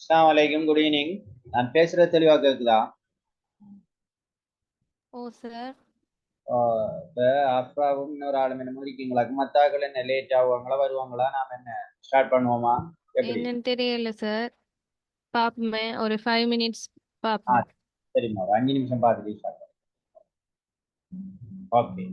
அஸ்ஸலாமு அலைக்கும், good evening. நான் பேசுறது தெளிவா கேக்குதா? ஓ சார். இப்ப அப்ராவும் இன்னொரு ஆளும் என்ன இருக்கீங்களா? மத்தாக்கள் என்ன லேட் ஆகுவாங்களா வருவாங்களா? நாம என்ன ஸ்டார்ட் பண்ணுவோமா? எப்படி? என்னன்னு தெரியல சார். பாப்போமே. ஒரு 5 மினிட்ஸ் ஆ, பாப்போம். சரிம்மா. ஒரு 5 நிமிஷம் பார்த்துட்டு ஸ்டார்ட் பண்ணுவோம். ஓகே.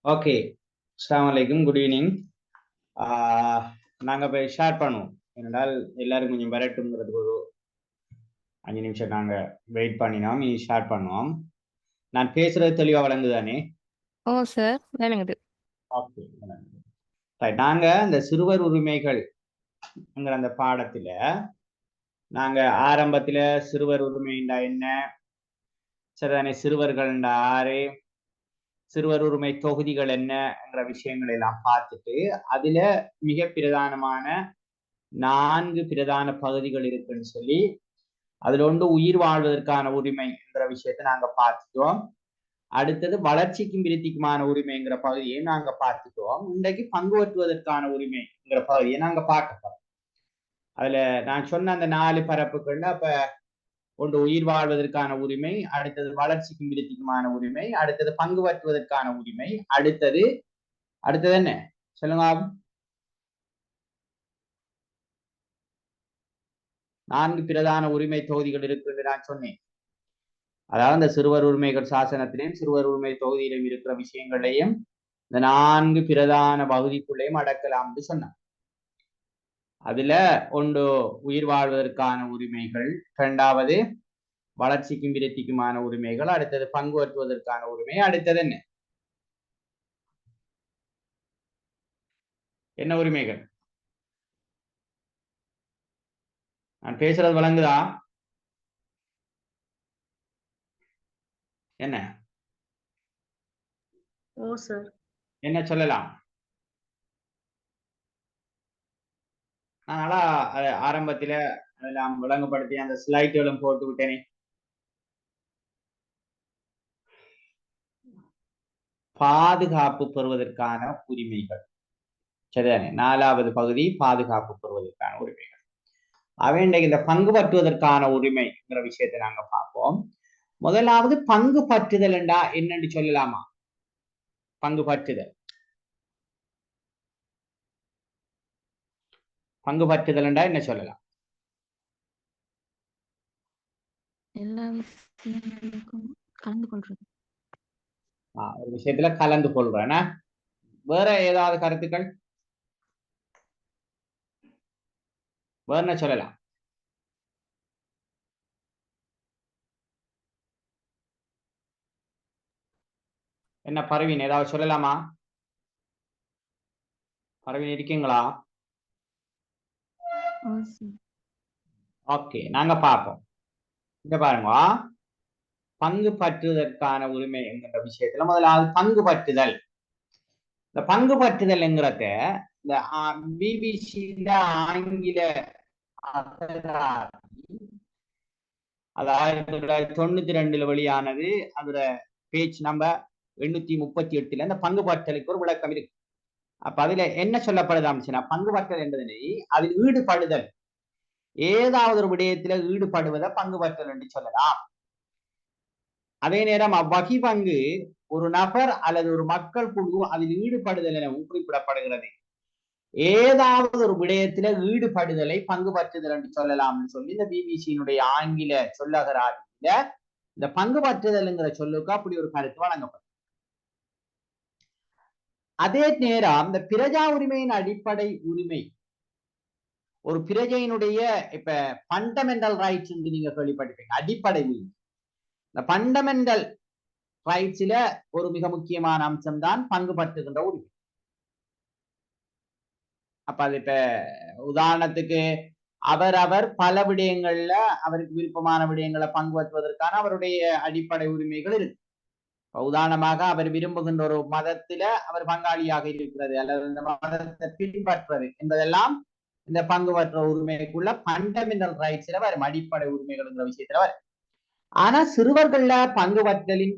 ஓகே, அஸ்ஸலாமு அலைக்கும், குட் ஈவினிங். நாங்கள் போய் ஸ்டார்ட் பண்ணுவோம். ஏனென்றால் எல்லாரும் கொஞ்சம் வரட்டுங்கிறதுக்கு ஒரு 5 நிமிஷம் நாங்கள் வெயிட் பண்ணினோம். இனி ஸ்டார்ட் பண்ணுவோம். நான் பேசுறது தெளிவாக வழங்குதானே? ஓ சார் விளங்குது. ஓகே, நாங்கள் இந்த சிறுவர் உரிமைகள்ங்கிற அந்த பாடத்தில் நாங்கள் ஆரம்பத்தில் சிறுவர் உரிமைண்டா என்ன, சரிதானே, சிறுவர்கள்ண்டா ஆறு, சிறுவர் உரிமை தொகுதிகள் என்னங்கிற விஷயங்களை எல்லாம் பார்த்துட்டு அதுல மிக பிரதானமான 4 பிரதான பகுதிகள் இருக்குன்னு சொல்லி அதுல ஒன்று உயிர் வாழ்வதற்கான உரிமை என்கிற விஷயத்தை நாங்க பார்த்துட்டோம். அடுத்தது வளர்ச்சிக்கும் விருத்திக்குமான உரிமைங்கிற பகுதியை நாங்க பார்த்துட்டோம். இன்றைக்கு பங்கு பெற்றுவதற்கான உரிமைங்கிற பகுதியை நாங்க பார்க்க போறோம். அதுல நான் சொன்ன அந்த 4 பரப்புகள்ல அப்ப ஒன்று உயிர் வாழ்வதற்கான உரிமை, அடுத்தது வளர்ச்சிக்கும் விருத்திக்குமான உரிமை, அடுத்தது பங்கு பற்றுவதற்கான உரிமை, அடுத்தது என்ன சொல்லுங்க. 4 பிரதான உரிமை தொகுதிகள் இருக்கு என்று நான் சொன்னேன். அதாவது இந்த சிறுவர் உரிமைகள் சாசனத்திலையும் சிறுவர் உரிமை தொகுதியிலும் இருக்கிற விஷயங்களையும் இந்த 4 பிரதான பகுதிக்குள்ளேயும் அடக்கலாம் என்று சொன்னார். அதுல ஒன்று உயிர் வாழ்வதற்கான உரிமைகள், இரண்டாவது வளர்ச்சிக்கும் விருத்திக்குமான உரிமைகள், அடுத்தது பங்கு பற்றுவதற்கான உரிமை, அடுத்தது என்ன உரிமைகள்? நான் பேசுறது வழங்குதா? என்ன ஓ சார், என்ன சொல்லலாம்? அதனால ஆரம்பத்துல அதெல்லாம் விளங்கப்படுத்தி அந்த ஸ்லைட்களும் போட்டு விட்டேனே. பாதுகாப்பு பெறுவதற்கான உரிமைகள், சரிதானே? 4வது பகுதி பாதுகாப்பு பெறுவதற்கான உரிமைகள். இன்றைக்கு இந்த பங்கு பற்றுவதற்கான உரிமைங்கிற விஷயத்தை நாங்க பார்ப்போம். முதலாவது பங்கு பற்றுதல் என்றா என்னன்னு சொல்லலாமா? பங்கு பற்றுதல், பங்கு பற்றுதல் என்றா என்ன சொல்லலாம்? எல்லா விஷயங்களுக்கும் கலந்து கொள்றது. ஒரு விஷயத்துல கலந்து கொள்றேன்னா, வேற ஏதாவது கருத்துக்கள் வேற என்ன சொல்லலாம்? என்ன பரவீன், ஏதாவது சொல்லலாமா? பரவீன் இருக்கீங்களா? ஓகே, நாங்க பார்ப்போம். இங்க பாருங்க, பங்கு பற்றுவதற்கான உரிமை என்கிற விஷயத்துல முதலாவது பங்கு பற்றுதல். இந்த பங்கு பற்றுதல் என்கிறத இந்த பிபிசி ஆங்கில அதாவது 1992 வெளியானது. அதோட பேஜ் நம்பர் 838 இந்த பங்கு பற்றலுக்கு ஒரு விளக்கம் இருக்கு. அப்ப அதுல என்ன சொல்லப்படுது? பங்கு பற்றல் என்பதனை அதில் ஈடுபடுதல், ஏதாவது ஒரு விடயத்துல ஈடுபடுவதை பங்கு பற்றல் என்று சொல்லலாம். அதே நேரம் அவ்வகை பங்கு ஒரு நபர் அல்லது ஒரு மக்கள் குழு அதில் ஈடுபடுதல் எனவும் குறிப்பிடப்படுகிறது. ஏதாவது ஒரு விடயத்துல ஈடுபடுதலை பங்கு பற்றுதல் என்று சொல்லலாம்னு சொல்லி இந்த பிபிசியினுடைய ஆங்கில சொல்லகராதியில இந்த பங்கு பற்றுதல்ங்கிற சொல்லுக்கு அப்படி ஒரு கருத்து வழங்கப்படும். அதே நேரம் இந்த பிரஜா உரிமையின் அடிப்படை உரிமை, ஒரு பிரஜையினுடைய இப்ப ஃபண்டமெண்டல் ரைட்ஸ் நீங்க கேள்விப்பட்டிருப்பீங்க, அடிப்படை உரிமை. இந்த ஃபண்டமெண்டல் ரைட்ஸ்ல ஒரு மிக முக்கியமான அம்சம் தான் பங்கு பற்றுகின்ற உரிமை. அப்ப அது இப்ப உதாரணத்துக்கு அவர் பல விடயங்கள்ல அவருக்கு விருப்பமான விடயங்களை பங்கு பற்றுவதற்கான அவருடைய அடிப்படை உரிமைகள் இருக்கு. உதாரணமாக அவர் விரும்புகின்ற ஒரு மதத்துல அவர் பங்காளியாக இருக்கிறது அல்லது இந்த மதத்தை பின்பற்றுவது என்பதெல்லாம் இந்த பங்கு பற்ற உரிமைக்குள்ள ஃபண்டமெண்டல் ரைட்ஸ்ல வரும், அடிப்படை உரிமைகள் விஷயத்துல வரும். ஆனா சிறுவர்கள்ல பங்கு பற்றலின்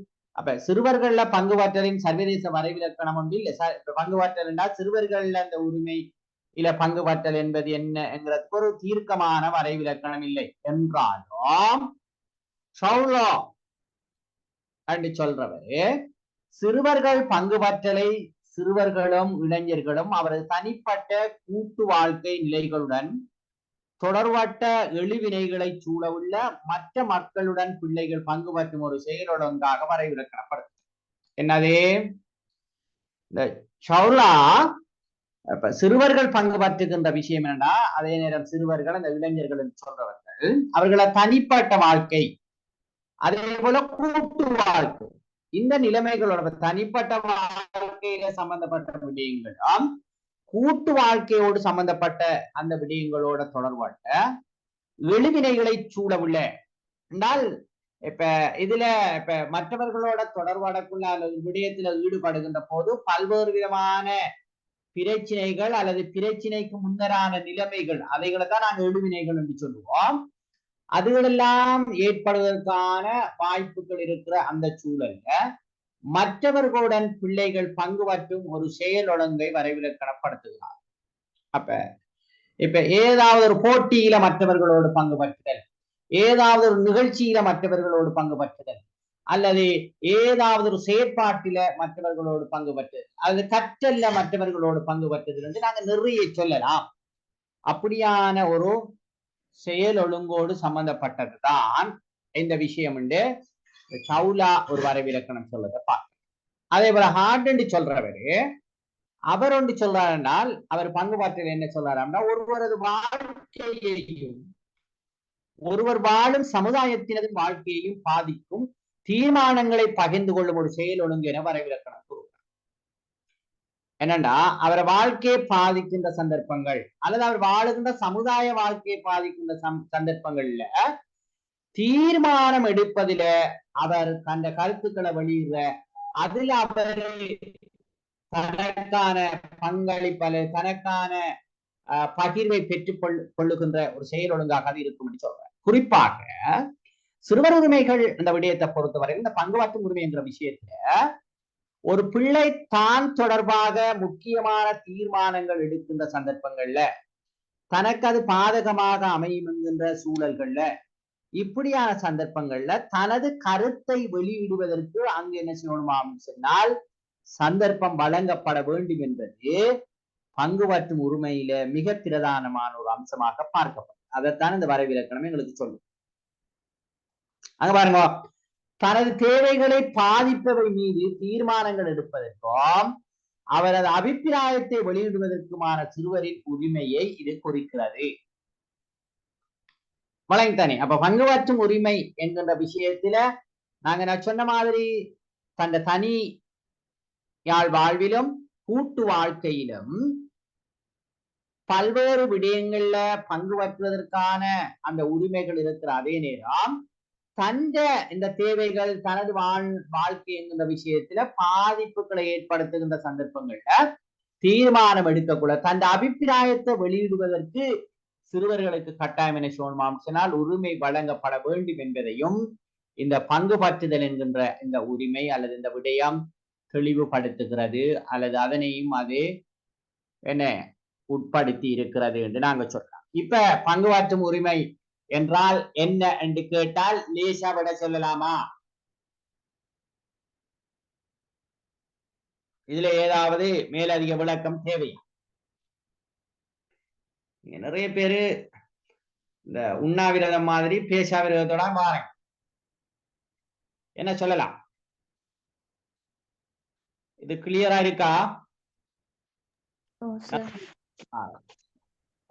சிறுவர்கள்ல பங்கு பற்றலின் சர்வதேச வரைவிலக்கணம் ஒன்று இல்லை. பங்கு பற்றல் என்றால் சிறுவர்கள்ல அந்த உரிமை இல்ல பங்கு பற்றல் என்பது என்ன என்கிறதுக்கு ஒரு தீர்க்கமான வரைவிலக்கணம் இல்லை என்றாலும் என்று சொல்றவரு சிறுவர்கள் பங்கு பற்றலை சிறுவர்களும் இளைஞர்களும் அவரது தனிப்பட்ட கூட்டு வாழ்க்கை நிலைகளுடன் தொடர்பட்ட எளிவினைகளை சூழவுள்ள மற்ற மக்களுடன் பிள்ளைகள் பங்கு பற்றும் ஒரு செயலொழுங்காக வரைவிலக்கணப்படுது. என்னது? இந்த சௌலா இப்ப சிறுவர்கள் பங்கு பற்றுகின்ற விஷயம் என்னன்னா, அதே நேரம் சிறுவர்கள் அந்த இளைஞர்கள் என்று சொல்றவர்கள் அவர்களை தனிப்பட்ட வாழ்க்கை, அதே போல கூட்டு வாழ்க்கை, இந்த நிலைமைகளோட தனிப்பட்ட வாழ்க்கையில சம்பந்தப்பட்ட விடயங்களும் கூட்டு வாழ்க்கையோடு சம்பந்தப்பட்ட அந்த விடயங்களோட தொடர்பட்ட எழுவினைகளை சூழவில்லை என்றால், இப்ப இதுல இப்ப மற்றவர்களோட தொடர்பாடக்குள்ள அல்லது விடயத்துல ஈடுபடுகின்ற போது பல்வேறு விதமான பிரச்சினைகள் அல்லது பிரச்சினைக்கு முன்னரான நிலைமைகள், அவைகளை தான் நாங்கள் எழுவினைகள் என்று சொல்லுவோம். அதுகளெல்லாம் ஏற்படுவதற்கான வாய்ப்புகள் இருக்கிற அந்த சூழல்ல மற்றவர்களுடன் பிள்ளைகள் பங்கு பற்றும் ஒரு செயல் ஒழுங்கை வரைவிலக்கணப்படுத்துகிறார். அப்ப இப்ப ஏதாவது ஒரு போட்டியில மற்றவர்களோடு பங்கு பற்றுதல், ஏதாவது ஒரு நிகழ்ச்சியில மற்றவர்களோடு பங்கு பற்றுதல், அல்லது ஏதாவது ஒரு செயற்பாட்டில மற்றவர்களோடு பங்கு பற்றுதல், அல்லது கற்றல்ல மற்றவர்களோடு பங்கு பற்றுதல் என்று நாங்க நிறைய சொல்லலாம். அப்படியான ஒரு செயல் ஒழுங்கோடு சம்பந்தப்பட்டதுதான் இந்த விஷயம் என்று சௌலா ஒரு வரைவிலக்கணம் சொல்றதை பார்க்க. அதே போல ஹார்ட் என்று சொல்றவரு அவர் ஒன்று சொல்றாருனால் அவர் பங்கு பற்றல் என்ன சொல்றாருன்னா, ஒருவரது வாழ்க்கையையும் ஒருவர் வாழும் சமுதாயத்தினது வாழ்க்கையையும் பாதிக்கும் தீர்மானங்களை பகிர்ந்து கொள்ளும் ஒரு செயல் ஒழுங்கு என வரைவிலக்கணம் கூறுகிறார். என்னன்னா, அவரை வாழ்க்கையை பாதிக்கின்ற சந்தர்ப்பங்கள் அல்லது அவர் வாழுகின்ற சமுதாய வாழ்க்கையை பாதிக்கின்ற சந்தர்ப்பங்கள்ல தீர்மானம் எடுப்பதில அவர் தந்த கருத்துக்களை வெளியிடுற, அதுல அவர் தனக்கான பங்களிப்பது, தனக்கான பகிர்வை பெற்றுக் கொள்ளுகின்ற ஒரு செயல் ஒழுங்காக அது இருக்கும் என்று சொல்றார். குறிப்பாக சிறுவர் உரிமைகள் இந்த விடயத்தை பொறுத்தவரை இந்த பங்குபற்றும் உரிமை என்ற விஷயத்துல ஒரு பிள்ளை தான் தொடர்பாக முக்கியமான தீர்மானங்கள் எடுக்கின்ற சந்தர்ப்பங்கள்ல தனக்கு அது பாதகமாக அமையும் என்கின்ற சூழல்கள்ல இப்படியான சந்தர்ப்பங்கள்ல தனது கருத்தை வெளியிடுவதற்கு அங்கு என்ன செய்யணுமாம் சொன்னால் சந்தர்ப்பம் வழங்கப்பட வேண்டும் என்பது பங்கு பற்றும் உரிமையில மிக பிரதானமான ஒரு அம்சமாக பார்க்கப்படும். அதைத்தான் இந்த வரைவிலக்கணம் எங்களுக்கு சொல்லும். அங்க பாருங்க, தனது தேவைகளை பாதிப்பவை மீது தீர்மானங்கள் எடுப்பதற்கும் அவரது அபிப்பிராயத்தை வெளியிடுவதற்குமான சிறுவரின் உரிமையை இது குறிக்கிறது. வழங்கித்தானே. அப்ப பங்கு பற்றும் உரிமை என்கின்ற விஷயத்துல நான் சொன்ன மாதிரி தந்த தனி வாழ்விலும் கூட்டு வாழ்க்கையிலும் பல்வேறு விடயங்கள்ல பங்கு பற்றுவதற்கான அந்த உரிமைகள் இருக்கிற அதே நேரம் தந்த இந்த தேவைகள் தனது வாழ்க்கை என்கின்ற விஷயத்துல பாதிப்புகளை ஏற்படுத்துகின்ற சந்தர்ப்பங்கள்ல தீர்மானம் எடுக்கக்கூட தந்த அபிப்பிராயத்தை வெளியிடுவதற்கு சிறுவர்களுக்கு கட்டாயம் என்ன சொல்லணுமாம் சொன்னால் உரிமை வழங்கப்பட வேண்டும் என்பதையும் இந்த பங்கு பற்றுதல் என்கின்ற இந்த உரிமை அல்லது இந்த விடயம் தெளிவுபடுத்துகிறது அல்லது அதனையும் அது என்ன உட்படுத்தி இருக்கிறது என்று நாங்க சொல்லலாம். இப்ப பங்கு பற்றும் உரிமை என்றால் என்ன என்று கேட்டால் லேசா விட சொல்லலாமா? இதுல ஏதாவது மேலதிக விளக்கம் தேவையா? நிறைய பேரு இந்த உண்ணாவிரதம் மாதிரி பேசாவிரதத்தோட மாறேன் என்ன சொல்லலாம்? இது கிளியரா இருக்கா?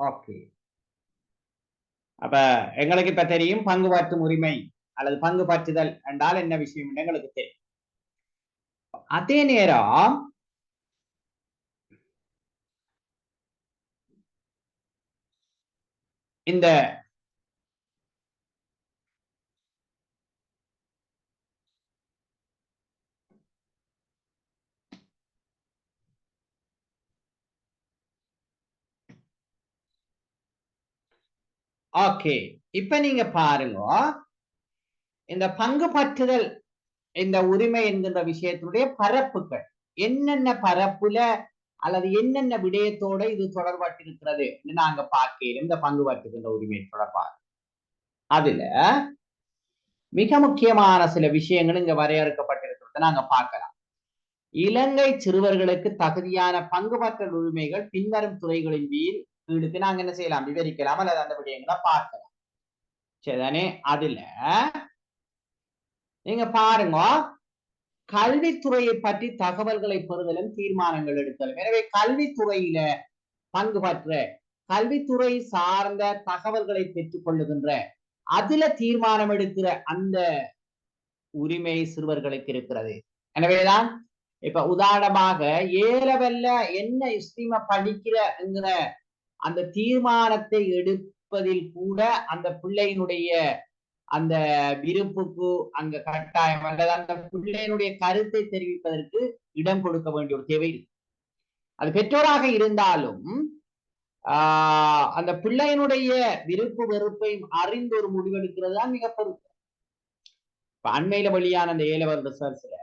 ஓகே. அப்ப எங்களுக்கு இப்ப தெரியும் பங்கு பற்றும் உரிமை அல்லது பங்கு பற்றுதல் என்றால் என்ன விஷயம் எங்களுக்கு தெரியும். அதே நேரம் இந்த ஓகே, இப்ப நீங்க பாருங்க, இந்த பங்கு பற்றுதல் இந்த உரிமை என்கின்ற விஷயத்தினுடைய பரப்புகள் என்னென்ன பரப்புல அல்லது என்னென்ன விடயத்தோட இது தொடர்பட்டிருக்கிறது நாங்க பார்க்கிறோம். இந்த பங்கு பற்றுகின்ற உரிமை தொடர்பாக அதுல மிக முக்கியமான சில விஷயங்கள் இங்க வரையறுக்கப்பட்டிருக்கிறத நாங்க பார்க்கலாம். இலங்கை சிறுவர்களுக்கு தகுதியான பங்கு பற்றல் உரிமைகள் பின்வரும் துறைகளின் கீழுக்கு நாங்க என்ன செய்யலாம், விவரிக்கலாம் அல்லது அந்த விடயங்களை பார்க்கலாம். சரிதானே? அதுல நீங்க பாருங்க, கல்வித்துறையை பற்றி தகவல்களை பெறுதலும் தீர்மானங்கள் எடுத்தலும். எனவே கல்வித்துறையில பங்கு பற்ற, கல்வித்துறை சார்ந்த தகவல்களை பெற்றுக் கொள்ளுகின்ற, அதுல தீர்மானம் எடுக்கிற அந்த உரிமை சிறுவர்களுக்கு இருக்கிறது. எனவேதான் இப்ப உதாரணமாக ஏலவல்ல என்ன ஸ்ட்ரீம படிக்கிற அந்த தீர்மானத்தை எடுப்பதில் கூட அந்த பிள்ளையினுடைய அந்த விருப்புக்கு அங்க கட்டாயம் அல்லது அந்த பிள்ளையினுடைய கருத்தை தெரிவிப்பதற்கு இடம் கொடுக்க வேண்டிய ஒரு தேவை. அது பெற்றோராக இருந்தாலும் அந்த பிள்ளையினுடைய விருப்பு வெறுப்பையும் அறிந்து ஒரு முடிவெடுக்கிறது தான் மிக பொருள். இப்ப அண்மையில வெளியான அந்த ஏலவர் ரிசர்ச்ல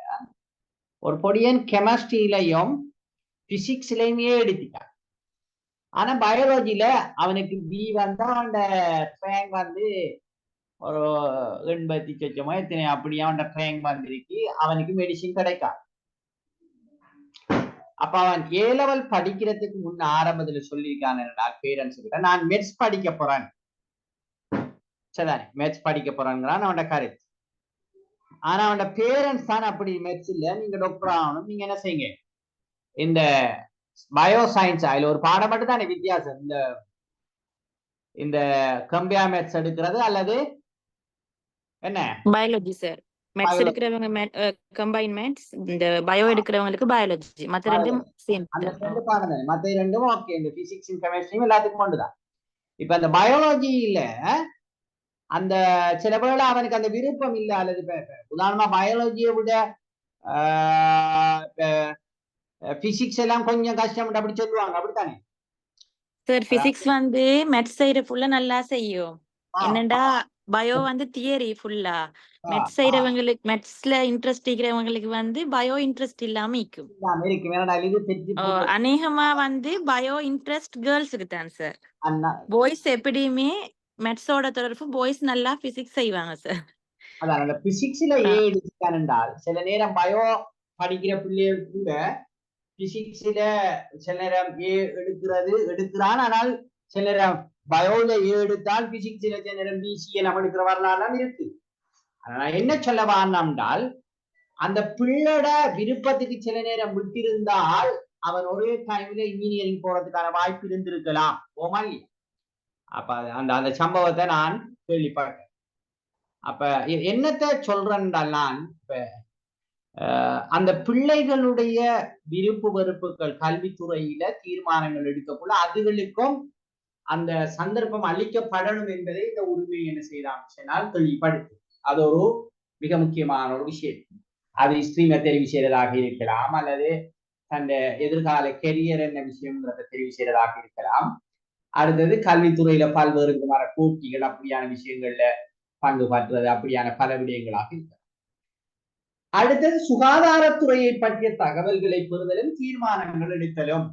ஒரு பொடியன் கெமிஸ்ட்ரியிலையும் பிசிக்ஸ்லயுமே எடுத்துட்டான். ஆனா பயாலஜில அவனுக்கு பி வந்தா அந்த ரேங்க் வந்து ஒரு 80 சொச்சமோ எத்தனை அப்படியே அவன் ரேங்க் வந்திருக்கு, அவனுக்கு மெடிசின் கிடைக்காது. அப்ப அவன் ஏ லெவல் படிக்கிறதுக்கு முன்ன ஆரம்பத்துல சொல்லியிருக்கான் பேரண்ட்ஸ் கிட்ட, நான் மெட்ஸ் படிக்க போறேன், சரிதானே, மெட்ஸ் படிக்க போறான்ங்கிறான் அவனோட கருத்து. ஆனா அவனோட பேரண்ட்ஸ் தான் அப்படி மெட்ஸ் இல்ல, நீங்க டாக்டர் ஆகணும், நீங்க என்ன செய்யுங்க இந்த பயோ சயின்ஸ், அதுல ஒரு பாடம் மட்டும் தானே வித்தியாசம், இந்த கம்பியா மெட்ஸ் எடுக்கிறது அல்லது என்ன பயாலஜி சார். மேத்ஸ் எடுக்கிறவங்க கம்பைன் மேத்ஸ், இந்த பயோ எடுக்கிறவங்களுக்கு பயாலஜி, மத்த ரெண்டும் சேம். அந்த ரெண்டு பாடம் தானே, மத்த ரெண்டும் ஓகே, இந்த பிசிக்ஸ் கெமிஸ்ட்ரியும் எல்லாத்துக்கும் ஒன்றுதான். இப்ப அந்த பயாலஜியில அந்த சில வேளை அவனுக்கு அந்த விருப்பம் இல்லை, அல்லது உதாரணமா பயாலஜியை விட பிசிக்ஸ் எல்லாம் கொஞ்சம் கஷ்டம் அப்படி சொல்லுவாங்க, அப்படித்தானே சார்? பிசிக்ஸ் வந்து மேத்ஸ் சைடு ஃபுல்லா நல்லா செய்யும். என்னண்டா பயோ வந்து தியரி ஃபுல்லா, மேத்ஸ் செய்யறவங்களுக்கு, மேத்ஸ்ல இன்ட்ரெஸ்ட் இருக்கிறவங்களுக்கு வந்து பயோ இன்ட்ரெஸ்ட் இல்லாம இருக்கும். அநேகமா வந்து பயோ இன்ட்ரெஸ்ட் கேர்ள்ஸுக்கு தான் சார். பாய்ஸ் எப்படியுமே மேத்ஸோட தொடர்பு பாய்ஸ் நல்லா பிசிக்ஸ் செய்வாங்க சார். அதான் அந்த பிசிக்ஸ்ல ஏ எடுத்துக்கான் என்றால் சில நேரம் பயோ படிக்கிற பிள்ளைகள் கூட பிசிக்ஸ்ல சில நேரம் ஏ எடுக்கிறான், ஆனால் சில நேரம் பயோல ஏ எடுத்தால் பிசிக்ஸ்ல சில நேரம் பிசி எல்லாம் எடுக்கிற வரலாறுலாம் இருக்கு. நான் என்ன சொல்ல வாங்கினால், அந்த பிள்ளோட விருப்பத்துக்கு சில நேரம் விட்டிருந்தால் அவன் ஒரே டைம்ல இன்ஜினியரிங் போறதுக்கான வாய்ப்பு இருந்திருக்கலாம். ஓமா இல்லையா? அப்ப அந்த சம்பவத்தை நான் கேள்விப்பட்டேன். அப்ப என்னத்தை சொல்றேன்டால், நான் இப்ப அந்த பிள்ளைகளுடைய விருப்பு வெறுப்புகள் கல்வித்துறையில தீர்மானங்கள் எடுக்கக்குள்ள அதுகளுக்கும் அந்த சந்தர்ப்பம் அளிக்கப்படணும் என்பதை இந்த உரிமை என்ன செய்யலாம் தெளிவுபடுத்து. அது ஒரு மிக முக்கியமான ஒரு விஷயம். அது ஸ்ட்ரீமை தெரிவு செய்யறதாக இருக்கலாம், அல்லது தன்னை எதிர்கால கெரியர் என்ன விஷயம்ங்கிறத தெரிவு செய்யறதாக இருக்கலாம். அடுத்தது கல்வித்துறையில பல்வேறு விதமான போட்டிகள் அப்படியான விஷயங்கள்ல பங்கு பற்றுறது, அப்படியான பல விடயங்களாக இருக்கலாம். அடுத்தது சுகாதாரத்துறையை பற்றிய தகவல்களை பெறுதலும் தீர்மானங்கள் எடுத்தலும்.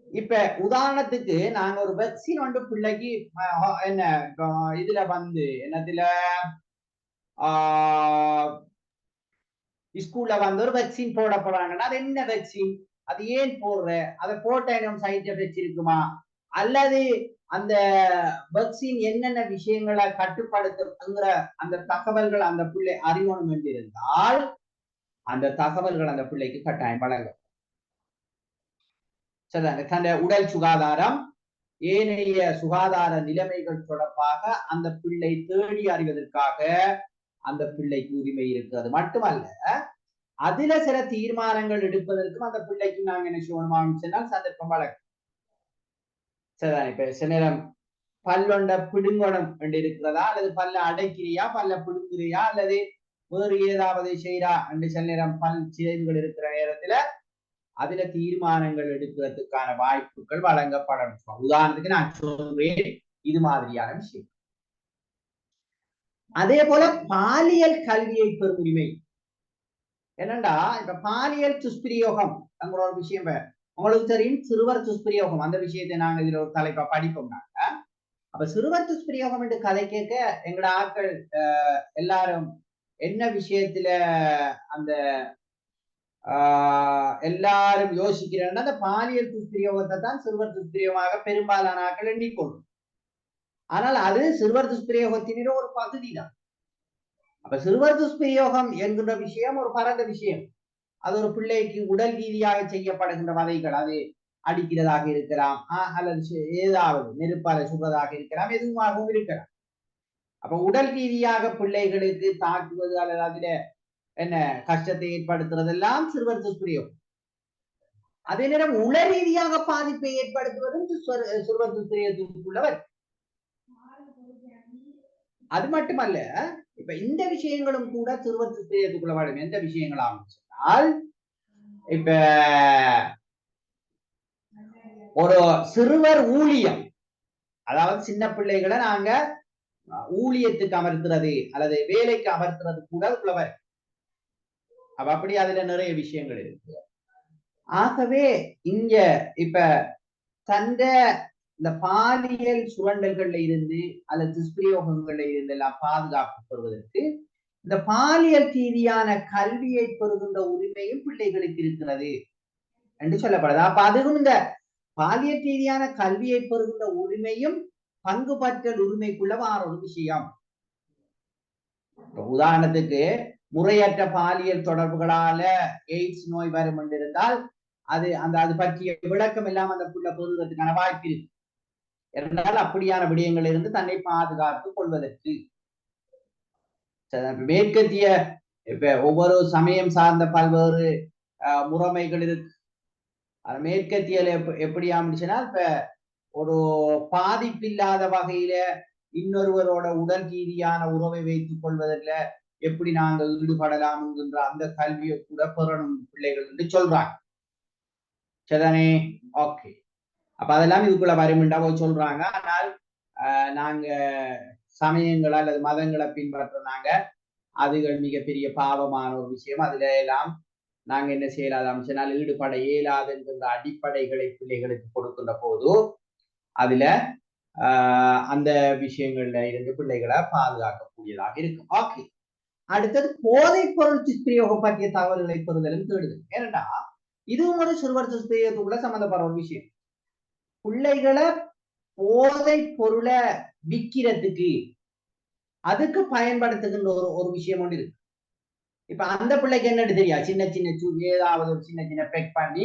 இப்ப உதாரணத்துக்கு நாங்க ஒரு வேக்சின் ஒன்று பிள்ளைக்கு என்ன இதுல வந்து என்னதுல ஸ்கூல்ல வந்து ஒரு வேக்சின் போட போறாங்கன்னா, அது என்ன வேக்சின், அது ஏன் போடுற, அதை போட்ட இன்னும் சைட் எஃபெக்ட்ஸ் இருக்குமா, அல்லது அந்த வேக்சின் என்னென்ன விஷயங்களை கட்டுப்படுத்துங்கிற அந்த தகவல்கள் அந்த பிள்ளை அறியணும் என்றிருந்தால் அந்த தகவல்கள் அந்த பிள்ளைக்கு கட்டாயம் வழங்கும். தன்னுடைய உடல் சுகாதாரம், ஏனைய சுகாதார நிலைமைகள் தொடர்பாக அந்த பிள்ளை தேடி அறிவதற்காக அந்த பிள்ளைக்கு உரிமை இருக்கிறது. மட்டுமல்ல, அதுல சில தீர்மானங்கள் எடுப்பதற்கும் அந்த பிள்ளைக்கு நாங்க என்ன செய்யணும் சொன்னால் சந்தர்ப்பம் வழங்கும். சரிதான். இப்ப சில நேரம் பல்லொண்ட பிடுங்கணும் என்று இருக்கிறதா, அல்லது பல்ல அடைக்கிறியா, பல்ல பிடுங்குறியா, அல்லது வேறு ஏதாவது செய்யறா என்று சில நேரம் பல் சிதைவுகள் இருக்கிற நேரத்துல அதுல தீர்மானங்கள் எடுக்கிறதுக்கான வாய்ப்புகள் வழங்கப்படணும். உதாரணத்துக்கு நான் சொல்றேன் இது மாதிரியான விஷயம். அதே போல பாலியல் கல்வியை பெறும் உரிமை. என்னண்டா இப்ப பாலியல் துஷ்பிரயோகம் ஒரு விஷயம் உங்களுக்கு தெரியும், சிறுவர் துஷ்பிரயோகம், அந்த விஷயத்தை நாங்க இதுல ஒரு தலைப்பா படிப்போம்னாங்க. அப்ப சிறுவர் துஷ்பிரயோகம் என்று கதை கேட்க எங்கட ஆட்கள் எல்லாரும் என்ன விஷயத்துல அந்த எல்லாரும் யோசிக்கிறேன்னா அந்த பாலியல் துஷ்பிரயோகத்தை தான் சிறுவர் துஷ்பிரயோகமாக பெரும்பாலான ஆட்கள் எண்ணிக்கொள்ளும். ஆனால் அது சிறுவர் துஷ்பிரயோகத்தின் ஒரு பகுதி தான். அப்ப சிறுவர் துஷ்பிரயோகம் என்கின்ற விஷயம் ஒரு பரந்த விஷயம். அது ஒரு பிள்ளைக்கு உடல் ரீதியாக செய்யப்படுகின்ற வதைகள், அது அடிக்கிறதாக இருக்கலாம், அல்லது ஏதாவது நெருப்பால சுடுறதாக இருக்கலாம், எதுவாகவும் இருக்கலாம். அப்ப உடல் ரீதியாக பிள்ளைகளுக்கு தாக்குவது அல்லது அதுல என்ன கஷ்டத்தை ஏற்படுத்துறதெல்லாம் சிறுவர் துஷ்பிரயோகம். அதே நேரம் உள ரீதியாக பாதிப்பை ஏற்படுத்துவதும் சிறுவர் துஷ்பிரயோகத்துக்குள்ளவர். அது மட்டுமல்ல, இப்ப இந்த விஷயங்களும் கூட சிறுவர் துஷ்பிரயோகத்துக்குள்ள வரும். எந்த விஷயங்களாகும் சொன்னால், இப்ப ஒரு சிறுவர் ஊழியம், அதாவது சின்ன பிள்ளைகளை நாங்க ஊழியத்துக்கு அமர்த்துறது அல்லது வேலைக்கு அமர்த்துறது கூட புலவர். அப்ப அப்படி அதுல நிறைய விஷயங்கள் இருக்கு. ஆகவே இங்க இப்ப தந்த இந்த பாலியல் சுரண்டல்கள்ல இருந்து அல்லது துஷ்பிரயோகங்கள்ல இருந்து எல்லாம் பாதுகாப்பு பெறுவதற்கு இந்த பாலியல் ரீதியான கல்வியை பெறுகின்ற உரிமையும் பிள்ளைகளுக்கு இருக்கிறது என்று சொல்லப்படுது. அப்ப அதுவும் இந்த பாலியல் ரீதியான கல்வியை பெறுகின்ற உரிமையும் பங்கு பற்றல் உரிமைக்குள்ள வார ஒரு விஷயம். உதாரணத்துக்கு முறையற்ற பாலியல் தொடர்புகளால எய்ட்ஸ் நோய் வரும் என்றிருந்தால் அது பற்றிய விளக்கம் இல்லாம அந்த புள்ள பெறுவதற்கான வாய்ப்பு இருக்கு. என்றால் அப்படியான விடயங்கள் இருந்து தன்னை பாதுகாத்துக் கொள்வதற்கு மேற்கத்திய இப்ப ஒவ்வொரு சமயம் சார்ந்த பல்வேறு முறைமைகள் இருக்கு. மேற்கத்தியல எப்படி ஆரம்பிச்சுன்னா, இப்ப ஒரு பாதிப்பில்லாத வகையில இன்னொருவரோட உடல் ரீதியான உறவை வைத்துக் கொள்வதில் எப்படி நாங்கள் ஈடுபடலாம் என்கின்ற அந்த கல்வியை கூட பெறணும் பிள்ளைகள் என்று சொல்றாங்க. சரிதானே? ஓகே. அப்ப அதெல்லாம் இதுக்குள்ள வருமெண்டா போய் சொல்றாங்க. ஆனால் நாங்க சமயங்களை அல்லது மதங்களை பின்பற்றுறாங்க, அதுகள் மிகப்பெரிய பாவமான ஒரு விஷயம். அதுல எல்லாம் நாங்க என்ன செய்யலாத அமைச்சனால் ஈடுபட இயலாது என்கின்ற அடிப்படைகளை பிள்ளைகளுக்கு கொடுக்கின்ற போது அதுல அந்த விஷயங்கள்ல இருந்து பிள்ளைகளை பாதுகாக்கக்கூடியதாக இருக்கும். ஓகே. அடுத்தது போதைப் பொருள் துஷ்பிரயோகம் பற்றிய தகவல்களை பெறுதலும் தேடுதல். ஏனென்றா இதுவும் ஒரு சிறுவர் துஷ்பிரயோகத்துக்குள்ள சம்பந்தப்படுற ஒரு விஷயம். பிள்ளைகளை போதைப் பொருளை விற்கிறதுக்கு அதுக்கு பயன்படுத்துகின்ற ஒரு விஷயம் ஒன்று இருக்கு. இப்ப அந்த பிள்ளைக்கு என்னன்னு தெரியா, சின்ன சின்ன ஏதாவது ஒரு சின்ன சின்ன பெக் பண்ணி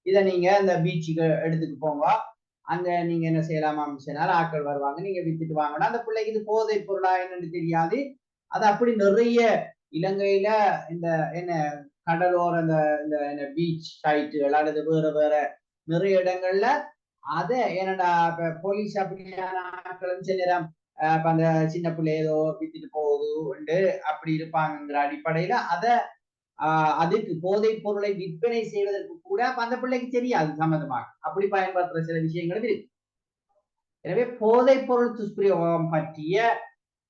இதை நீங்க இந்த பீச்சுக்கு எடுத்துட்டு போங்க, அங்க நீங்க என்ன செய்யலாமா சொன்னால் ஆட்கள் வருவாங்க, நீங்க வித்துட்டு வாங்கினா அந்த பிள்ளைக்கு இது போதை பொருளா என்னன்னு தெரியாது. அது அப்படி நிறைய இலங்கையில இந்த என்ன கடலோர இந்த பீச் சைட்டுகள் அல்லது வேற வேற நிறைய இடங்கள்ல அதை என்னடா இப்ப போலீஸ் அப்படியான ஆட்களும் சில நேரம் அந்த சின்ன பிள்ளை ஏதோ வித்துட்டு போகுது அப்படி இருப்பாங்கிற அடிப்படையில அதுக்கு போதைப் பொருளை விற்பனை செய்வதற்கு கூட அந்த பிள்ளைக்கு தெரியாது சம்பந்தமாக அப்படி பயன்படுத்துற சில விஷயங்களும் இருக்கு. எனவே போதைப் பொருள் துஷ்பிரயோகம்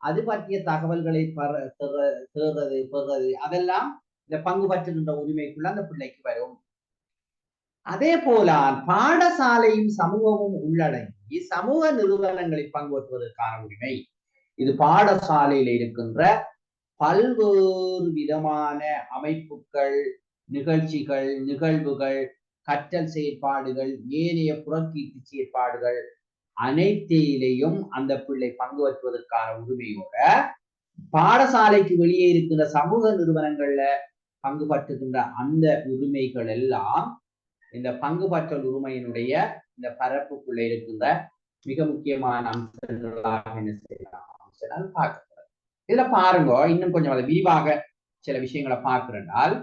அது பற்றிய தகவல்களை பெறுறது அதெல்லாம் இந்த பங்கு பற்றுகின்ற உரிமைக்குள்ள அந்த பிள்ளைக்கு வரும். அதே போல பாடசாலையும் சமூகமும் உள்ளடங்கி சமூக நிறுவனங்களில் பங்கு பெற்றுவதற்கான உரிமை. இது பாடசாலையில இருக்கின்ற பல்வேறு விதமான அமைப்புகள், நிகழ்ச்சிகள், நிகழ்வுகள், கற்றல் செயற்பாடுகள், ஏனைய புறக்கீட்டு செயற்பாடுகள் அனைத்திலேயும் அந்த பிள்ளை பங்கு பெற்றுவதற்கான உரிமையோட பாடசாலைக்கு வெளியே இருக்கின்ற சமூக நிறுவனங்கள்ல பங்கு பற்றுகின்ற அந்த உரிமைகள் எல்லாம் இந்த பங்கு பற்றல் உரிமையினுடைய இந்த பரப்புக்குள்ள இருக்கின்ற மிக முக்கியமான அம்சங்களாக என்ன செய்யலாம் பார்க்க. இதுல பாருங்க, இன்னும் கொஞ்சம் அதை விரிவாக சில விஷயங்களை பார்க்கிறனால்,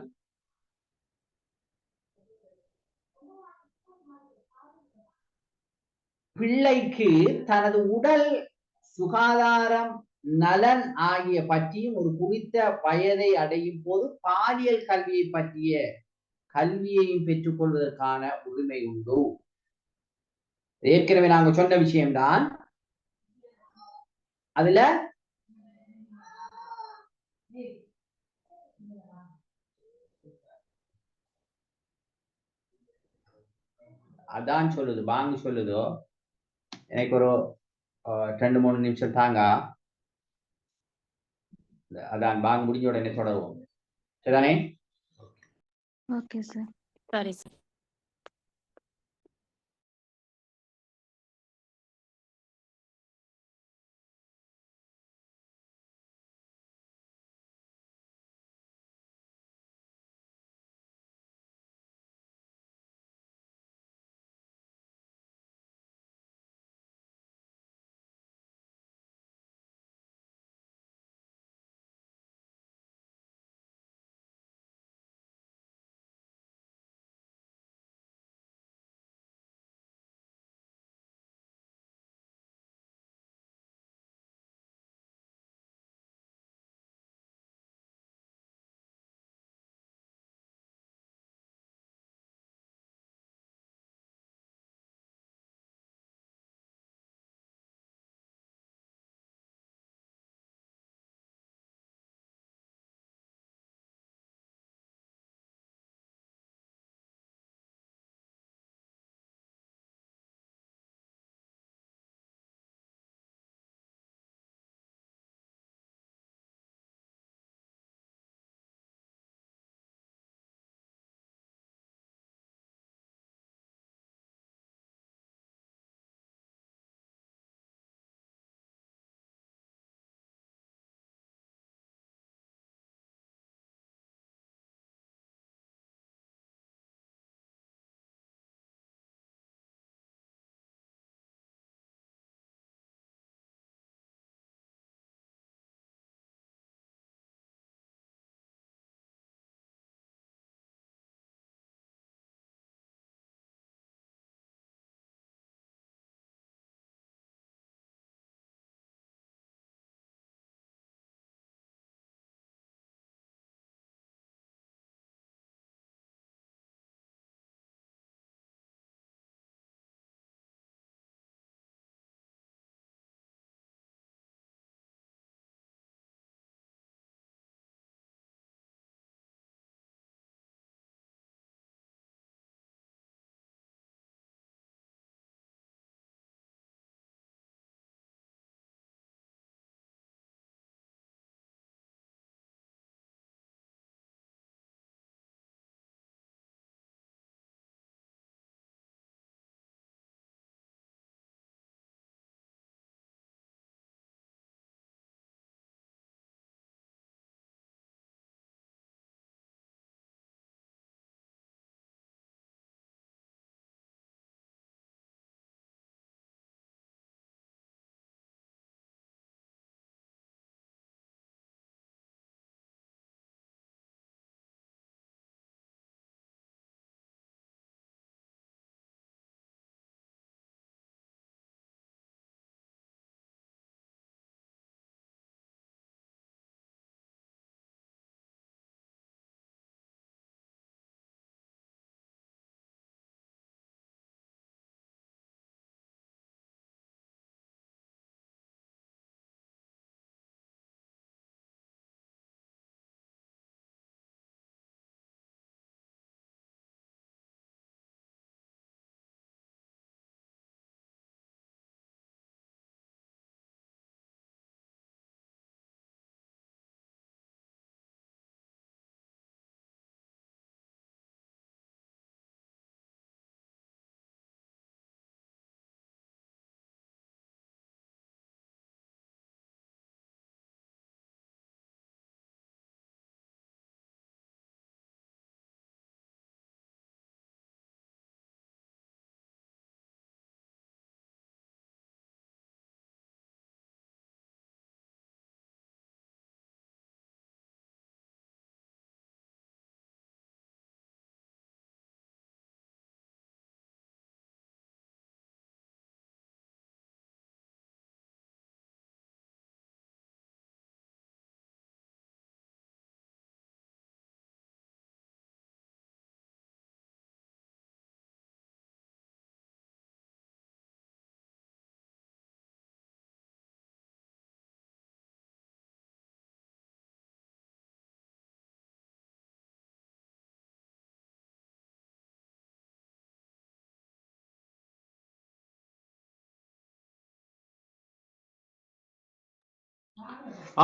பிள்ளைக்கு தனது உடல் சுகாதாரம் நலன் ஆகிய பற்றியும் ஒரு குறித்த வயதை அடையும் போது பாலியல் கல்வியை பற்றிய கல்வியையும் பெற்றுக் கொள்வதற்கான உரிமை உண்டு. ஏற்கனவே நாங்க சொன்ன விஷயம்தான். அதுல அதான் சொல்லுது, பாங்கு சொல்லுதோ, எனக்கு ஒரு 2-3 நிமிஷம் தாங்க. அதான் பாங்கு முடிஞ்ச உடனே தொடருவோம். சரிதானே? Okay sir. சரி சார்.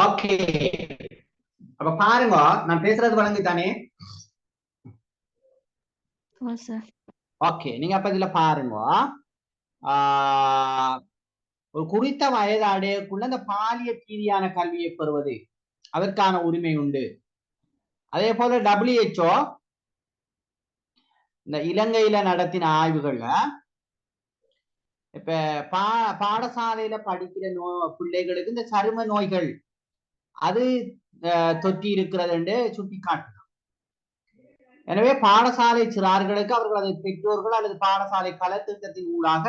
ஓகே, அப்ப பாருங்க, நான் பேசுறது வழங்குதானே? ஓகே, நீங்க அப்ப இதுல பாருங்க, ஒரு குறித்த வயது அடையக்குள்ள இந்த பாலியல் ரீதியான கல்வியை பெறுவது அதற்கான உரிமை உண்டு. அதே போல WHO இந்த இலங்கையில நடத்தின ஆய்வுகள்ல இப்ப பாடசாலையில படிக்கிற பிள்ளைகளுக்கு இந்த சரும நோய்கள் அது தொற்றி இருக்கிறது என்று சுட்டி காட்டலாம். எனவே பாடசாலை சிறார்களுக்கு அவர்களது பெற்றோர்கள் அல்லது பாடசாலை கலத்திட்டத்தின் ஊடாக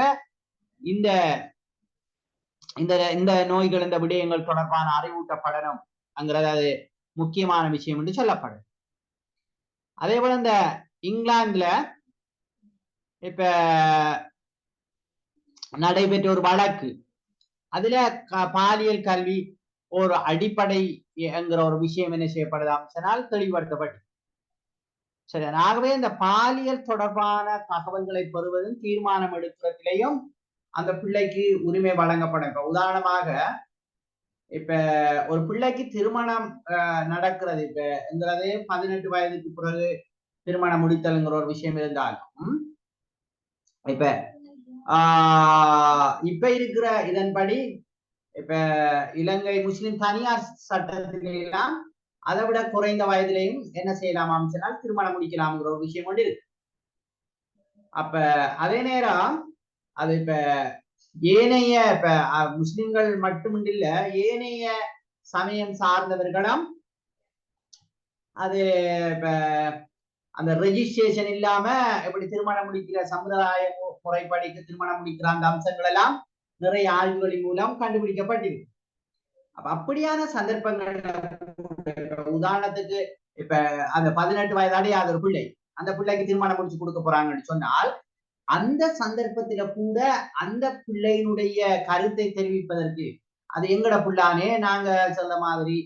இந்த இந்த இந்த நோய்கள், இந்த விடயங்கள் தொடர்பான அறிவூட்டப்படணும் அங்கிறது அது முக்கியமான விஷயம் என்று சொல்லப்படும். அதே போல இந்த இங்கிலாந்துல இப்ப நடைபெற்ற ஒரு வழக்கு, அதுல பாலியல் கல்வி ஒரு அடிப்படை என்கிற ஒரு விஷயம் என்ன செய்யப்படுதாம் சொன்னால் தெளிவுபடுத்தப்பட்டு. சரி, ஆகவே இந்த பாலியல் தொடர்பான தகவல்களை பெறுவதும் தீர்மானம் எடுக்கிறதிலையும் அந்த பிள்ளைக்கு உரிமை வழங்கப்படும். இப்ப உதாரணமாக இப்ப ஒரு பிள்ளைக்கு திருமணம் நடக்கிறது இப்ப என்கிறது 18 வயதுக்கு பிறகு திருமணம் முடித்தல்ங்கிற ஒரு விஷயம் இருந்தாலும் இப்ப இருக்கிற இதன்படி இப்ப இலங்கை முஸ்லிம் தனியார் சட்டத்திலாம் அதை விட குறைந்த வயதிலையும் என்ன செய்யலாம் சொன்னால் திருமணம் முடிக்கலாம்ங்கிற ஒரு விஷயம் கொண்டு இருக்கு. அப்ப அதே நேரம் அது இப்ப ஏனைய இப்ப முஸ்லிம்கள் மட்டுமில்ல, ஏனைய சமயம் சார்ந்தவர்களும் அது இப்ப அந்த ரெஜிஸ்ட்ரேஷன் இல்லாம எப்படி திருமணம் முடிக்கிற சமுதாய முறைப்படிக்கு திருமணம் முடிக்கிற அந்த அம்சங்கள் எல்லாம் நிறைய ஆய்வுகளின் மூலம் கண்டுபிடிக்கப்பட்டிருக்கு. அப்ப அப்படியான சந்தர்ப்பங்கள், உதாரணத்துக்கு இப்ப அந்த 18 வயது அடையாத ஒரு பிள்ளை, அந்த பிள்ளைக்கு திருமணம் முடிச்சு கொடுக்க போறாங்கன்னு சொன்னால் அந்த சந்தர்ப்பத்தில கூட அந்த பிள்ளையினுடைய கருத்தை தெரிவிப்பதற்கு அது எங்கட பிள்ளானே நாங்க சொல்ல மாதிரி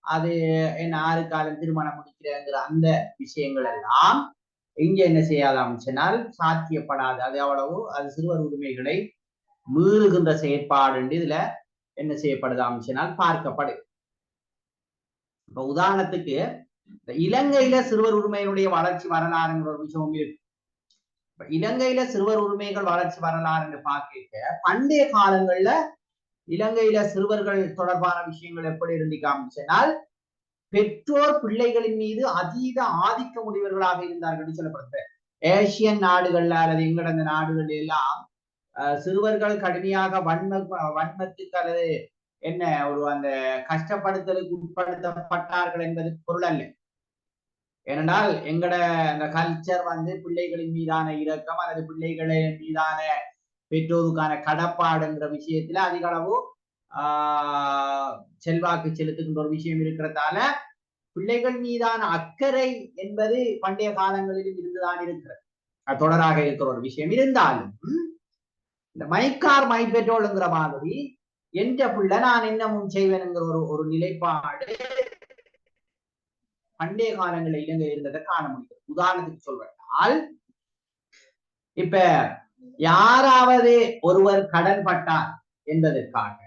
அது என்ன 6 காலம் திருமணம் முடிக்கிறேங்கிற அந்த விஷயங்கள் எல்லாம் இங்க என்ன செய்யாதாம் சொன்னால் சாத்தியப்படாது. அது அவ்வளவு அது சிறுவர் உரிமைகளை மீறுகின்ற செயற்பாடு இதுல என்ன செய்யப்படுதாம் சொன்னால் பார்க்கப்படுது. இப்ப உதாரணத்துக்கு இலங்கையில சிறுவர் உரிமையினுடைய வளர்ச்சி வரலாறுங்கிற ஒரு விஷயம் இருக்கு. இலங்கையில சிறுவர் உரிமைகள் வளர்ச்சி வரலாறு பார்க்க பண்டைய காலங்கள்ல இலங்கையில சிறுவர்கள் தொடர்பான விஷயங்கள் எப்படி இருந்திக்காம சொன்னால் பெற்றோர் பிள்ளைகளின் மீது அதீத ஆதிக்க முடிவர்களாக இருந்தார்கள் சொல்லப்படுது. ஏசியன் நாடுகள்ல அல்லது எங்கடந்த நாடுகள் எல்லாம் சிறுவர்கள் கடுமையாக வன்மத்துக்கு அல்லது என்ன ஒரு அந்த கஷ்டப்படுத்தலுக்கு உட்படுத்தப்பட்டார்கள் என்பது பொருள் அல்ல. ஏனென்றால் எங்கட அந்த கல்ச்சர் பிள்ளைகளின் மீதான இரக்கம் அல்லது பிள்ளைகளின் மீதான பெற்றோருக்கான கடப்பாடுங்கிற விஷயத்துல அதிக அளவு செல்வாக்கு செலுத்துகின்ற ஒரு விஷயம் இருக்கிறதால பிள்ளைகள் மீதான அக்கறை என்பது பண்டைய காலங்களிலும் இருந்துதான் இருக்கிறது. அது தொடராக இருக்கிற ஒரு விஷயம் இருந்தாலும் இந்த மைக்கார் மை பெற்றோளுங்கிற மாதிரி என்ற பிள்ளை நான் என்னமும் செய்வேனுங்கிற ஒரு நிலைப்பாடு பண்டைய காலங்களில் இலங்கை இருந்ததை காண முடியும். உதாரணத்துக்கு சொல்றால் இப்ப யாராவது ஒருவர் கடன் பட்டார் என்பதற்காக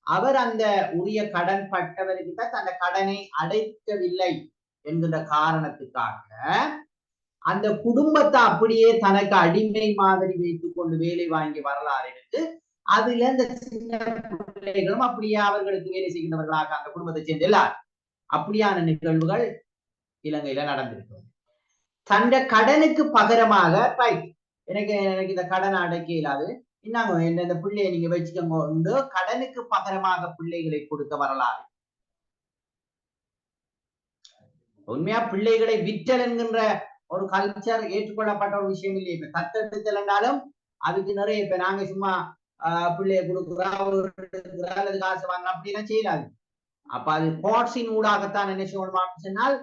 அவர் அந்த உரிய கடன் பட்டவர்கிட்ட அந்த கடனை அடைக்கவில்லை என்கின்ற காரணத்துக்காக அந்த குடும்பத்தை அப்படியே தனக்கு அடிமை மாதிரி வைத்துக் கொண்டு வேலை வாங்கி வரலாறு எடுத்து அதுல இந்த சின்ன பிள்ளைகளும் அப்படியே அவர்களுக்கு வேலை செய்கின்றவர்களாக அந்த குடும்பத்தை சேர்ந்து எல்லார் அப்படியான நிகழ்வுகள் இலங்கையில நடந்திருக்கிறது. தந்த கடனுக்கு பகரமாக எனக்கு இந்த கடனை அடைக்க இயலாது, இன்னும் இந்த பிள்ளையை நீங்க வச்சுக்கோங்க, கடனுக்கு பகரமாக பிள்ளைகளை கொடுக்க வரலாறு. உண்மையா பிள்ளைகளை விற்றல் என்கின்ற ஒரு கல்ச்சர் ஏற்றுக்கொள்ளப்பட்ட ஒரு விஷயம் இல்லையே. இப்ப தத்தெடுத்தல் என்றாலும் அதுக்கு நிறைய இப்ப நாங்க சும்மா பிள்ளைய கொடுக்குறோம் அல்லது காசு வாங்கலாம் அப்படின்னா செய்யலாது. அப்ப அது கோட்ஸின் ஊடாகத்தான் என்ன செய்யணும் சொன்னால்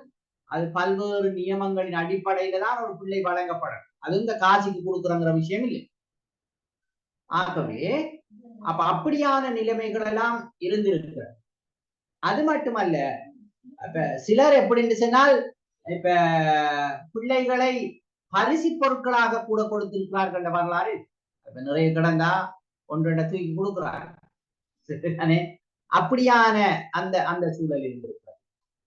அது பல்வேறு நியமங்களின் அடிப்படையில தான் ஒரு பிள்ளை வழங்கப்படும். அது இந்த காசுக்கு கொடுக்குறங்கிற விஷயம் இல்லை. ஆகவே அப்ப அப்படியான நிலைமைகள் எல்லாம் இருந்திருக்கு. அது மட்டுமல்ல, இப்ப சிலர் எப்படின்னு சொன்னால் இப்ப பிள்ளைகளை பரிசு பொருட்களாக கூட கொடுத்திருக்கிறார்கள் வரலாறு. இப்ப நிறைய கிடந்தா ஒன்று தூக்கி கொடுக்குறாங்க. அப்படியான அந்த அந்த சூழல் இருந்திருக்கிறது.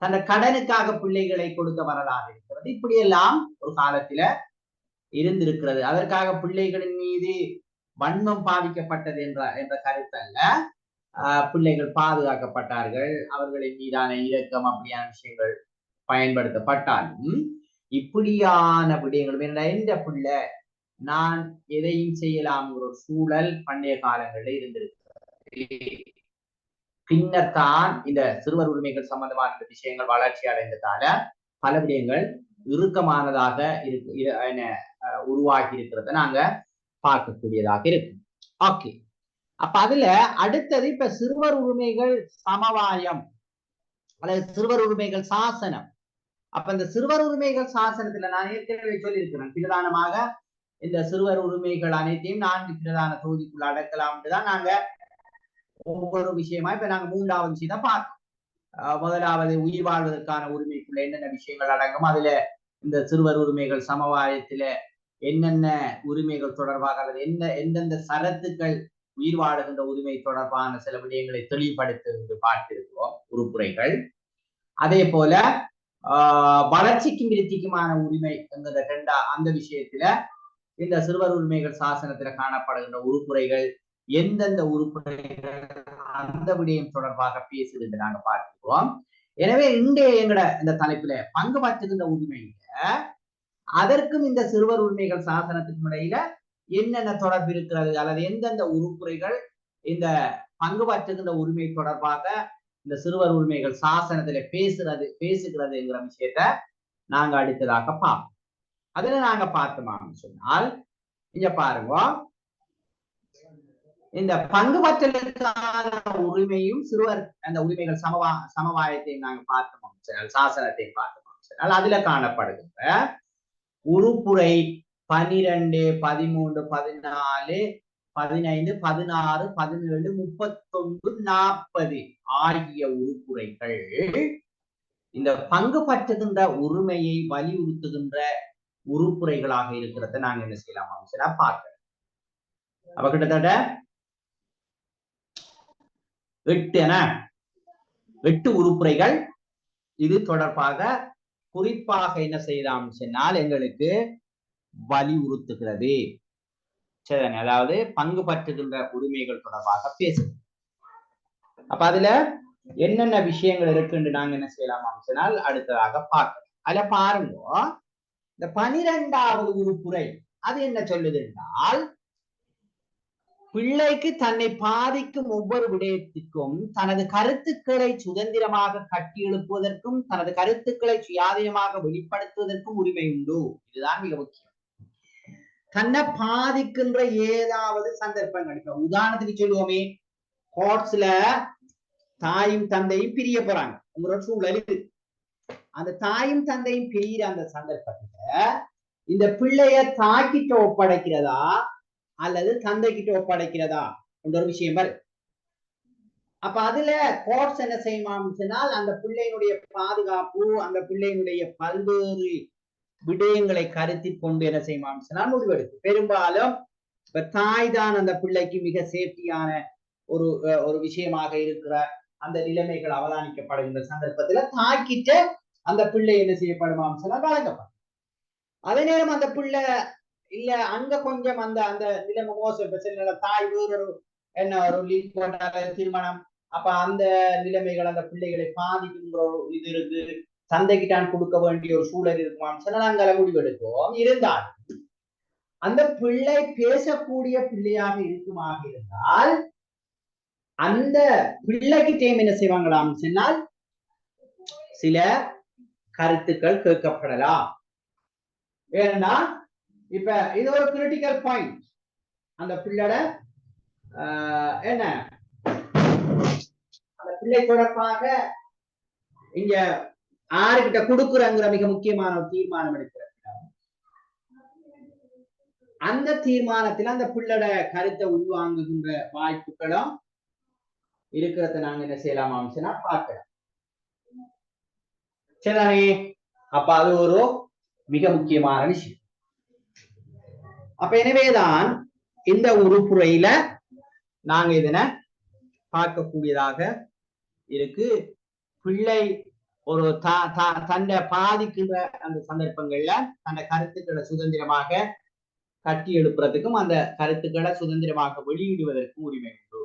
தன்னை கடனுக்காக பிள்ளைகளை கொடுத்த வரலாறு இருக்கிறது. இப்படியெல்லாம் ஒரு காலத்துல இருந்திருக்கிறது. அதற்காக பிள்ளைகளின் மீது வன்மம் பாதிக்கப்பட்டது என்ற கருத்தல்ல. பிள்ளைகள் பாதுகாக்கப்பட்டார்கள், அவர்களின் மீதான இரக்கம் அப்படியான விஷயங்கள் பயன்படுத்தப்பட்டாலும் இப்படியான விடயங்கள் எந்த பிள்ளை நான் எதையும் செய்யலாம்ங்கிற ஒரு சூழல் பண்டைய காலங்களில் இருந்திருக்கிறது. பின்னர்தான் இந்த சிறுவர் உரிமைகள் சம்பந்தமான விஷயங்கள் வளர்ச்சி அடைந்ததால பல விடயங்கள் இறுக்கமானதாக உருவாகி இருக்கிறத நாங்க பார்க்கக்கூடியதாக இருக்கு. ஓகே, அப்ப அதுல அடுத்தது இப்ப சிறுவர் உரிமைகள் சமவாயம் அல்லது சிறுவர் உரிமைகள் சாசனம். அப்ப இந்த சிறுவர் உரிமைகள் சாசனத்துல நான் ஏற்கனவே சொல்லியிருக்கிறேன், பிரதானமாக இந்த சிறுவர் உரிமைகள் அனைத்தையும் 4 பிரதான தொகுதிக்குள்ள அடக்கலாம்னு நாங்க ஒவ்வொரு விஷயமா இப்ப நாங்க 3வது விஷயம் பார்த்தோம். முதலாவது உயிர் வாழ்வதற்கான உரிமைக்குள்ள என்னென்ன விஷயங்கள் அடங்கும், அதுல இந்த சிறுவர் உரிமைகள் சமவாயத்துல என்னென்ன உரிமைகள் தொடர்பாக அல்லது எந்தெந்த சரத்துக்கள் உயிர் வாழுகின்ற உரிமை தொடர்பான சில விடயங்களை தெளிவுபடுத்த பார்த்திருக்கிறோம் உறுப்புரைகள். அதே போல வளர்ச்சிக்கும் விருத்திக்குமான உரிமை என்கிற அந்த விஷயத்துல இந்த சிறுவர் உரிமைகள் சாசனத்துல காணப்படுகின்ற உறுப்புரைகள் எந்தெந்த உறுப்புரைகள் அந்த விடயம் தொடர்பாக பேசுகிறது நாங்க பார்க்கிறோம். எனவே இன்றைய எங்கட இந்த தலைப்புல பங்கு பற்றுகின்ற உரிமையில அதற்கும் இந்த சிறுவர் உரிமைகள் சாசனத்துக்கும் இடையில என்னென்ன தொடர்பு இருக்கிறது அல்லது எந்தெந்த உறுப்புரைகள் இந்த பங்கு பற்றுகின்ற உரிமை தொடர்பாக இந்த சிறுவர் உரிமைகள் சாசனத்துல பேசுகிறதுங்கிற விஷயத்த நாங்க அடுத்ததாக பார்ப்போம். அதுல நாங்க பார்த்தோம்னு சொன்னால் இங்க பாருங்க, இந்த பங்கு பற்றலுக்கான உரிமையும் சிறுவர் அந்த உரிமைகள் சமவாயத்தையும் நாங்க பார்த்தோம், சாசனத்தை பார்த்தோம் சொன்னால் அதுல காணப்படுகின்ற உறுப்புரை 12, 13, 14, 15, 16, 17, 39, 40 ஆகிய உறுப்புரைகள் இந்த பங்கு பற்றுகின்ற உரிமையை வலியுறுத்துகின்ற உறுப்புரைகளாக இருக்கிறத நாங்க என்ன செய்யலாம் பார்க்கிறோம். அப்ப கிட்டத்தட்ட 8 உறுப்புரைகள் இது தொடர்பாக குறிப்பாக என்ன செய்யலாம் சொன்னால் எங்களுக்கு வலியுறுத்துகிறது. சரி, அதாவது பங்கு பற்றுகின்ற உரிமைகள் தொடர்பாக பேசுது. அப்ப அதுல என்னென்ன விஷயங்கள் இருக்குன்னு நாங்க என்ன செய்யலாம் சொன்னால் அடுத்ததாக பார்க்கலாம். அதுல பாருங்க, இந்த 12வது உறுப்புரை அது என்ன சொல்லுது என்றால், பிள்ளைக்கு தன்னை பாதிக்கும் ஒவ்வொரு விடயத்திற்கும் தனது கருத்துக்களை சுதந்திரமாக கட்டி எழுப்புவதற்கும் தனது கருத்துக்களை சுயாதீனமாக வெளிப்படுத்துவதற்கும் உரிமை உண்டு. இதுதான் மிக முக்கியம். தன்னை பாதிக்கின்ற ஏதாவது சந்தர்ப்பங்கள், இப்ப உதாரணத்துக்கு சொல்லுவோமே, கோர்ட்ஸ்ல தாயும் தந்தையும் பிரிய போறாங்க, உங்களோட சூழல் இது. அந்த தாயும் தந்தையும் பிரியிற அந்த சந்தர்ப்பத்துல இந்த பிள்ளைய தாக்கிட்ட ஒப்படைக்கிறதா அல்லது தந்தை கிட்ட ஒப்படைக்கிறதா என்ற ஒரு விஷயம் வரும். அப்ப அதுல கோர்ட்ஸ் என்ன செய்யணும்னு சொன்னால் அந்த பிள்ளையினுடைய பாதுகாப்பு, அந்த பிள்ளையினுடைய பல்வேறு விடயங்களை கருத்தில் கொண்டு என்ன செய்யணும்னு சொன்னால் முடிவெடுக்கும். பெரும்பாலும் இப்ப தாய் தான் அந்த பிள்ளைக்கு மிக சேஃப்டியான ஒரு விஷயமாக இருக்கிற அந்த நிலைமைகள் அவதானிக்கப்படுகின்ற சந்தர்ப்பத்துல தாக்கிட்ட அந்த பிள்ளை என்ன செய்யப்படுமாம் சொன்னால் வழங்கப்படும். அதே நேரம் அந்த பிள்ளை இல்ல அங்க கொஞ்சம் அந்த அந்த நிலைமை மோசம், இப்ப தாய் வேறொரு ஒரு லீக் போட்டால திருமணம், அப்ப அந்த நிலைமைகள் அந்த பிள்ளைகளை பாதிக்குங்கிற இது இருக்கு, தந்தைக்கிட்டான் கொடுக்க வேண்டிய ஒரு சூழல் இருக்குமான்னு சொன்னா நாங்கள் முடிவெடுப்போம். இருந்தால் அந்த பிள்ளை பேசக்கூடிய பிள்ளையாக இருக்குமாக இருந்தால் அந்த பிள்ளைக்கு டைம் என்ன செய்வாங்களாம் சொன்னால் சில கருத்துக்கள் கேட்கப்படலாம். ஏன்னா இப்ப இது ஒரு கிரிட்டிக்கல் பாயிண்ட். அந்த பிள்ளையோட என்ன அந்த பிள்ளை தொடர்பாக இங்க யாருக்கிட்ட கொடுக்குறங்கிற மிக முக்கியமான ஒரு தீர்மானம் எடுக்கிற அந்த தீர்மானத்துல அந்த பிள்ளையோட கருத்தை உள்வாங்குகின்ற வாய்ப்புகளும் இருக்கிறத நாங்க என்ன செய்யலாம் சொன்னா பார்க்கலாம். சரி, அப்ப அது ஒரு மிக முக்கியமான விஷயம். அப்ப எனவேதான் இந்த உறுப்புரையில நாங்க இதனை பார்க்கக்கூடியதாக இருக்கு. பிள்ளை ஒரு தன்னை பாதிக்கின்ற அந்த சந்தர்ப்பங்கள்ல அந்த கருத்துக்களை சுதந்திரமாக கட்டி எழுப்புறதுக்கும் அந்த கருத்துக்களை சுதந்திரமாக வெளியிடுவதற்கும் உரிமை உண்டு.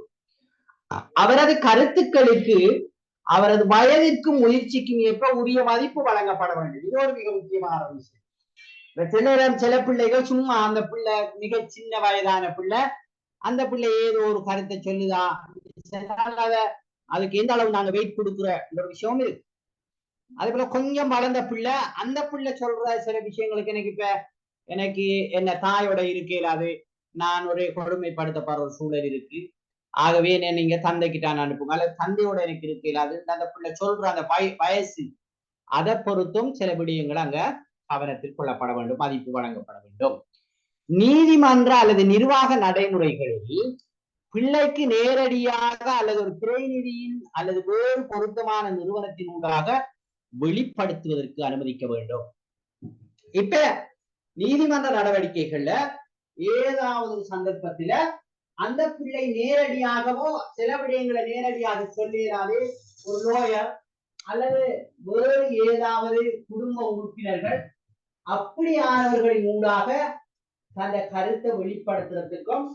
அவரது கருத்துக்களுக்கு அவரது வயதிற்கும் முயற்சிக்கும் ஏற்ப உரிய மதிப்பு வழங்கப்பட வேண்டும். இது ஒரு மிக முக்கியமான விஷயம். சில நேரம் சில பிள்ளைகள் சும்மா அந்த பிள்ளை மிக சின்ன வயதான பிள்ளை அந்த பிள்ளை ஏதோ ஒரு கருத்தை சொல்லுதா, அதுக்கு எந்த அளவு நாங்க வெயிட் கொடுக்குற ஒரு விஷயமும் இருக்கு. அதே போல கொஞ்சம் வளர்ந்த பிள்ளை அந்த பிள்ளை சொல்ற சில விஷயங்களுக்கு எனக்கு என்ன தாயோட இருக்கையில் அது நான் ஒரு கொடுமைப்படுத்தப்படுற ஒரு சூழல் இருக்கு, ஆகவே நீங்க தந்தைக்கிட்டான் அனுப்புங்க, அல்லது தந்தையோட எனக்கு இருக்கையில் அது அந்த பிள்ளை சொல்ற அந்த வயசு அதை பொறுத்தும் சில விடயங்கள் அங்க கவனத்தில் கொள்ளப்பட வேண்டும், மதிப்பு வழங்கப்பட வேண்டும். நீதிமன்ற அல்லது நிர்வாக நடைமுறைகளில் பிள்ளைக்கு நேரடியாக அல்லது ஒரு பிரதிநிதியின் அல்லது வேறு பொருத்தமான நிறுவனத்தின் ஊடாக வெளிப்படுத்துவதற்கு அனுமதிக்க வேண்டும். இப்ப நீதிமன்ற நடவடிக்கைகள்ல ஏதாவது சந்தர்ப்பத்துல அந்த பிள்ளை நேரடியாகவோ சில விடயங்களை நேரடியாக சொல்லிடாதே ஒரு லோயர் அல்லது வேறு ஏதாவது குடும்ப உறுப்பினர்கள் அப்படியானவர்களின் ஊடாக அந்த கருத்தை வெளிப்படுத்துறதுக்கும்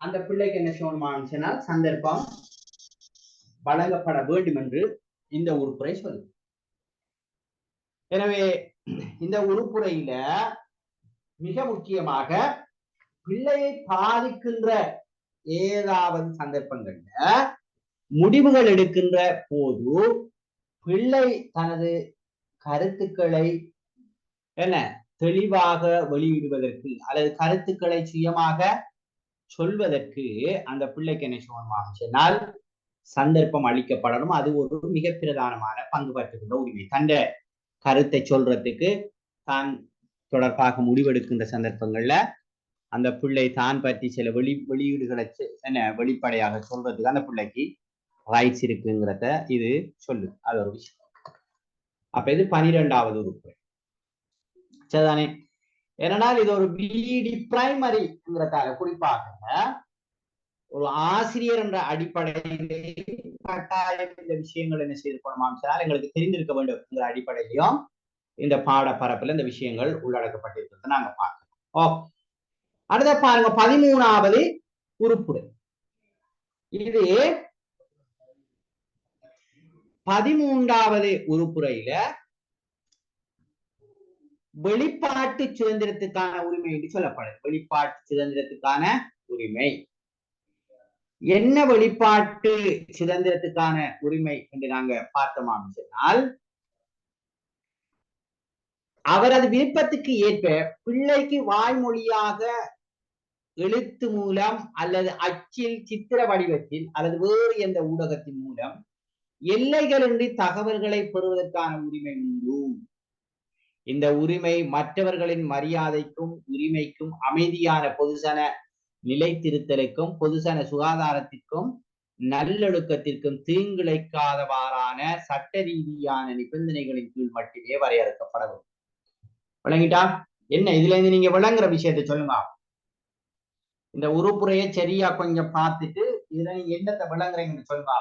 அந்த பிள்ளைக்கு என்ன செய்யணும்னா சந்தர்ப்பம் வழங்கப்பட வேண்டும் என்று இந்த உறுப்புரை சொல்லுது. எனவே இந்த உறுப்புரையில மிக முக்கியமாக பிள்ளையை பாதிக்கின்ற ஏதாவது சந்தர்ப்பங்கள்ல முடிவுகள் எடுக்கின்ற போது பிள்ளை தனது கருத்துக்களை என்ன தெளிவாக வெளியிடுவதற்கு அல்லது கருத்துக்களை சுயமாக சொல்வதற்கு அந்த பிள்ளைக்கு என்ன செய்யணும்னு சொன்னால் சந்தர்ப்பம் அளிக்கப்படணும். அது ஒரு மிக பிரதானமான பங்கு பற்றுகின்ற உரிமை. தன்னை கருத்தை சொல்றதுக்கு தான் தொடர்பாக முடிவெடுக்கின்ற சந்தர்ப்பங்கள்ல அந்த பிள்ளை தான் பற்றி சில வெளியீடுகளை என்ன வெளிப்படையாக சொல்றதுக்கு அந்த பிள்ளைக்கு ரைட்ஸ் இருக்குங்கிறத இது சொல்லு. அது ஒரு விஷயம். அப்ப இது 12வது உறுப்பு சரிதானே. ஏனென்றால் இது ஒரு பிஇடி பிரைமரிங்கிறதால குறிப்பாக ஒரு ஆசிரியர் என்ற அடிப்படையிலே கட்டாயம் இந்த விஷயங்கள் என்ன செய்திருக்கணும் சொன்னால் எங்களுக்கு தெரிந்திருக்க வேண்டும் என்ற அடிப்படையிலையும் இந்த பாடப்பரப்புல இந்த விஷயங்கள் உள்ளடக்கப்பட்டிருக்கிறத நாங்க பார்க்கிறோம். ஓகே, அடுத்த பாருங்க 13வது உறுப்புரை. இது 13வது உறுப்புரையில வெளிப்பாட்டு சுதந்திரத்துக்கான உரிமை என்று சொல்லப்படுது. வெளிப்பாட்டு சுதந்திரத்துக்கான உரிமை என்ன? வெளிப்பாட்டு சுதந்திரத்துக்கான உரிமை என்று நாங்க பார்த்தோம் சொன்னால் அவரது விருப்பத்துக்கு ஏற்ப பிள்ளைக்கு வாய்மொழியாக எழுத்து மூலம் அல்லது அச்சில் சித்திர வடிவத்தில் அல்லது வேறு எந்த ஊடகத்தின் மூலம் எல்லைகளின்றி தகவல்களை பெறுவதற்கான உரிமை உண்டு. இந்த உரிமை மற்றவர்களின் மரியாதைக்கும் உரிமைக்கும் அமைதியான பொதுசன நிலைத்திருத்தலுக்கும் பொதுசன சுகாதாரத்திற்கும் நல்லொழுக்கத்திற்கும் தீங்கிழைக்காதவாறான சட்ட ரீதியான நிபந்தனைகளின் கீழ் மட்டுமே வரையறுக்கப்பட வேண்டும். விளங்கிட்டா? என்ன இதுல இருந்து நீங்க விளங்குற விஷயத்தை சொல்லுங்க. இந்த உறுப்புரையை சரியா கொஞ்சம் பார்த்துட்டு இதுல நீங்க என்னத்தை விளங்குறீங்கன்னு சொல்லுங்க.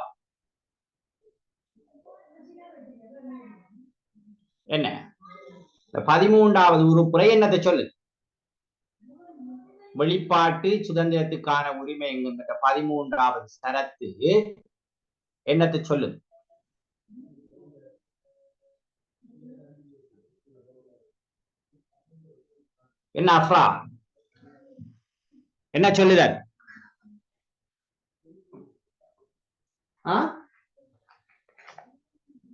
என்ன 13வது உறுப்புரை என்னத்தை சொல்லு? வெளிப்பாட்டு சுதந்திரத்துக்கான உரிமை என்கின்ற 13வது சரத்து என்னத்தை சொல்லு? என்ன அஃப்ரா என்ன சொல்லுதல்?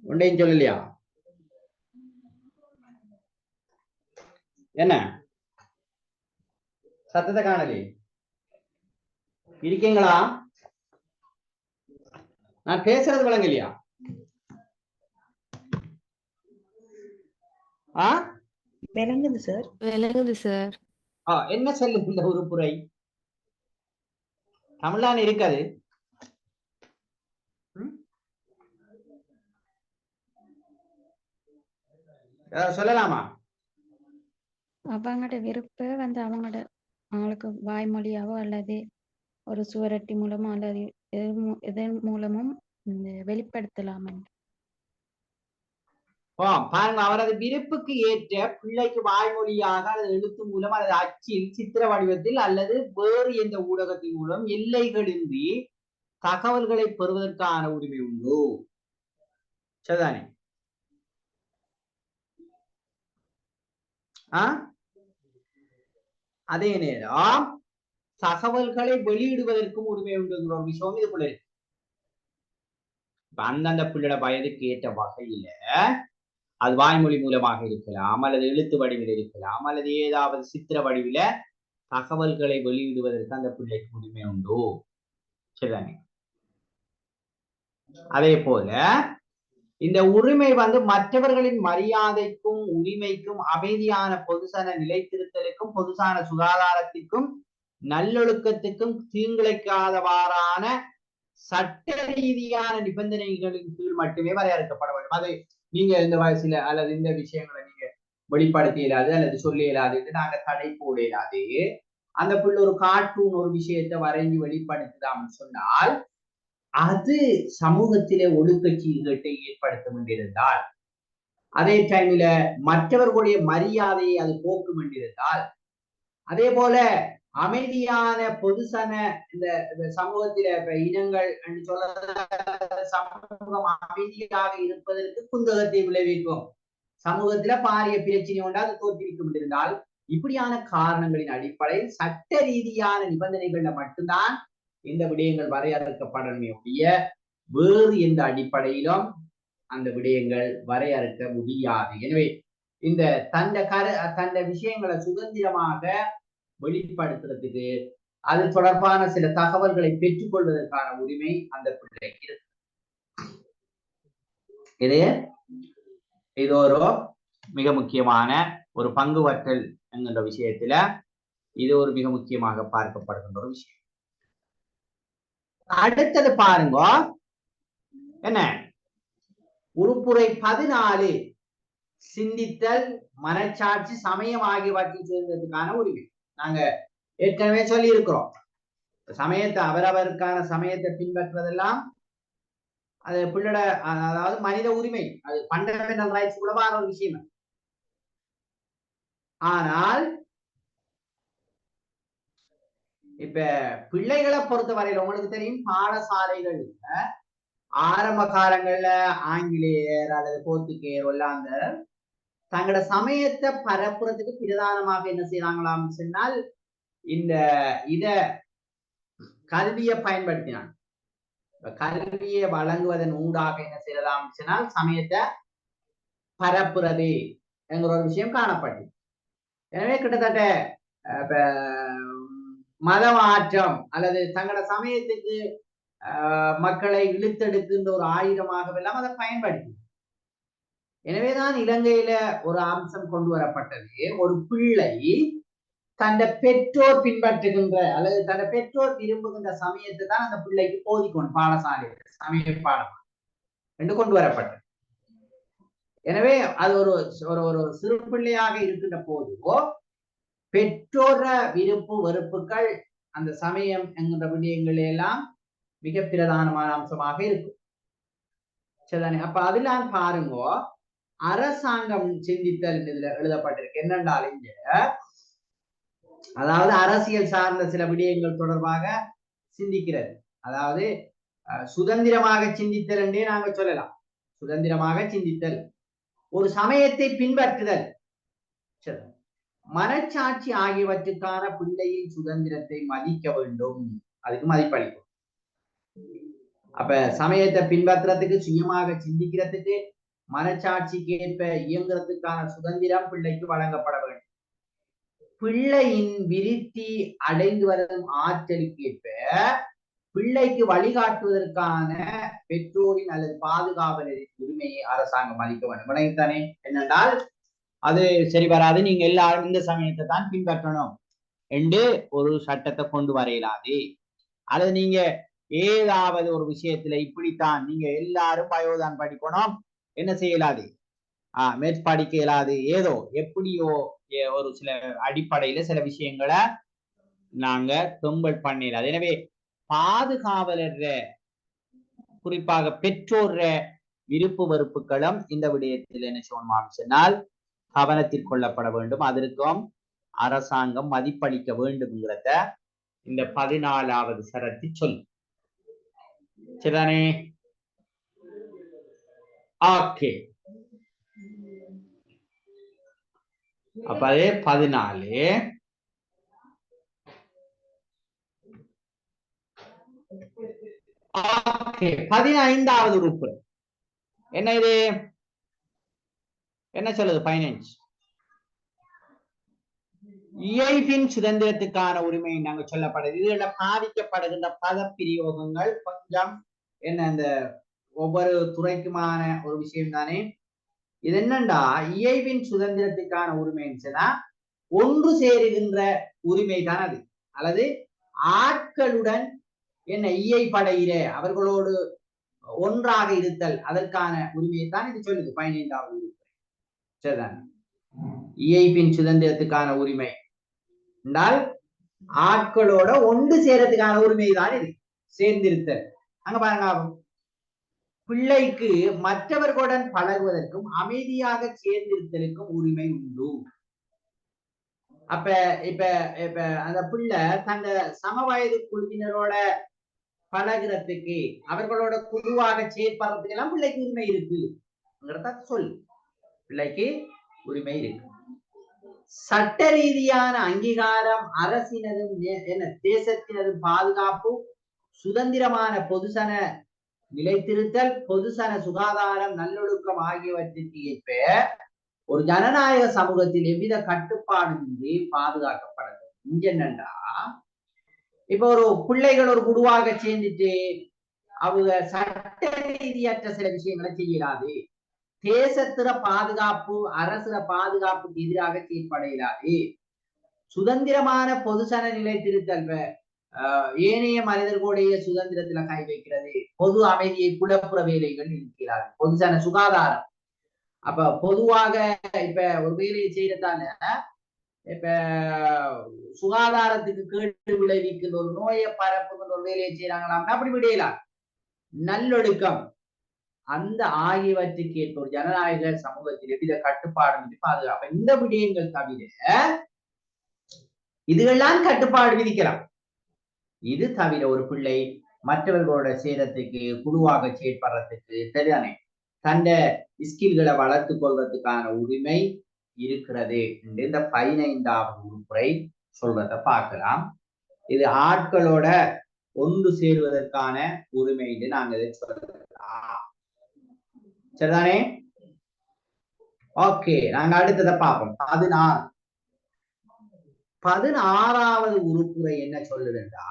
ஒன்றையும் சொல்லலையா? என்ன சத்தத்தை காணலே? இருக்கீங்களா? நான் பேசுறது விளங்கலையா? விளங்குது சார். விளங்குது சார். என்ன சொல்லு இந்த உறுப்புரை? தமிழ்லான இருக்காது. சொல்லலாமா? அவங்களோட விருப்ப வந்து அவங்களுக்கு வாய்மொழியாவோ அல்லது ஒரு சுவரட்டி மூலமோ அல்லது எதன் மூலமும் வெளிப்படுத்தலாம். பாருங்க, அவரது விருப்புக்கு ஏற்ற பிள்ளைக்கு வாய்மொழியாக அல்லது எழுத்து மூலம் அல்லது அச்சில் சித்திர வடிவத்தில் அல்லது வேறு எந்த ஊடகத்தின் மூலம் எல்லைகளின்றி தகவல்களை பெறுவதற்கான உரிமை உண்டு. சரிதானே? அதே நேரம் தகவல்களை வெளியிடுவதற்கும் உரிமை உண்டுங்கிற ஒரு விஷயம் இதுக்குள்ள இருக்கு. அந்தந்த பிள்ளையோட வயதுக்கு ஏற்ற வகையில அது வாய்மொழி மூலமாக இருக்கலாம், அல்லது எழுத்து வடிவில் இருக்கலாம், அல்லது ஏதாவது சித்திர வடிவில தகவல்களை வெளியிடுவதற்கு அந்த பிள்ளைக்கு உரிமை உண்டு. சரிதானே? அதே போல இந்த உரிமை மற்றவர்களின் மரியாதைக்கும் உரிமைக்கும் அமைதியான பொதுசான நிலைத்திருத்தலுக்கும் பொதுசான சுகாதாரத்திற்கும் நல்லொழுக்கத்துக்கும் தீங்கிழைக்காதவாறான சட்ட ரீதியான நிபந்தனைகளின் கீழ் மட்டுமே வரையறுக்கப்பட வேண்டும். அது நீங்க இந்த வயசுல அல்லது இந்த விஷயங்களை நீங்க வெளிப்படுத்த இயலாது அல்லது சொல்ல இயலாது, நாங்க தடை போட இயலாது. அந்த பிள்ளை ஒரு கார்ட்டூன் ஒரு விஷயத்தை வரைஞ்சி வெளிப்படுத்துதான்னு சொன்னால் அது சமூகத்திலே ஒழுக்க சீர்கேட்டை ஏற்படுத்த வேண்டியிருந்தால், அதே டைம்ல மற்றவர்களுடைய மரியாதையை அது போக்கும் வேண்டியிருந்தால், அதே போல அமைதியான பொதுசன இந்த சமூகத்தில இனங்கள் சொல்ல சமூகம் அமைதியாக இருப்பதற்கு குந்தகத்தை விளைவிக்கும், சமூகத்தில பாரிய பிரச்சனை கொண்டு அது தோற்றுவிக்கும் என்றிருந்தால், இப்படியான காரணங்களின் அடிப்படையில் சட்ட ரீதியான நிபந்தனைகள்ல மட்டும்தான் இந்த விடயங்கள் வரையறுக்கப்படணுமே ஒழிய வேறு எந்த அடிப்படையிலும் அந்த விடயங்கள் வரையறுக்க முடியாது. எனவே இந்த தந்த விஷயங்களை சுதந்திரமாக வெளிப்படுத்துறதுக்கு அது தொடர்பான சில தகவல்களை பெற்றுக்கொள்வதற்கான உரிமை அந்த பிள்ளைக்கு இருக்கு. இது ஒரு மிக முக்கியமான ஒரு பங்குவற்றல் என்கின்ற விஷயத்துல இது ஒரு மிக முக்கியமாக பார்க்கப்படுகின்ற ஒரு விஷயம். அடுத்தது பாருங்க, என்ன உறுப்புரை 14 சிந்தித்தல், மனச்சாட்சி, சமயம் ஆகியவற்றை சேர்ந்ததுக்கான உரிமை. நாங்க ஏற்கனவே சொல்லி இருக்கிறோம், சமயத்தை அவரவருக்கான சமயத்தை பின்பற்றுவதெல்லாம் அது பிள்ளட அதாவது மனித உரிமை, அது ஃபண்டமெண்டல் ரைட்ஸ் உலவான ஒரு விஷயம். ஆனால் இப்ப பிள்ளைகளை பொறுத்த வரையில உங்களுக்கு தெரியும், பாடசாலைகள்ல ஆரம்ப காலங்கள்ல ஆங்கிலேயர் அல்லது போர்த்துகேயர் ஒல்லாந்தர் தங்களோட சமயத்தை பரப்புறதுக்கு பிரதானமாக என்ன செய்யறாங்களாம் சொன்னால் இந்த கல்வியை பயன்படுத்தினாங்க. கல்வியை வழங்குவதன் ஊடாக என்ன செய்யலாம் சொன்னால் சமயத்தை பரப்புறது என்கிற ஒரு விஷயம் காணப்பட்டு, எனவே கிட்டத்தட்ட மத மாற்றம் அல்லது தங்களோட சமயத்துக்கு மக்களை இழுத்தெடுக்கின்ற ஒரு ஆயுதமாகவெல்லாம் அதை பயன்படுத்தி, எனவேதான் இலங்கையில ஒரு அம்சம் கொண்டு வரப்பட்டது. ஒரு பிள்ளை தன்னை பெற்றோர் பின்பற்றுகின்ற அல்லது தன்னை பெற்றோர் விரும்புகின்ற சமயத்தை தான் அந்த பிள்ளைக்கு போதிக்கணும் பாடசாலை சமய பாடம் என்று கொண்டு வரப்பட்டது. எனவே அது ஒரு ஒரு சிறு பிள்ளையாக இருக்கின்ற போதோ பெற்றோர விருப்பு வெறுப்புகள் அந்த சமயம் என்கின்ற விடயங்கள் எல்லாம் மிக பிரதானமான அம்சமாக இருக்கும். சரிதானே? அப்ப அதெல்லாம் பாருங்க, அரசாங்கம் சிந்தித்தல் இதுல எழுதப்பட்டிருக்கு. என்னென்றால் இங்க அதாவது அரசியல் சார்ந்த சில விடயங்கள் தொடர்பாக சிந்திக்கிறது. அதாவது சுதந்திரமாக சிந்தித்தல் என்றே நாங்க சொல்லலாம். சுதந்திரமாக சிந்தித்தல், ஒரு சமயத்தை பின்பற்றுதல், மனச்சாட்சி ஆகியவற்றுக்கான பிள்ளையின் சுதந்திரத்தை மதிக்க வேண்டும், அதுக்கு மதிப்பளிக்கும். அப்ப சமயத்தை பின்பற்றுறதுக்கு, சுயமாக சிந்திக்கிறதுக்கு, மனச்சாட்சிக்கு ஏற்ப இயங்குறதுக்கான சுதந்திரம் பிள்ளைக்கு வழங்கப்பட வேண்டும். பிள்ளையின் விருத்தி அடைந்து வரும் ஆற்றலுக்கு ஏற்ப பிள்ளைக்கு வழிகாட்டுவதற்கான பெற்றோரின் அல்லது பாதுகாவலரின் உரிமையை அரசாங்கம் அளிக்க வேண்டும். விளங்கித்தானே? என்னென்றால் அது சரி வராது, நீங்க எல்லாரும் இந்த சமயத்தை தான் பின்பற்றணும் என்று ஒரு சட்டத்தை கொண்டு வர இயலாது. அல்லது நீங்க ஏதாவது ஒரு விஷயத்துல இப்படித்தான் நீங்க எல்லாரும் பயோதான் படிக்கணும் என்ன செய்யலாது, மேற்படிக்க இயலாது, ஏதோ எப்படியோ ஒரு சில அடிப்படையில சில விஷயங்களை நாங்க தொம்பல் பண்ணிடலாம். எனவே பாதுகாவலர் குறிப்பாக பெற்றோர் விருப்பு வெறுப்புகளும் இந்த விடயத்தில் என்ன செய்யணும் சொன்னால் கவனத்தில் கொள்ளப்பட வேண்டும். அதற்கும் அரசாங்கம் மதிப்பளிக்க வேண்டும்ங்கிறத இந்த 14வது சரத்து சொல். சரிதானே? ஓகே, அப்ப அது 14. ஓகே, 15வது உறுப்பு என்ன? இது என்ன சொல்லுது? 15 இயல்பின் சுதந்திரத்துக்கான உரிமை நாங்க சொல்லப்படுது. இதுல பாதிக்கப்படுகின்ற பத பிரயோகங்கள் கொஞ்சம் என்ன, இந்த ஒவ்வொரு துறைக்குமான ஒரு விஷயம் தானே. இது என்னண்டா, இயல்பின் சுதந்திரத்துக்கான உரிமைன்னு ஒன்று சேருகின்ற உரிமை தான் அது, அல்லது ஆட்களுடன் என்ன இயைபடையிற அவர்களோடு ஒன்றாக இருத்தல், அதற்கான உரிமையை தான் இது சொல்லுது 15வது உரிமை. சரிதான்? இயைபின் சுதந்திரத்துக்கான உரிமை என்றால் ஆட்களோட ஒன்று சேரத்துக்கான உரிமை தான் இது, சேர்ந்திருத்தல். அங்க பாருங்க, பிள்ளைக்கு மற்றவர்களுடன் பழகுவதற்கும் அமைதியாக சேர்ந்திருத்தலுக்கும் உரிமை உண்டு. அப்ப இப்ப இப்ப அந்த பிள்ளை தந்த சமவயது குழுவினரோட பழகிறதுக்கு, அவர்களோட குழுவாக சேர்ப்பதற்கு எல்லாம் பிள்ளைக்கு உரிமை இருக்குங்கிறத சொல். பிள்ளைக்கு உரிமை இருக்கு. சட்ட ரீதியான அங்கீகாரம், அரசினதும் என்ன தேசத்தினதும் பாதுகாப்பு, சுதந்திரமான பொதுசன நிலைத்திருத்தல், பொதுசன சுகாதாரம், நல்லொழுக்கம் ஆகியவற்றிற்கு ஏற்ப ஒரு ஜனநாயக சமூகத்தில் எவ்வித கட்டுப்பாடுமின்றி பாதுகாக்கப்படுது. இங்க என்னண்டா, இப்ப ஒரு பிள்ளைகள் ஒரு குழுவாக சேர்ந்துட்டு அவங்க சட்ட ரீதியற்ற சில விஷயங்களை செய்யலாது, தேசத்திற பாதுகாப்பு, அரசுற பாதுகாப்புக்கு எதிராக செயற்படையிலாது, சுதந்திரமான பொதுசன நிலைத்திருத்தல், ஏனைய மனிதர்களுடைய சுதந்திரத்துல கை வைக்கிறது, பொது அமைதியை குழப்புற வேலைகள் இருக்கிறார், பொதுசன சுகாதாரம். அப்ப பொதுவாக இப்ப ஒரு வேலையை செய்யறதால இப்ப சுகாதாரத்துக்கு கேட்டு விளைவிக்கின்ற ஒரு நோயை பரப்புகின்ற ஒரு வேலையை செய்யறாங்களாம், அப்படி விடையலாம். நல்லொழுக்கம் அந்த ஆகியவற்றுக்கு ஏற்ப ஒரு ஜனநாயக சமூகத்தில் எவ்வித கட்டுப்பாடு பாதுகாப்பு, இந்த விடயங்கள் தவிர இதுகள்லாம் கட்டுப்பாடு விதிக்கலாம். இது தவிர ஒரு பிள்ளை மற்றவர்களோட சேரத்துக்கு, குழுவாக செயற்படுறதுக்கு, சரிதானே, தன்னை ஸ்கில்களை வளர்த்து கொள்வதற்கான உரிமை இருக்கிறது என்று இந்த 15வது உறுப்புரை சொல்றத பார்க்கலாம். இது ஆட்களோட ஒன்று சேருவதற்கான உரிமை என்று நாங்க இதை சொல்லலாம். சரிதானே? ஓகே, நாங்க அடுத்ததை பார்ப்போம். 16வது உறுப்புரை என்ன சொல்லுதுன்னா,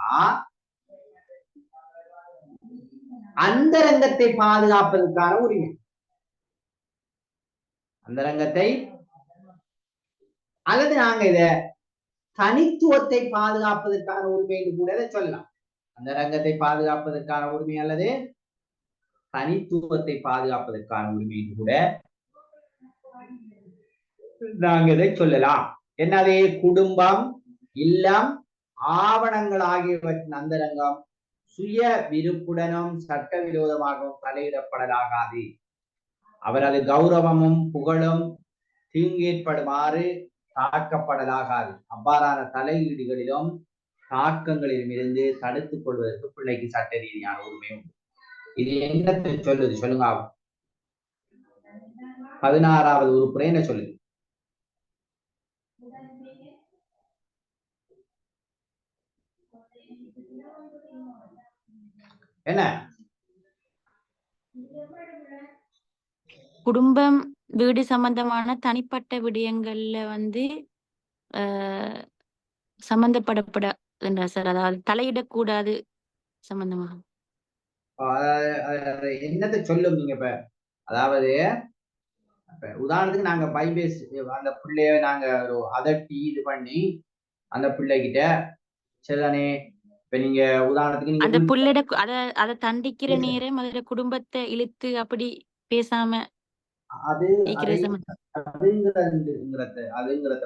அந்தரங்கத்தை பாதுகாப்பதற்கான உரிமை. அந்தரங்கத்தை அல்லது நாங்க இத தனித்துவத்தை பாதுகாப்பதற்கான உரிமை என்று கூட இதை சொல்லலாம். அந்தரங்கத்தை பாதுகாப்பதற்கான உரிமை அல்லது தனித்துவத்தை பாதுகாப்பதற்கான உரிமை என்று கூட நாங்க இதை சொல்லலாம். என்னது? குடும்பம், இல்லம், ஆவணங்கள் ஆகியவற்றின் அந்தரங்கம் சுய விருப்புடனும் சட்டவிரோதமாகவும் தலையிடப்படலாகாது. அவரது கௌரவமும் புகழும் தீங்கேற்படுமாறு தாக்கப்படலாகாது. அவ்வாறான தலையீடுகளிலும் தாக்கங்களிலும் இருந்து தடுத்துக் கொள்வதற்கு பிள்ளைக்கு சட்ட ரீதியான உரிமை உண்டு. இது என்னத்தை சொல்லுது சொல்லுங்க? 16வது உறுப்புரை என்ன சொல்லுது? என்ன? குடும்பம், வீடு சம்பந்தமான தனிப்பட்ட விடயங்கள்ல சம்பந்தப்படப்பட சார், அதாவது தலையிடக்கூடாது சம்பந்தமா என்னத்தை சொல்லும் நீங்க? இப்ப அதாவது உதாரணத்துக்கு நாங்க பைபேஸ் அந்த பிள்ளைய நாங்க அதட்டி இது பண்ணி அந்த பிள்ளைகிட்ட, சரிதானே, இப்ப நீங்க உதாரணத்துக்கு அந்த பிள்ளைட அதை தண்டிக்கிற நேரம் அதோட குடும்பத்தை இழுத்து அப்படி பேசாம அதுங்கிறத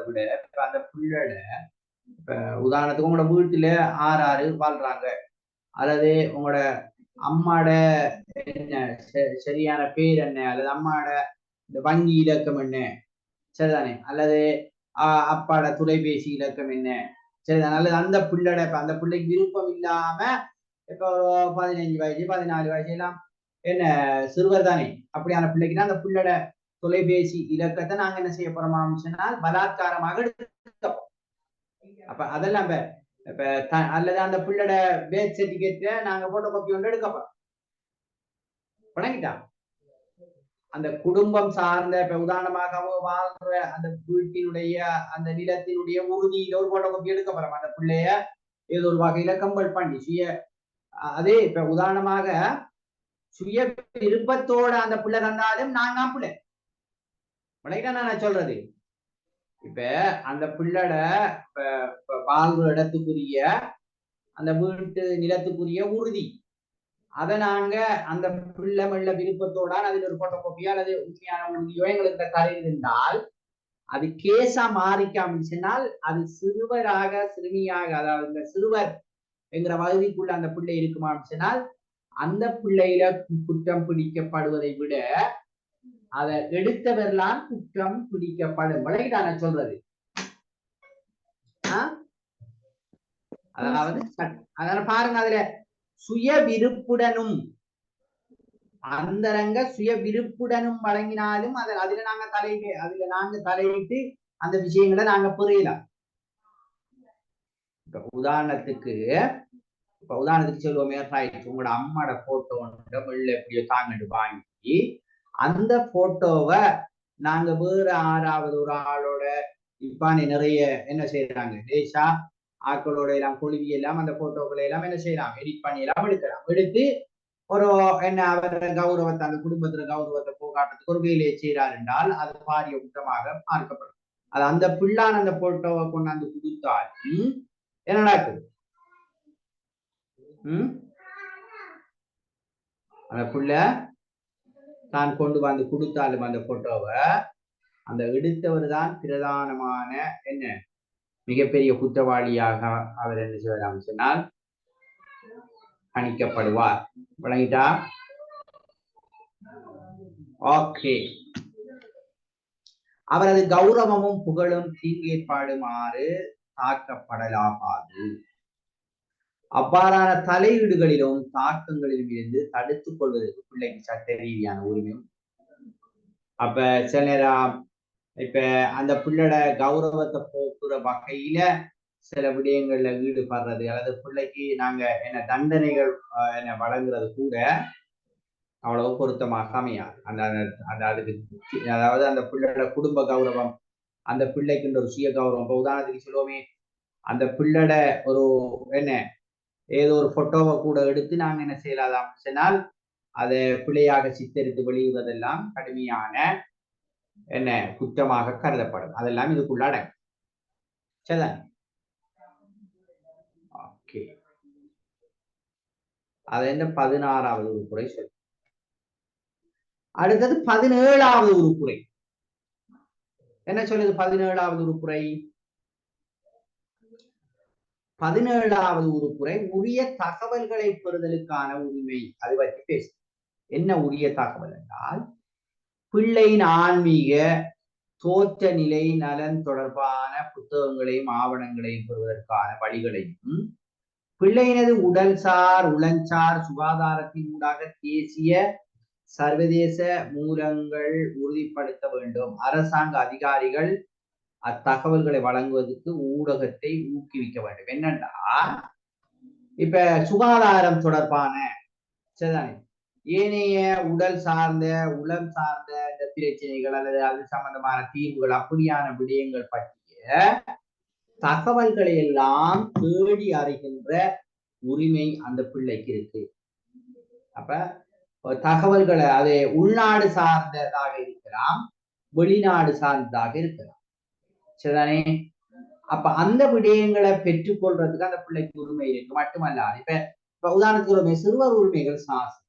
விட இப்ப அந்த பிள்ளைட இப்ப உதாரணத்துக்கு உங்களோட வீட்டுல 6 வாழ்றாங்க, அல்லது உங்களோட அம்மாட என்ன சரியான பேர் என்ன, அல்லது அம்மாட இந்த வங்கி இலக்கம் என்ன, சரிதானே, அல்லது அப்பாட தொலைபேசி இலக்கம் என்ன, சரிதானே, அல்லது அந்த பிள்ளைட அந்த பிள்ளைக்கு விருப்பம் இல்லாம இப்போ 15 வயசு 14 வயசு எல்லாம் என்ன சிறுவர் தானே, அப்படியான பிள்ளைக்குன்னா அந்த பிள்ளைட தொலைபேசி இலக்கத்தை நாங்க என்ன செய்ய போறோமா சொன்னால் பலாத்காரமாக எடுக்கப்போம். அப்ப அதெல்லாம் இப்ப அல்லது அந்த பிள்ளைட பேர்த் சர்டிபிகேட்டை நாங்க போட்டோ காப்பி ஒன்று எடுக்கப்போம். வணங்கிட்டா அந்த குடும்பம் சார்ந்த இப்ப உதாரணமாக வாழ்ற அந்த வீட்டினுடைய அந்த நிலத்தினுடைய உறுதியில ஒரு போட்டோ காப்பி எடுக்க போறோம். அந்த பிள்ளைய ஏதோ ஒரு வகையில கம்பல் பண்ணி சுய அதே இப்ப உதாரணமாக சுய விருப்பத்தோட அந்த பிள்ளை தந்தாலும் நாங்க பிள்ளை வணங்கிட்டா நான் சொல்றது. இப்ப அந்த பிள்ளட இப்ப வாழ்ற இடத்துக்குரிய அந்த வீட்டு நிலத்துக்குரிய உறுதி அதை நாங்க அந்த பிள்ளை மெல்ல விருப்பத்தோட அதுல ஒரு போட்டோ காப்பியோ அல்லது உண்மையான உறுதியோ எங்களுக்கு தருந்தால் அது கேஸா மாறிக்காம சொன்னால் அது சிறுவராக சிறுமியாக அதாவது இந்த சிறுவர் என்கிற வகுதிக்குள்ள அந்த பிள்ளை இருக்குமா சொன்னால் அந்த பிள்ளையில குற்றம் பிடிக்கப்படுவதை விட அதை எடுத்தவரெல்லாம் குற்றம் பிடிக்கப்படும். விளையாட சொல்றது அதாவது அதனால பாருங்க அதுல சுய விருப்புடனும் அந்தரங்க சுய விருப்புடனும் வழங்கினாலும் அதுல நாங்க தலையிட்டு அந்த விஷயங்களை நாங்க புரியலாம். இப்ப உதாரணத்துக்கு சொல்லுவோமே, உங்களோட அம்மாட போட்டோ எப்படியோ தாங்கிட்டு வாங்கி அந்த போட்டோவை நாங்க வேற ஆறாவது ஒரு ஆளோட இப்பானே நிறைய என்ன செய்யறாங்க லேசா ஆக்களோட எல்லாம் கொழுவி எல்லாம் அந்த போட்டோக்களை எல்லாம் என்ன செய்யலாம் எடிட் பண்ணி எல்லாம் எடுத்து ஒரு என்ன அவர கௌரவத்தை அந்த குடும்பத்துல கௌரவத்தை போகாட்டத்துக்கு ஒரு வேலையை செய்யறாரு என்றால் அது பாரிய குற்றமாக பார்க்கப்படும். அது அந்த பிள்ளான அந்த போட்டோவை கொண்டாந்து கொடுத்தாலும் என்ன நடக்குது, அந்த புள்ள தான் கொண்டு வந்து கொடுத்தாலும் அந்த போட்டோவை அந்த எடுத்தவர் தான் பிரதானமான என்ன மிகப்பெரிய குற்றவாளியாக அவர் என்ன செய்யலாம் சொன்னால் கணிக்கப்படுவார். விளங்கிட்டா? ஓகே. அவரது கௌரவமும் புகழும் தீங்கேற்பாடுமாறு தாக்கப்படலாகாது. அவ்வாறான தலையீடுகளிலும் தாக்கங்களிலும் இருந்து தடுத்துக் கொள்வதற்கு பிள்ளைக்கு சட்ட ரீதியான உரிமையும். அப்ப சில நேரம் இப்ப அந்த பிள்ளையோட கௌரவத்தை போக்குற வகையில சில விடயங்கள்ல ஈடுபடுறது அல்லது பிள்ளைக்கு நாங்க என்ன தண்டனைகள் என்ன வழங்குறது கூட அவ்வளவு பொருத்தமாக அமையாது. அந்த அதுக்கு அதாவது அந்த பிள்ளையோட குடும்ப கௌரவம், அந்த பிள்ளைக்குன்ற ஒரு சுய கௌரவம். இப்போ உதாரணத்துக்கு சொல்லுவோமே, அந்த பிள்ளையோட ஒரு என்ன ஏதோ ஒரு போட்டோவை கூட எடுத்து நாங்க என்ன செய்யலாம் சொன்னால் அதை பிள்ளையாக சித்தரித்து வெளியிடுவதெல்லாம் கடுமையான என்ன குற்றமாக கருதப்படும். அதெல்லாம் இதுக்குள்ள அடங்கும். சரிதான்? ஓகே. அது என்ன 16வது உறுப்புரை சொல்லு. அடுத்தது 17வது உறுப்புரை என்ன சொல்லுது? 17வது உறுப்புரை 17வது உறுப்புரை உரிய தகவல்களை பெறுதலுக்கான உரிமை. அது பற்றி பேசு. என்ன உரிய தகவல் என்றால் பிள்ளையின் ஆன்மீக தோற்ற நிலை நலன் தொடர்பான புத்தகங்களையும் ஆவணங்களையும் பெறுவதற்கான வழிகளையும் பிள்ளையினது உடல்சார் உளஞ்சார் சுகாதாரத்தின் ஊடாக தேசிய சர்வதேச மூலங்கள் உறுதிப்படுத்த வேண்டும். அரசாங்க அதிகாரிகள் அத்தகவல்களை வழங்குவதற்கு ஊடகத்தை ஊக்குவிக்க வேண்டும். என்னன்னா இப்ப சுகாதாரம் தொடர்பான சரிதானே ஏனைய உடல் சார்ந்த உளம் சார்ந்த இந்த பிரச்சனைகள் அல்லது அது சம்பந்தமான தீர்வுகள் அப்படியான விடயங்கள் பற்றிய தகவல்களை எல்லாம் தேடி அறிகின்ற உரிமை அந்த பிள்ளைக்கு இருக்கு. அப்ப தகவல்களை அது உள்நாடு சார்ந்ததாக இருக்கலாம், வெளிநாடு சார்ந்ததாக இருக்கலாம். சரிதானே? அப்ப அந்த விடயங்களை பெற்றுக்கொள்றதுக்கு அந்த பிள்ளைக்கு உரிமை இருக்கு. மட்டுமல்லாது இப்ப உதாரணத்துக்கு சிறுவர் உரிமைகள் சாசனம்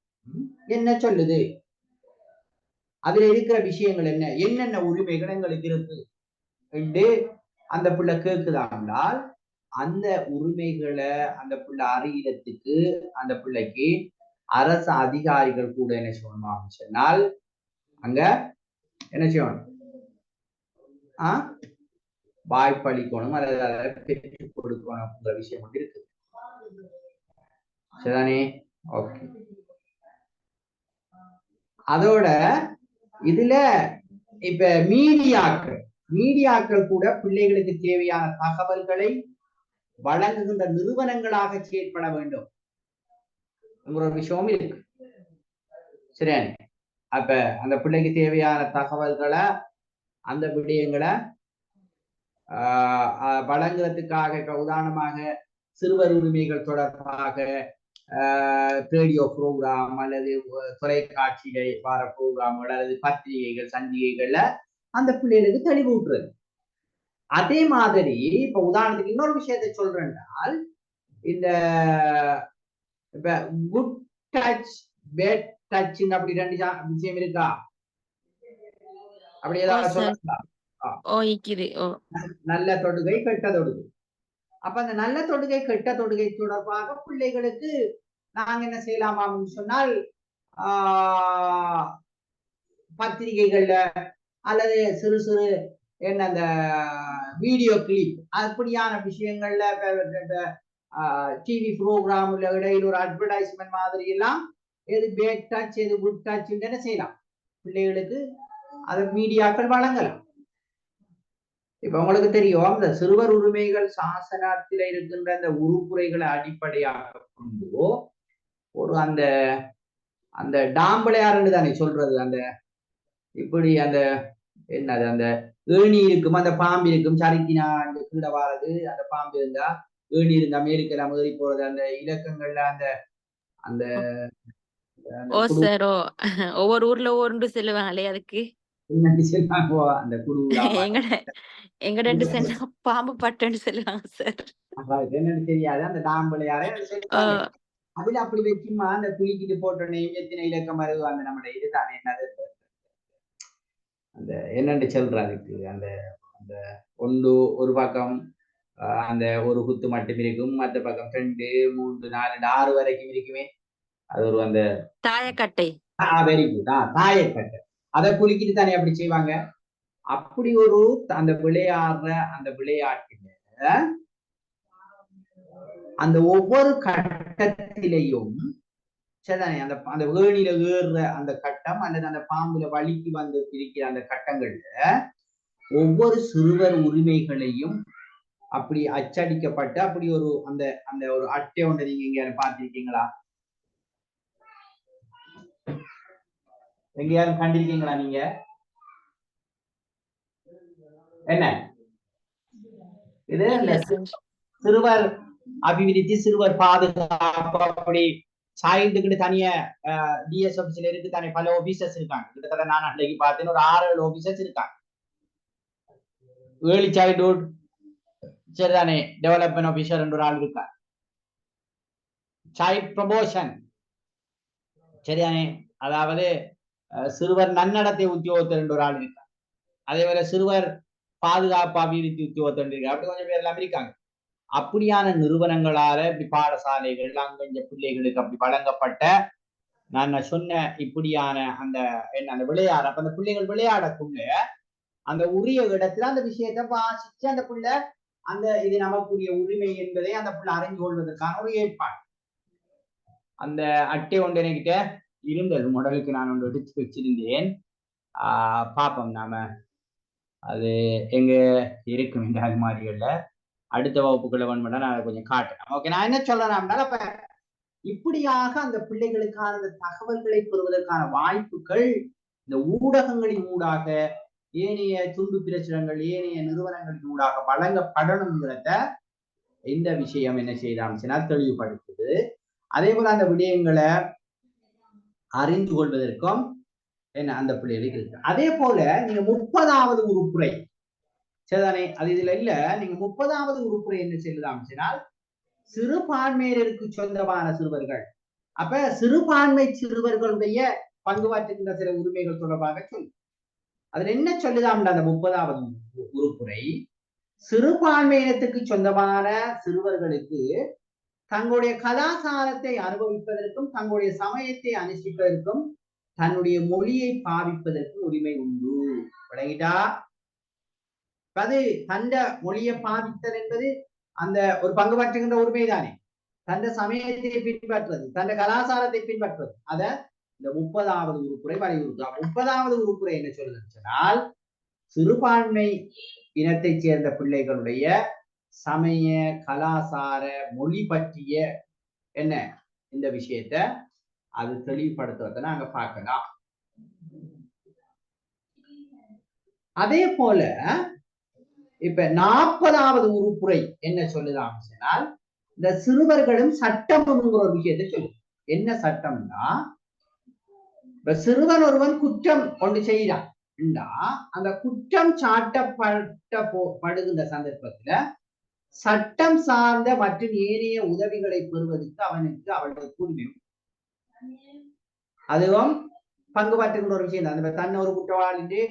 என்ன சொல்லுது, அதுல இருக்கிற விஷயங்கள் என்னென்ன உரிமைகள் எங்களுக்கு இருக்கு என்று அந்த பிள்ளை கேட்குதாண்டால் அந்த உரிமைகளை அந்த பிள்ளை அறியறதுக்கு அந்த பிள்ளைக்கு அரசு அதிகாரிகள் கூட என்ன செய்யணும் சொன்னால் அங்க என்ன செய்யணும் வாய்ப்பளிக்கணும் அல்லது அதை பெற்றுக் கொடுக்கணும்ங்கிற விஷயம் வந்து இருக்கு. சரிதானே? ஓகே. அதோட இதுல இப்ப மீடியாக்கள் கூட பிள்ளைகளுக்கு தேவையான தகவல்களை வழங்குகின்ற நிறுவனங்களாக செயற்பட வேண்டும் ஒரு விஷயம் இருக்கு. சரியா? அப்ப அந்த பிள்ளைக்கு தேவையான தகவல்களை அந்த விடயங்களை வழங்குறதுக்காக உதாரணமாக சிறுவர் உரிமைகள் தொடர்பாக ரேடியோ ப்ரோக்ராம் அல்லது தொலைக்காட்சியில வர ப்ரோக்ராம்கள் அல்லது பத்திரிகைகள் சஞ்சிகைகள்ல அந்த பிள்ளைகளுக்கு தெளிவூட்டுறது. அதே மாதிரி இப்ப உதாரணத்துக்கு இன்னொரு விஷயத்தை சொல்றேன்னால் இந்த இப்ப குட் டச் பேட் டச் அப்படி ரெண்டு விஷயம் இருக்கா? அப்படி ஏதாவது சொல்லலாம். நல்ல தொடுகை கெட்ட தொடுகை. அப்ப அந்த நல்ல தொடுகை கெட்ட தொடுகை தொடர்பாக பிள்ளைகளுக்கு நாங்க என்ன செய்யலாமான்னு சொன்னால் பத்திரிகைகள்ல அல்லது சிறு சிறு என்ன அந்த வீடியோ கிளிப் அப்படியான விஷயங்கள்ல டிவி ப்ரோக்ராம்ல இடையில ஒரு அட்வர்டைஸ்மெண்ட் மாதிரி எல்லாம் எது பேட் டச் எது குட் டச் என்ன செய்யலாம் பிள்ளைகளுக்கு அது மீடியாக்கள் வழங்கலாம். இப்ப உங்களுக்கு தெரியும் இந்த சிறுவர் உரிமைகள் சாசனத்தில் இருக்கின்ற அந்த உறுப்புரைகளை அடிப்படையாக கொண்டு ஒரு அந்த அந்த டாம்பளையாருன்னு தானே சொல்றது அந்த இப்படி அந்த என்னது அந்த ஏணி இருக்கும் அந்த பாம்பு இருக்கும் சறுக்கினா அந்த கீழே வாரது அந்த பாம்பு இருந்தா ஏணி இருந்தா மேலுக்கெல்லாம் ஏறி போறது அந்த இலக்கங்கள்ல அந்த அந்த ஒவ்வொரு ஊர்ல ஒன்று சொல்லுவாங்களே அதுக்கு அந்த குடுகுடா எங்க பாம்பு பட்டுன்னு சொல்லுவாங்க சார். என்னன்னு தெரியாது அந்த டாம்பளையாரே அதுல அப்படி வச்சுமா அந்த குளிக்கிட்டு போட்டோன்னே எத்தனை இலக்கம் வருது அந்த நம்மளோட இதுதானே என்னது அந்த என்னன்னு சொல்றதுக்கு அந்த அந்த ஒன்று ஒரு பக்கம் அந்த ஒரு குத்து மட்டும் இருக்கும் மற்ற பக்கம் 2 3 4 6 வரைக்கும் இருக்குமே அது ஒரு அந்த தாயக்கட்டை. Very good. தாயக்கட்டை அதை குளிக்கிட்டு தானே அப்படி செய்வாங்க. அப்படி ஒரு அந்த விளையாடுற அந்த விளையாட்டுல அந்த ஒவ்வொரு கட்டத்திலையும் சரிதானே அந்த அந்த வேணியில ஏறுற அந்த கட்டம் அல்லது அந்த பாம்புல வலிக்கு வந்து இருக்கிற அந்த கட்டங்கள்ல ஒவ்வொரு சிறுவர் உரிமைகளையும் அப்படி அச்சடிக்கப்பட்டு அப்படி ஒரு அந்த அந்த ஒரு அட்டை ஒன்றை நீங்க எங்க பார்த்திருக்கீங்களா? எங்க யாரும் கண்டிருக்கீங்களா நீங்க? என்ன இது சிறுவர் அபிவிருத்தி சிறுவர் பாதுகாப்பு அப்படி சாய்ந்துக்கிட்டு தனிய டிஎஸ் ஆபீஸ்ல இருக்கு தானே பல ஆபீசர்ஸ் இருக்காங்க. கிட்டத்தட்ட நான் அன்றைக்கு பார்த்தேன்னு ஒரு 6-7 ஆபீசர்ஸ் இருக்காங்க. ஏர்லி சைல்ட்ஹுட் சரிதானே டெவலப்மெண்ட் ஆபீசர் என்ற ஒரு ஆள் இருக்கார். சைல்ட் ப்ரமோஷன் சரிதானே அதாவது சிறுவர் நன்னடத்தை உத்தியோகத்தர் என்ற ஒரு ஆள் இருக்கார். அதே போல சிறுவர் பாதுகாப்பு அபிவிருத்தி உத்தியோகத்தர் இருக்கார். அப்படி கொஞ்சம் பேர் எல்லாம் இருக்காங்க. அப்படியான நிறுவனங்களால இப்படி பாடசாலைகள் அங்க பிள்ளைகளுக்கு அப்படி வழங்கப்பட்ட நான் சொன்ன இப்படியான அந்த என்ன அந்த விளையாட அப்ப அந்த பிள்ளைகள் விளையாடக்குள்ள அந்த உரிய இடத்துல அந்த விஷயத்தை வாசிச்சு அந்த பிள்ளை அந்த இது நமக்குரிய உரிமை என்பதை அந்த பிள்ளை அறிந்து கொள்வதற்கான ஒரு ஏற்பாடு. அந்த அட்டை ஒன்று என்கிட்ட இருந்தது மாடலுக்கு நான் ஒன்று எடுத்து வச்சிருந்தேன். பாப்போம் நாம அது எங்க இருக்கும் இந்த அது மாதிரிகள்ல அடுத்த வகுப்புகளை வேணும்னா நான் அதை கொஞ்சம் காட்டுறேன். ஓகே, நான் என்ன சொல்றேன் அப்ப இப்படியாக அந்த பிள்ளைகளுக்கான அந்த தகவல்களை பெறுவதற்கான வாய்ப்புகள் இந்த ஊடகங்களின் ஊடாக ஏனைய துண்டு பிரசுரங்கள் ஏனைய நிறுவனங்களின் ஊடாக வழங்கப்படணுங்கிறத இந்த விஷயம் என்ன செய்யலாம் தெளிவுபடுத்துது. அதே போல அந்த விடயங்களை அறிந்து கொள்வதற்கும் என்ன அந்த பிள்ளைகளுக்கு இருக்கு. அதே போல நீங்க 30வது உறுப்புரை சரிதானே அது இதுல இல்ல நீங்க 30வது உறுப்புரை என்ன செய்யலாம் சிறுபான்மையினருக்கு சொந்தமான சிறுவர்கள் அப்ப சிறுபான்மை சிறுவர்களுடைய பங்குபாற்றுகின்ற சில உரிமைகள் தொடர்பாக சொல்லு. அதுல என்ன சொல்லுதாம் அந்த 30வது உறுப்புரை சிறுபான்மையினத்துக்கு சொந்தமான சிறுவர்களுக்கு தங்களுடைய கலாச்சாரத்தை அனுபவிப்பதற்கும் தங்களுடைய சமயத்தை அனுஷ்டிப்பதற்கும் தன்னுடைய மொழியை பாவிப்பதற்கும் உரிமை உண்டு. விளங்கிட்டா? அது தந்த மொழியை பாவித்தல் என்பது அந்த ஒரு பங்கு பற்றுகின்ற உரிமை தானே. தந்த சமயத்தை பின்பற்றுவது, தந்த கலாச்சாரத்தை பின்பற்றுவது, அத இந்த 30வது உறுப்புரை வலியுறுத்தும். 30வது உறுப்புரை என்ன சொல்லுதுன்னு சொன்னால், சிறுபான்மை இனத்தைச் சேர்ந்த பிள்ளைகளுடைய சமய கலாசார மொழி பற்றிய என்ன இந்த விஷயத்த அது தெளிவுபடுத்துவதை நாங்க பார்க்கலாம். அதே போல இப்ப 40வது உறுப்புரை என்ன சொல்லுதாம் சொன்னால், இந்த சிறுவர்களும் சட்டம்ங்கிற ஒரு விஷயத்தை சொல்லு. என்ன சட்டம்னா, இப்ப சிறுவன் ஒருவன் குற்றம் கொண்டு செய்யறான், அந்த குற்றம் சாட்டப்படுகின்ற சந்தர்ப்பத்துல சட்டம் சார்ந்த மற்றும் ஏனைய உதவிகளை பெறுவதற்கு அவளுக்கு உரிமை. அதுவும் பங்கு பற்றுகின்ற ஒரு விஷயம் தான். தன்னை ஒரு குற்றவாளி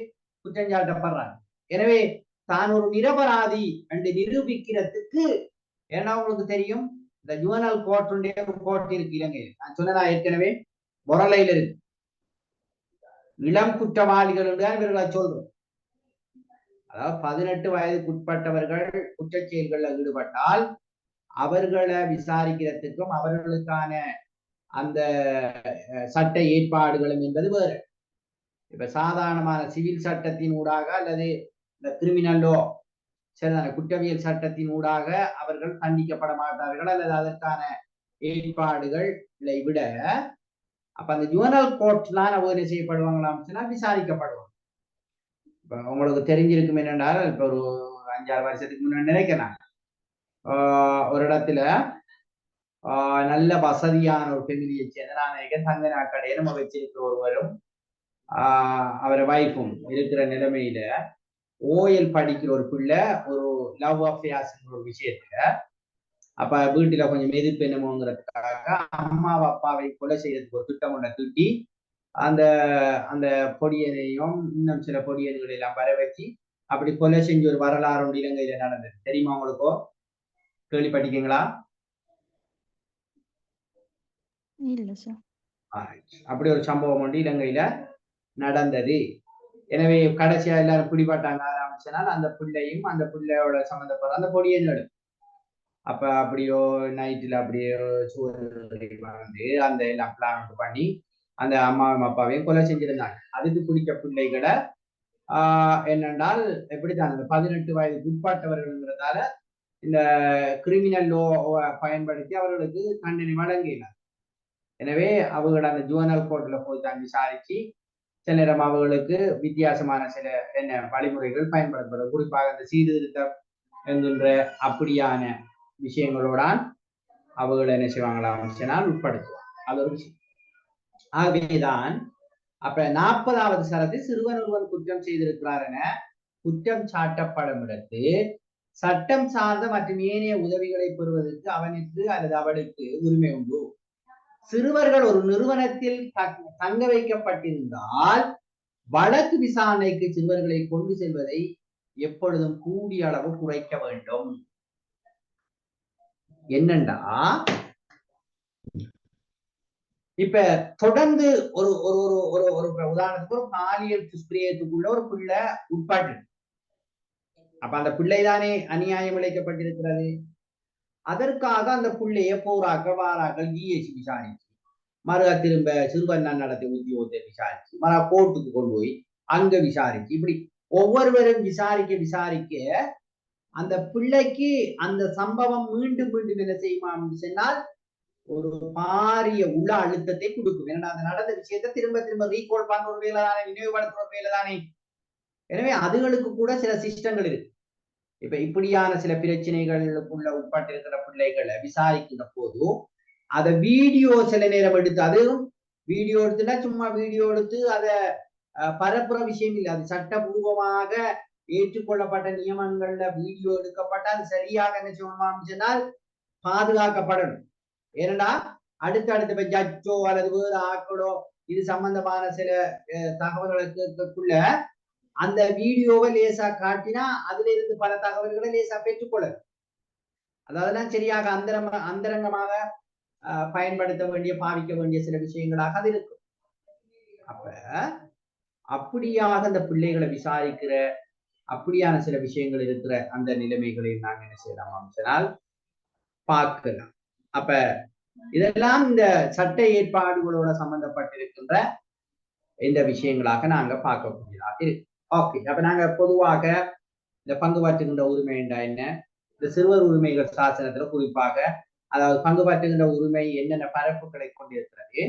குற்றம் சாட்டப்படுறான், எனவே தான் ஒரு நிரபராதி என்று நிரூபிக்கிறதுக்கு, ஏன்னா உங்களுக்கு தெரியும் இந்த ஜுவனல் கோர்ட் இருக்கு இலங்கையில். நான் சொன்னதா ஏற்கனவே பொரலையில் இருக்கு. இளம் குற்றவாளிகள் இவர்களை சொல்றோம். அதாவது 18 வயதுக்குட்பட்டவர்கள் குற்றச் செயல்களில் ஈடுபட்டால் அவர்களை விசாரிக்கிறதுக்கும் அவர்களுக்கான அந்த சட்ட ஏற்பாடுகளும் என்பது வேறு. இப்ப சாதாரணமான சிவில் சட்டத்தின் ஊடாக அல்லது இந்த கிரிமினல் லோ சரிதான குற்றவியல் சட்டத்தின் ஊடாக அவர்கள் தண்டிக்கப்பட மாட்டார்கள் அல்லது அதற்கான ஏற்பாடுகளை விட அப்ப அந்த ஜுவனல் கோர்ட்லாம் என்ன செய்யப்படுவாங்களாம் சொன்னால் விசாரிக்கப்படுவாங்க. இப்ப உங்களுக்கு தெரிஞ்சிருக்கும் என்னென்றால், இப்ப ஒரு 5-6 வருஷத்துக்கு முன்னாடி நினைக்கிறேன், ஒரு இடத்துல நல்ல வசதியான ஒரு ஃபெமிலியை சேர்ந்த நான் நினைக்கிறேன் தங்க நாக்கடையை நம்ம வச்சிருக்கிற ஒருவரும் அவரை வைஃபும் இருக்கிற நிலைமையில ஓஎல் படிக்கிற ஒரு பிள்ளை ஒரு லவ் அஃபேர்ஸ் ஒரு விஷயத்துல அப்ப வீட்டுல கொஞ்சம் எதிர்ப்பு என்னமோங்கிறதுக்காக அம்மாவை அப்பாவை கொலை செய்யறதுக்கு ஒரு திட்டம் ஒன்றை தூட்டி அந்த அந்த பொடியனையும் இன்னும் சில பொடியன்களை எல்லாம் வர வச்சு அப்படி கொலை செஞ்சு ஒரு வரலாறு ஒன்று இலங்கையில நடந்தது. தெரியுமா உங்களுக்கோ? கேள்விப்பட்டிருக்கீங்களா? அப்படி ஒரு சம்பவம் ஒன்று இலங்கையில நடந்தது. எனவே கடைசியா எல்லாரும் பிடிபட்டாங்க ஆரம்பிச்சனால் அந்த பிள்ளையும் அந்த பிள்ளையோட சம்மந்தப்படுற அந்த பொடியனோடு அப்ப அப்படியோ நைட்டுல அப்படியோ வந்து அந்த எல்லாம் பிளான் பண்ணி அந்த அம்மாவும் அப்பாவையும் கொலை செஞ்சிருந்தாங்க. அதுக்கு பிடிச்ச பிள்ளைகளை என்னென்றால் எப்படித்தான் இந்த 18 வயதுக்கு உட்பட்டவர்கள்ங்கிறதால இந்த கிரிமினல் லோ பயன்படுத்தி அவர்களுக்கு தண்டனை வழங்கினார். எனவே அவர்கள் அந்த ஜுவனல் கோர்ட்ல போய் தான் விசாரிச்சு சில நேரம் அவர்களுக்கு வித்தியாசமான சில என்ன வழிமுறைகள் பயன்படுத்தப்படும். குறிப்பாக இந்த சீர்திருத்தம் என்கின்ற அப்படியான விஷயங்களோடான் அவர்கள் என்ன செய்வாங்களாம் சொன்னால் உட்படுத்துவாங்க. அது ஒரு விஷயம். ஆகவேதான் அப்ப 40வது சரத்து சிறுவன் ஒருவன் குற்றம் செய்திருக்கிறார் என குற்றம் சாட்டப்படும் இடத்து சட்டம் சார்ந்த மற்றும் ஏனைய உதவிகளை பெறுவதற்கு அவனுக்கு அல்லது அவளுக்கு உரிமை உண்டு. சிறுவர்கள் ஒரு நிறுவனத்தில் தங்க வைக்கப்பட்டிருந்தால் வழக்கு விசாரணைக்கு சிறுவர்களை கொண்டு செல்வதை எப்பொழுதும் கூடிய அளவு குறைக்க வேண்டும். என்னண்டா இப்ப தொடர்ந்து ஒரு ஒரு ஒரு ஒரு உதாரணத்துக்கு ஒரு பாலியல் துஷ்பிரியத்துக்குள்ள ஒரு பிள்ளை உட்பாட்டு, அப்ப அந்த பிள்ளைதானே அநியாயம் இழைக்கப்பட்டிருக்கிறது. அதற்காக அந்த பிள்ளைய போராக்கள் வாராக்கள் ஜிஎஸ்சி விசாரிச்சு மறுக திரும்ப சிறுவன் நடத்தி உத்தியோகத்தை விசாரிச்சு மறு கோர்ட்டுக்கு கொண்டு போய் அங்க விசாரிச்சு இப்படி ஒவ்வொருவரும் விசாரிக்க அந்த பிள்ளைக்கு அந்த சம்பவம் மீண்டும் மீண்டும் என்ன செய்யுமான்னு சொன்னால் ஒரு பாரிய உள்ள அழுத்தத்தை கொடுக்கும். ஏன்னா அந்த நடந்த விஷயத்தை திரும்ப திரும்ப ரீகால் பண்ற ஒரு வேலை தானே, நினைவுபடுத்துற ஒரு வேலை தானே. எனவே அதுகளுக்கு கூட சில சிஸ்டங்கள் இருக்கு. இப்ப இப்படியான சில பிரச்சனைகளுக்குள்ள உட்பட்டு இருக்கிற பிள்ளைகளை விசாரிக்கின்ற போது அதை வீடியோ சில நேரம் எடுத்து, அதுவும் வீடியோ எடுத்துன்னா சும்மா வீடியோ எடுத்து அதை பரப்புற விஷயம் இல்லை. அது சட்டபூர்வமாக ஏற்றுக்கொள்ளப்பட்ட நியமங்கள்ல வீடியோ எடுக்கப்பட்ட அது சரியாக என்ன சொல்லணும்னு சொன்னால் பாதுகாக்கப்படணும். ஏனடா அடுத்த ஜட்ஜோ அல்லது வேறு ஆக்களோ இது சம்பந்தமான சில தகவல்களுக்குள்ள அந்த வீடியோவை லேசா காட்டினா அதுல இருந்து பல தகவல்களை லேசா பெற்றுக்கொள்ளலாம். அதெல்லாம் சரியாக அந்தரங்கமாக பயன்படுத்த வேண்டிய பாவிக்க வேண்டிய சில விஷயங்களாக அது இருக்கும். அப்ப அப்படியாக அந்த பிள்ளைகளை விசாரிக்கிற அப்படியான சில விஷயங்கள் இருக்கிற அந்த நிலைமைகளை நாங்க என்ன செய்யலாம் சொன்னால் பார்க்கலாம். அப்ப இதெல்லாம் இந்த சட்ட ஏற்பாடுகளோட சம்பந்தப்பட்டிருக்கின்ற இந்த விஷயங்களாக நாங்க பார்க்கக்கூடியதாக இருக்கு. ஓகே, அப்ப நாங்க பொதுவாக இந்த பங்கு பற்றுகின்ற உரிமை என்றா என்ன, இந்த சிறுவர் உரிமைகள் சாசனத்துல குறிப்பாக அதாவது பங்கு பற்றுகின்ற உரிமை என்னென்ன பரப்புகளை கொண்டிருக்கிறது,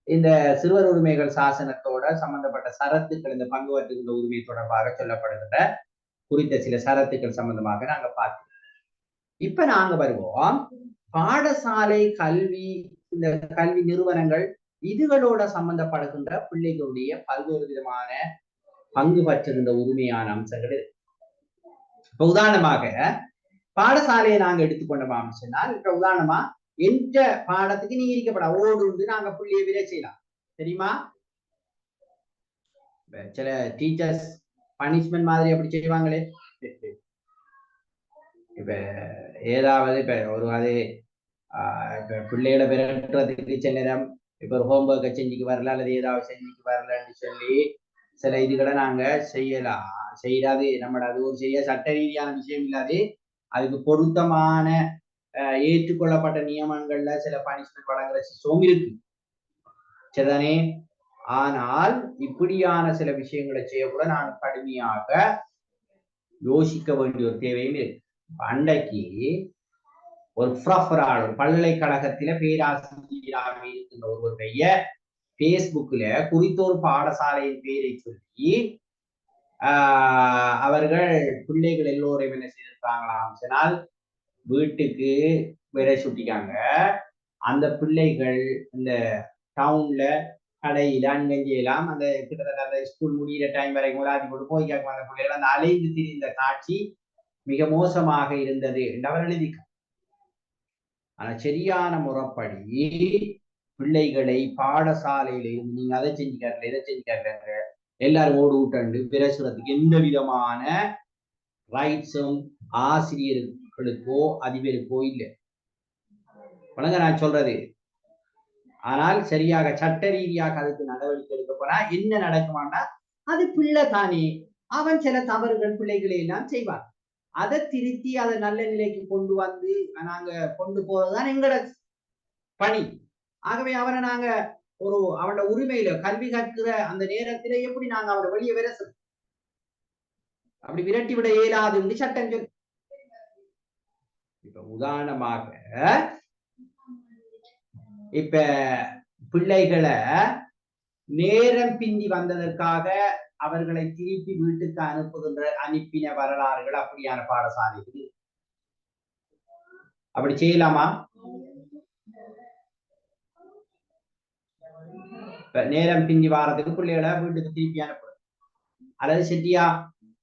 இந்த சிறுவர் உரிமைகள் சாசனத்தோட சம்பந்தப்பட்ட சரத்துக்கள் இந்த பங்கு பற்றுகின்ற உரிமை தொடர்பாக சொல்லப்படுகின்ற குறித்த சில சரத்துக்கள் சம்பந்தமாக நாங்க பார்க்கிறோம். இப்ப நாங்க வருவோம் பாடசாலை கல்வி, இந்த கல்வி நிறுவனங்கள் இதுகளோட சம்பந்தப்படுகின்ற பிள்ளைகளுடைய பல்வேறு விதமான பங்கு பற்றுகின்ற உரிமையான அம்சங்கள் இருக்கு. இப்ப உதாரணமாக பாடசாலையை நாங்க எடுத்துக்கொண்டோம் சொன்னால், இப்ப உதாரணமா எந்த பாடத்துக்கு நீ இருக்கப்பட ஓடு நாங்க பிள்ளைய விரை செய்யலாம் தெரியுமா? சில டீச்சர்ஸ் பனிஷ்மெண்ட் மாதிரி அப்படி செய்வாங்களே. இப்ப ஏதாவது இப்ப ஒரு அது இப்ப பிள்ளைகளை விரட்டுறதுக்கு சில நேரம் இப்ப ஒரு ஹோம்ஒர்க்கை செஞ்சுக்கு வரல அல்லது ஏதாவது செஞ்சுக்கு வரலன்னு சொல்லி சில இதுகளை நாங்க செய்யலாம். செய்யாது நம்ம அது ஒரு செய்ய சட்ட ரீதியான விஷயம் இல்லாது அதுக்கு பொருத்தமான ஏற்றுக்கொள்ளப்பட்ட நியமங்கள்ல சில பனிஷ்மெண்ட் வழங்குற சிஸ்டம் இருக்கு சரிதானே. ஆனால் இப்படியான சில விஷயங்களை செய்யக்கூட நான் கடுமையாக யோசிக்க வேண்டிய ஒரு தேவையும் இருக்கு. அன்றைக்கு ஒரு ப்ரொஃபரால் ஒரு பல்கலைக்கழகத்தில பேராசிரியராக இருக்கின்ற ஒருவருடைய பேஸ்புக்ல குறித்த ஒரு பாடசாலையின் பேரை சொல்லி அவர்கள் பிள்ளைகள் எல்லோரையும் என்ன செய்திருக்காங்களாம் சொன்னால் வீட்டுக்கு விரை சுட்டிக்காங்க. அந்த பிள்ளைகள் இந்த டவுன்ல கடையில அங்கெல்லாம் அந்த கிட்டத்தட்ட அந்த ஸ்கூல் முடிகிற டைம் வரைக்கும் விளையாடி கொண்டு போய் கேட்கும் அந்த பிள்ளைகள் அந்த அலைந்து திரிந்த காட்சி மிக மோசமாக இருந்தது என்று அவர் எழுதிக்க. ஆனா சரியான முறைப்படி பிள்ளைகளை பாடசாலையில இருந்து நீங்க அதை செஞ்சுக்காருல இதை செஞ்சுக்காருங்க எல்லாரும் ஓடு விட்டு பிரசுரத்துக்கு எந்த விதமான ரைட்ஸும் ஆசிரியர்களுக்கோ அதிபருக்கோ இல்லை. வணங்க நான் சொல்றது. ஆனால் சரியாக சட்ட ரீதியாக அதுக்கு நடவடிக்கை எடுக்க போனா என்ன நடக்குமான்னா அது பிள்ளை தானே, அவன் சில தவறுகள் பிள்ளைகளை எல்லாம் செய்வான். அதை திருத்தி அதை நல்ல நிலைக்கு கொண்டு வந்து நாங்க கொண்டு போறதுதான் எங்களோட பணி. ஆகவே அவனை நாங்க ஒரு அவனோட உரிமையில கல்வி கற்கிற அந்த நேரத்தில எப்படி நாங்க அவனை வெளியே விரசு அப்படி விரட்டி விட இயலாதுன்னு சட்டம் சொல்லு. இப்ப உதாரணமாக இப்ப பிள்ளைகளை நேரம் பிந்தி வந்ததற்காக அவர்களை திருப்பி வீட்டுக்கு அனுப்பின வரலாறுகள் அப்படியான பாடசாலைகள் அப்படி செய்யலாமா? நேரம் பிந்தி வாரத்துக்கு பிள்ளைகளை வீட்டுக்கு திருப்பி அனுப்பு அல்லது செட்டியா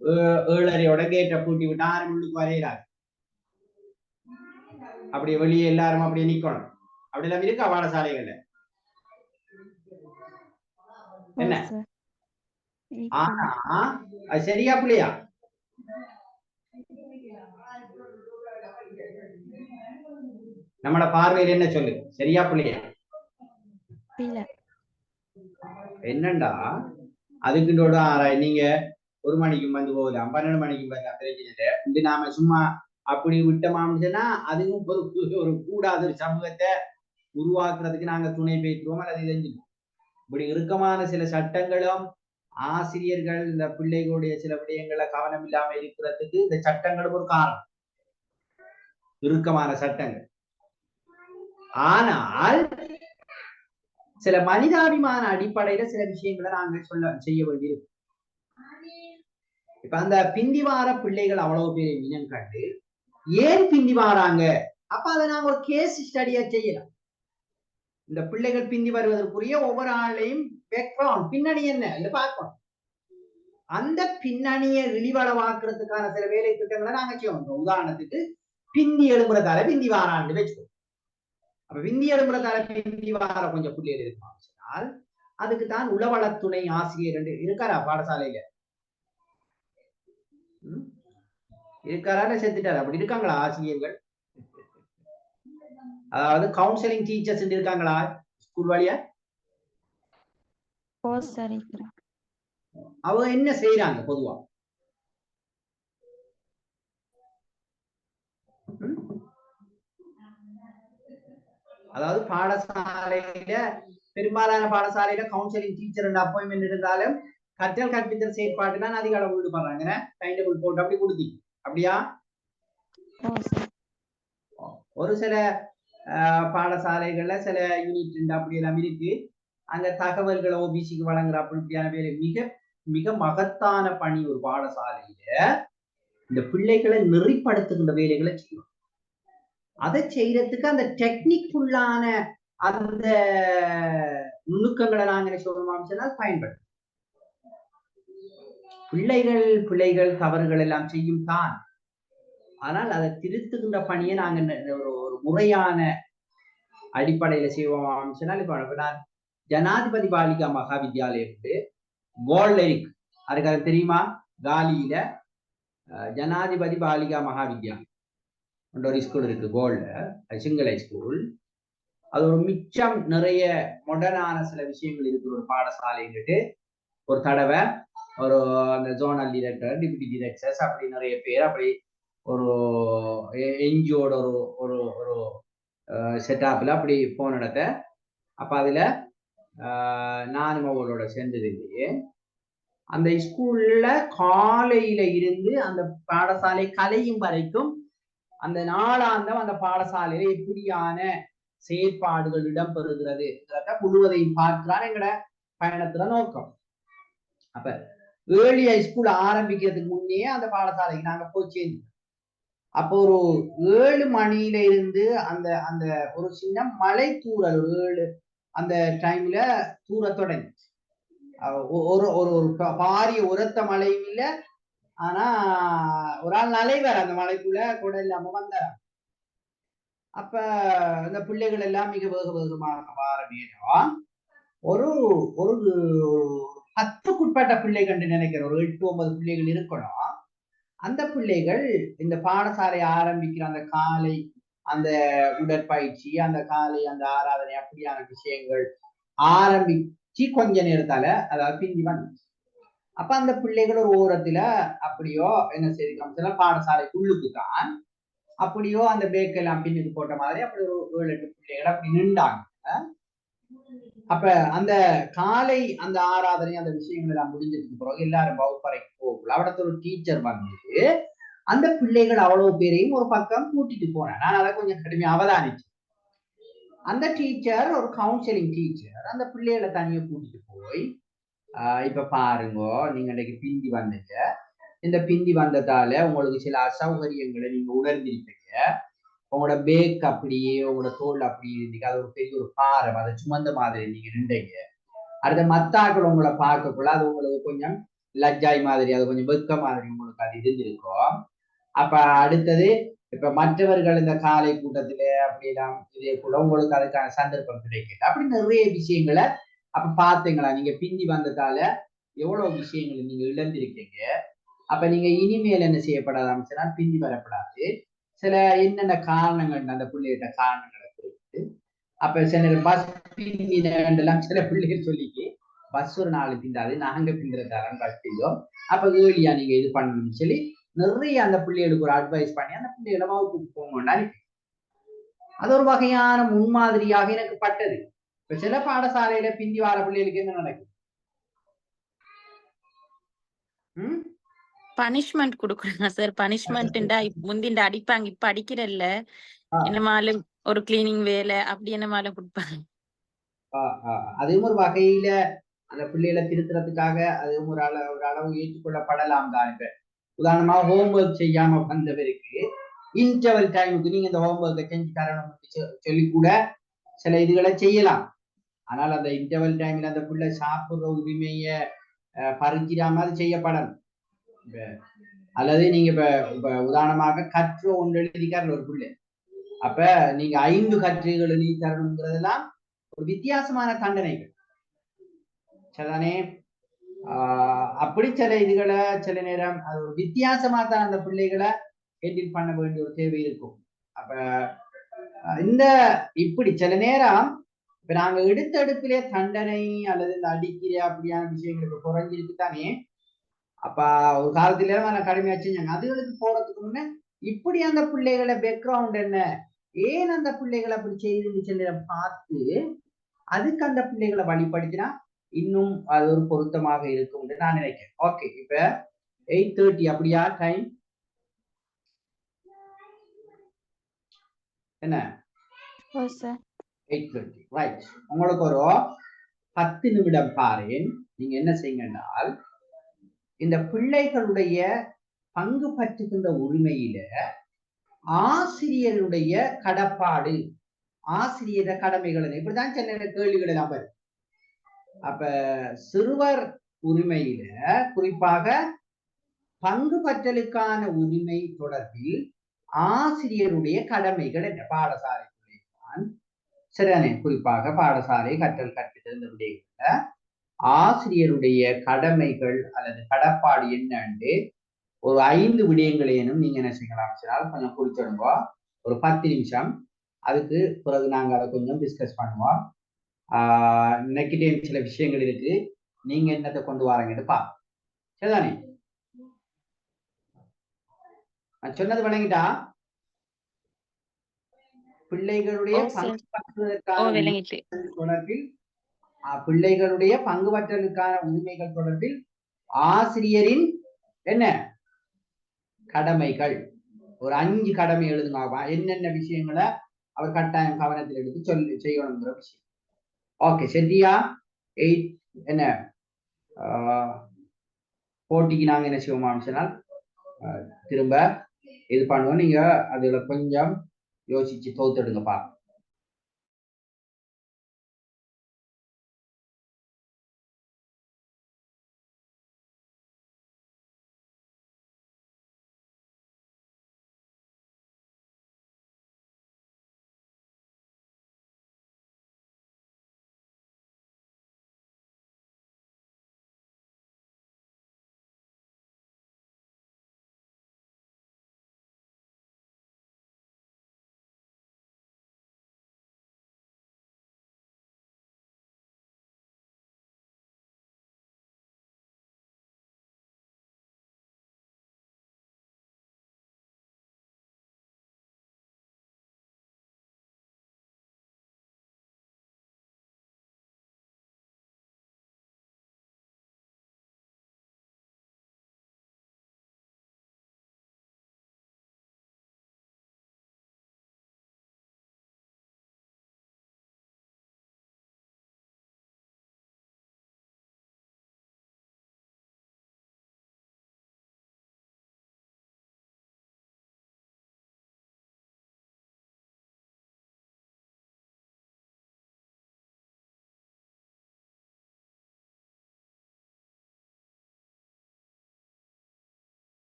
7:30 கேட்டை பூட்டி விட்டு 6 உள்ளுக்கு வரையிறாரு. அப்படி வெளியே எல்லாரும் அப்படியே நிக்கணும். அப்படி எல்லாம் இருக்கா பாடசாலைகள்ல? என்ன ஆனா அது சரியா பிள்ளையா? நம்மளோட பார்வையில் என்ன சொல்லு, சரியா பிள்ளையா? என்னண்டா அதுக்குண்டோட நீங்க 1 மணிக்கும் வந்து போகலாம், 12 மணிக்கும் வரலாம், பிரச்சனை. இது நாம சும்மா அப்படி விட்டோம்னா அதுவும் ஒரு கூடாத ஒரு சமூகத்தை உருவாக்குறதுக்கு நாங்க துணை பேசுவோம் அல்லது தெரிஞ்சுக்கோம். இப்படி இறுக்கமான சில சட்டங்களும் ஆசிரியர்கள் இந்த பிள்ளைகளுடைய சில விடயங்களை கவனம் இல்லாம இருக்கிறதுக்கு இந்த சட்டங்களும் ஒரு காரணம், இறுக்கமான சட்டங்கள். ஆனால் சில மனிதாபிமான அடிப்படையில சில விஷயங்களை நாங்க செய்ய வேண்டியிருக்கு. இப்ப அந்த பிந்தி வார பிள்ளைகள் அவ்வளவு பேர் இனம் கண்டு ஏன் பிந்தி வாராங்க, அப்ப அதை நாங்க ஒரு கேஸ் ஸ்டடியா செய்யலாம். இந்த பிள்ளைகள் பிந்தி வருவதற்குரிய ஒவ்வொரு ஆளையும் பேக்ரவுண்ட் பின்னணி என்ன என்று பார்க்கணும். அந்த பின்னணியை இழிவளவாக்குறதுக்கான சில வேலை திட்டங்களை நாங்க செய்வோம். உதாரணத்துக்கு பிந்தி எழும்புறதால பிந்தி வாரான்னு வச்சுக்கோ. அப்ப பிந்தி எழும்புறதால பிந்தி வார கொஞ்சம் பிள்ளைகள் இருக்குமானால் அதுக்கு தான் உளவளத்துணை ஆசிரியர் இருக்காரா பாடசாலையில? இருக்காரா செத்துட்டாரா? அப்படி இருக்காங்களா ஆசிரியர்கள்? அதாவது கவுன்சிலிங் டீச்சர்ஸ் இருக்காங்களா ஸ்கூல் வழியா? அவங்க என்ன செய்யறாங்க பொதுவா? அதாவது பாடசாலையில பெரும்பாலான பாடசாலையில கவுன்சிலிங் டீச்சர் அப்பாயின்மெண்ட் இருந்தாலும் கற்றல் கற்பித்தல் செயற்பாட்டுலாம் அதிக அளவு ஈடுபடுறாங்க. டைம் டேபிள் போட்டு அப்படி கொடுத்தீங்க அப்படியா? ஒரு சில பாடசாலைகள்ல சில யூனிட் அப்படி எல்லாம் இருக்கு. அந்த தகவல்களை ஓபிசிக்கு வழங்குற அப்படியான வேலை மிக மிக மகத்தான பணி. ஒரு பாடசாலையில இந்த பிள்ளைகளை நெறிப்படுத்துகின்ற வேலைகளை செய்யும். அதை செய்யறதுக்கு அந்த டெக்னிக்குள்ளான அந்த நுணுக்கங்களை நாங்க சொல்லணும் பயன்படுத்தும். பிள்ளைகள் தவறுகள் எல்லாம் செய்யும் தான். ஆனால் அதை திருத்துகின்ற பணியை நாங்க ஒரு முறையான அடிப்படையில செய்வோம் சொன்னால் இப்ப நான் ஜனாதிபதி பாலிகா மகா வித்யாலயத்துக்கு கோல்டரிக் அதுக்கு அது தெரியுமா? காலியில ஜனாதிபதி பாலிகா மகா வித்யாலயம் ஒரு ஸ்கூல் இருக்கு. Gold Sinhala school. அது ஒரு மிச்சம் நிறைய மாடர்னான சில விஷயங்கள் இருக்கு. ஒரு பாடசாலைன்னுட்டு ஒரு தடவை ஒரு அந்த ஜோனல் டிரெக்டர், டிப்யூட்டி டிரெக்டர்ஸ் அப்படி நிறைய பேர் அப்படி ஒரு என்ஜிஓட ஒரு ஒரு செட்டப்ல அப்படி போன இடத்த அப்ப அதுல நானும் அவங்களோட சேர்ந்ததிலேயே அந்த ஸ்கூல்ல காலையில இருந்து அந்த பாடசாலை கலையும் வரைக்கும் அந்த நாளாந்தம் அந்த பாடசாலையில எப்படியான செயற்பாடுகள் இடம்பெறுகிறது முழுவதையும் பார்க்கிறான் எங்கட பயணத்துல நோக்கம். அப்ப ஏர்லி ஹைஸ்கூல் ஆரம்பிக்கிறதுக்கு முன்னே அந்த பாடசாலைக்கு நாங்க போய் சேர்ந்தோம். அப்போ ஒரு 7 மணியில இருந்து அந்த அந்த ஒரு சின்ன மழை தூறல் ஒரு 7 அந்த டைம்ல தூர தொடங்கி ஒரு ஒரு பாரிய உரத்த மழையும் இல்லை. ஆனா ஒரு ஆள் நலைவர் அந்த மலைக்குள்ள கூட இல்லாம வந்தார். அப்ப இந்த பிள்ளைகள் எல்லாம் மிக வேகமாக வார நேரம் ஒரு ஒரு 10க்குட்பட்ட பிள்ளைகள் நினைக்கிற ஒரு 8-9 பிள்ளைகள் இருக்கணும். அந்த பிள்ளைகள் இந்த பாடசாலை ஆரம்பிக்கிற அந்த காலை அந்த உடற்பயிற்சி அந்த காலை அந்த ஆராதனை அப்படியான விஷயங்கள் ஆரம்பிச்சு கொஞ்ச நேரத்தால அதாவது பிந்தி வந்துச்சு. அப்ப அந்த பிள்ளைகள் ஒரு ஓரத்துல அப்படியோ என்ன செய்தி காமிச்சா பாடசாலைக்குள்ளுக்கு தான் அப்படியோ அந்த பேக்கெல்லாம் பின்னுக்கு போட்ட மாதிரி அப்படி ஒரு 7-8 பிள்ளைகள் அப்படி நின்றாங்க. அப்ப அந்த காலை அந்த ஆராதனை அந்த விஷயங்கள் எல்லாம் முடிஞ்சதுக்கு பிறகு எல்லாரும் வகுப்பறைக்கு போகல. அவடத்துல ஒரு டீச்சர் வந்து அந்த பிள்ளைகள் அவ்வளவு பேரையும் ஒரு பக்கம் கூட்டிட்டு போனேன். நான் அதை கொஞ்சம் கடுமையா அவதானிச்சேன். அந்த டீச்சர் ஒரு கவுன்சிலிங் டீச்சர் அந்த பிள்ளைகளை தனியா கூட்டிட்டு போய் இப்ப பாருங்க, நீங்க இன்னைக்கு பிந்தி வந்தீங்க. இந்த பிந்தி வந்ததால உங்களுக்கு சில அசௌகரியங்களை நீங்க உணர்ந்திருப்பீங்க. உங்களோட பேக் அப்படியே உங்களோட தோல் அப்படியே இருந்தீங்க. அது ஒரு பெரிய ஒரு பாரம், அதை சுமந்த மாதிரி நீங்க நின்றீங்க. அடுத்த மத்தாக்கள் உங்களை பார்க்கக்குள்ள அது உங்களுக்கு கொஞ்சம் லஜ்ஜாய் மாதிரி, அது கொஞ்சம் வெக்க மாதிரி உங்களுக்கு அது இருந்திருக்கும். அப்ப அடுத்தது இப்ப மற்றவர்கள் இந்த காலை கூட்டத்துல அப்படிலாம் இதே கூட உங்களுக்கு அதுக்கான சந்தர்ப்பம் கிடைக்கல. அப்படி நிறைய விஷயங்களை அப்ப பாத்தீங்களா? நீங்க பிந்தி வந்ததால எவ்வளவு விஷயங்களை நீங்க இழந்திருக்கீங்க. அப்ப நீங்க இனிமேல் என்ன செய்யப்படாது அமைச்சனா பிந்தி வரப்படாது. சில என்னென்ன காரணங்கள் அந்த பிள்ளைகிட்ட காரணங்களை குறித்து அப்ப சில பஸ் பிந்தினெல்லாம் சில பிள்ளைகள் சொல்லிக்கு பஸ் ஒரு 4 பிந்தாது நாங்க பிந்துறதாலும் பஸ் பிந்தோம். அப்ப ஏர்லியா நீங்க இது பண்ணணும்னு சொல்லி நிறைய அந்த பிள்ளைகளுக்கு ஒரு அட்வைஸ் பண்ணி அந்த பிள்ளைகளை வகுப்புக்கு போங்கன்னு. அது ஒரு வகையான முன்மாதிரியாக எனக்கு பட்டது. இப்ப சில பாடசாலையில பிந்தி வார பிள்ளைகளுக்கு என்ன நடக்கும்? பனிஷ்மெண்ட் கொடுக்கணுங்க சார். பனிஷ்மெண்ட்ண்டா முந்திண்ட அடிப்பாங்க, இப்ப அடிக்கிறல்ல என்னமாலும் ஒரு கிளீனிங் வேலை அப்படி என்னமாலும் கொடுப்பாங்க. அதுவும் ஒரு வகையில அந்த பிள்ளைகளை திருத்துறதுக்காக அதுவும் ஒரு அளவு ஏற்றுக்கொள்ளப்படலாம் தான். இப்ப உதாரணமா ஹோம்ஒர்க் செய்யாம வந்தவருக்கு இன்டர்வல் டைமுக்கு நீங்க இந்த ஹோம்ஒர்க்கை செஞ்சு தரணும் சொல்லி கூட சில இதுகளை செய்யலாம். ஆனால் அந்த இன்டர்வல் டைம்ல அந்த பிள்ளை சாப்பிடுற உரிமைய பறிச்சிடாம அது செய்யப்படணும். அல்லது நீங்க இப்ப உதாரணமாக கற்று ஒன்று எழுதிக்காரு ஒரு பிள்ளை, அப்ப நீங்க 5 கற்றுகள் எழுதி தரணுங்கிறதெல்லாம் ஒரு வித்தியாசமான தண்டனைகள் சரிதானே? அப்படி சில இதுகளை சில நேரம் அது ஒரு வித்தியாசமா தான் அந்த பிள்ளைகளை ஹேண்டில் பண்ண வேண்டிய ஒரு தேவை இருக்கும். அப்ப இந்த இப்படி சில நேரம் இப்ப நாங்க எடுத்த எடுப்பிலே தண்டனை அல்லது இந்த அடிக்கிற அப்படியான விஷயங்களுக்கு குறைஞ்சிருக்கு தானே. அப்ப ஒரு காலத்தில நான் கடுமையா செஞ்சாங்க. அதுகளுக்கு போறதுக்கு முன்ன இப்படி அந்த பிள்ளைகளை பேக்ரவுண்ட் என்ன, ஏன் அந்த பிள்ளைகளை அப்படி செய்து செல்ல பார்த்து அதுக்கு அந்த பிள்ளைகளை வழிபடுத்தினா இன்னும் அது ஒரு பொருத்தமாக இருக்கும் என்று நான் நினைக்கிறேன். ஓகே, இப்ப 8:30 அப்படியா டைம்? என்ன 8:30 ரைட். உங்களுக்கு ஒரு 10 நிமிடம் பாருங்க. நீங்க என்ன செய்யுங்கன்னால் இந்த பிள்ளைகளுடைய பங்கு பற்றுகின்ற உரிமையில ஆசிரியருடைய கடப்பாடு, ஆசிரியர கடமைகள் இப்படிதான் சில கேள்விகள் எல்லாம் வரும். அப்ப சிறுவர் உரிமையில குறிப்பாக பங்கு பற்றலுக்கான உரிமை தொடர்பில் ஆசிரியருடைய கடமைகள் என்ற பாடசாலைக்குள்ளேதான் சரிதானே, குறிப்பாக பாடசாலை கற்றல் கற்பித்தல் விடயங்கள்ல ஆசிரியருடைய கடமைகள் அல்லது கடப்பாடு என்னன்னு ஒரு 5 விடயங்களையும் நீங்க என்ன செய்யலாம் சொன்னால் கொஞ்சம் குறிச்சிடுங்க. ஒரு 10 நிமிஷம். அதுக்கு பிறகு நாங்க அதை கொஞ்சம் டிஸ்கஸ் பண்ணுவோம். இன்னைக்கிட்டே சில விஷயங்கள் இருக்கு, நீங்க என்னத்தை கொண்டு வாரீங்கன்னு பாப்போம். சரிதானே? நான் சொன்னது வழங்கிட்டா? பிள்ளைகளுடைய பங்கு பற்றுவதற்கான தொடர்பில் பிள்ளைகளுடைய பங்கு பற்றலுக்கான உரிமைகள் தொடர்பில் ஆசிரியரின் என்ன கடமைகள், ஒரு 5 கடமை எழுதுங்க. என்னென்ன விஷயங்களை அவர் கட்டாயம் கவனத்தில் எடுத்து செய்யணுங்கிற விஷயம். ஓகே, சரியா? 8 என்ன போட்டிக்கு நாங்க என்ன செய்வோம் சொன்னால் திரும்ப இது பண்ணுவோம். நீங்க அதுல கொஞ்சம் யோசிச்சு தோத்துடுங்கப்பா.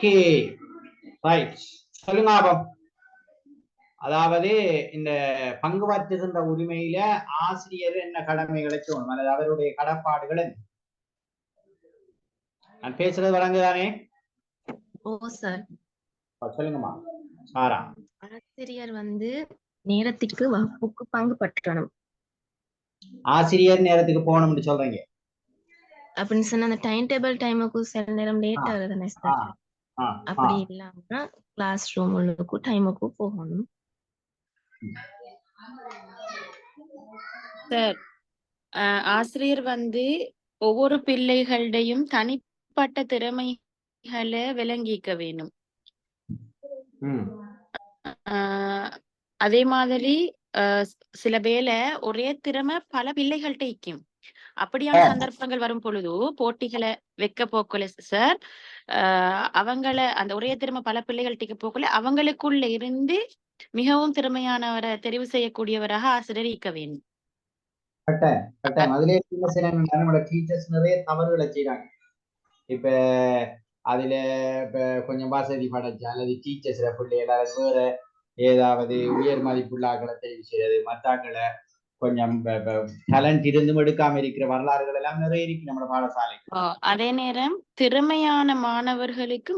ஓகே ரைட், சொல்லுங்க ஆபம். அதாவது இந்த பங்கு பற்றுகின்ற உரிமையில ஆசிரியர் என்ன கடமைகளை சொல்லணும், அல்லது அவருடைய கடப்பாடுகள் என்ன? நான் பேசுறது வழங்குதானே? ஓ சார். சொல்லுங்கம்மா சாரா. ஆசிரியர் நேரத்துக்கு வகுப்புக்கு பங்கு பற்றணும். ஆசிரியர் நேரத்துக்கு போகணும்னு சொல்றீங்க அப்படின்னு சொன்னா அந்த டைம் டேபிள் டைமுக்கு சில நேரம் லேட் ஆகுதுதானே சார். அப்படி இல்லாம கிளாஸ் ரூமுக்கு டைமுக்கு போகணும் சார். ஆசிரியர் ஒவ்வொரு பிள்ளைகளுடையும் தனிப்பட்ட திறமைகளை விளங்கிக்க வேணும். அதே மாதிரி சில வேளை ஒரே திறமை பல பிள்ளைகள்கிட்ட இருக்கும். அப்படியான சந்தர்ப்பங்கள் வரும் பொழுது போட்டிகளை வைக்க போக்கல சார், அவங்கள அந்த ஒரே திறமை பல பிள்ளைகள்கிட்ட போக்கல அவங்களுக்குள்ள இருந்து மிகவும் திறமையானவரை தெரிவு செய்யக்கூடியவராக ஆசிரியர் இருக்க வேண்டும். அதுல நம்மளோட டீச்சர்ஸ் நிறைய தவறுகளை செய்யறாங்க. இப்ப அதுல இப்ப கொஞ்சம் வசதி படைச்சு அல்லது டீச்சர்ஸ் பிள்ளைகள் வேற ஏதாவது உயர் மதிப்புள்ளாக்களை தெரிவு செய்யறது, மத்தாக்களை கொஞ்சம் டேலண்ட் இருந்தும் எடுக்காம இருக்கிற வரலாறுகள் எல்லாம் நிறைய இருக்கு நம்ம பாடசாலை. அதே நேரம் திறமையான மாணவர்களுக்கு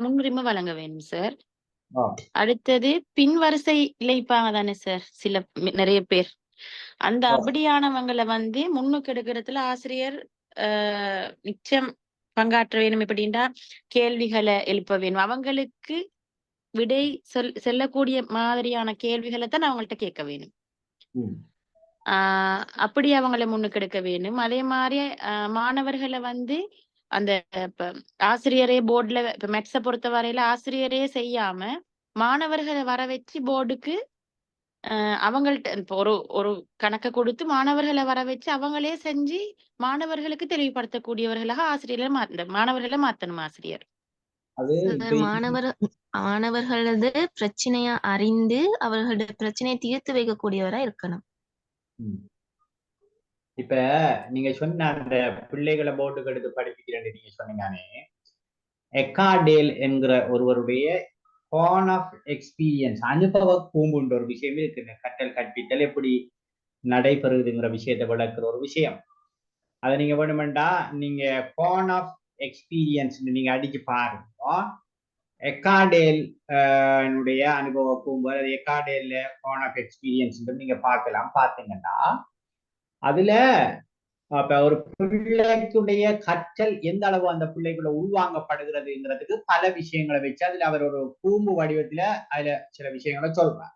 முன்னுரிமை வழங்க வேண்டும் சார். அடுத்தது பின் வரிசை இழைப்பாங்க தானே சார் சில நிறைய பேர், அந்த அப்படியானவங்களை முன்னுக்கு எடுக்கிறதுல ஆசிரியர் நிச்சயம் பங்காற்ற வேணும். எப்படின்னா கேள்விகளை எழுப்ப வேணும், அவங்களுக்கு விடை செல்லக்கூடிய மாதிரியான கேள்விகளை தான் அவங்கள்ட்ட கேட்க வேணும். அப்படி அவங்களை முன்னுக்கு எடுக்க வேணும். அதே மாதிரி மாணவர்களை அந்த ஆசிரியரே போர்டுல இப்ப மேத்ஸை பொறுத்த வரையில ஆசிரியரே செய்யாம மாணவர்களை வர வச்சு போர்டுக்கு அவங்கள்ட்ட இப்போ ஒரு கணக்கை கொடுத்து மாணவர்களை வர வச்சு அவங்களே செஞ்சு மாணவர்களுக்கு தெளிவுபடுத்தக்கூடியவர்களாக ஆசிரியர் மாணவர்களை மாத்தணும் ஆசிரியர். மாணவர்களது பிரச்சனைய அறிந்து அவர்களுடைய பிரச்சனையை தீர்த்து வைக்கக்கூடியவரா இருக்கணும். இப்ப நீங்க சொன்ன அந்த பிள்ளைகளை போர்டுக்கு எடுத்து படிப்பிக்கிறேன்னு நீங்க சொன்னீங்கன்னே, எக்காடேல் என்கிற ஒருவருடைய ஹார்ன் ஆஃப் எக்ஸ்பீரியன்ஸ் அனுபவ கூம்புன்ற ஒரு விஷயம் இருக்கு. கற்றல் கற்பித்தல் எப்படி நடைபெறுதுங்கிற விஷயத்தை விளக்குற ஒரு விஷயம். அதை நீங்க வேணுமெண்டா நீங்க ஹார்ன் ஆஃப் எக்ஸ்பீரியன்ஸ் நீங்க அடிச்சு பாருங்க. எக்காடேல் அனுபவ கூம்பு, அது எக்காடேல்ல ஹார்ன் ஆஃப் எக்ஸ்பீரியன்ஸ் நீங்க பார்க்கலாம். பார்த்தீங்கன்னா அதுல அப்ப ஒரு பிள்ளைக்குடைய கற்றல் எந்த அளவு அந்த பிள்ளைக்குள்ள உள்வாங்கப்படுகிறதுங்கிறதுக்கு பல விஷயங்களை வச்சு அதுல அவர் ஒரு கூம்பு வடிவத்துல அதுல சில விஷயங்களை சொல்றார்.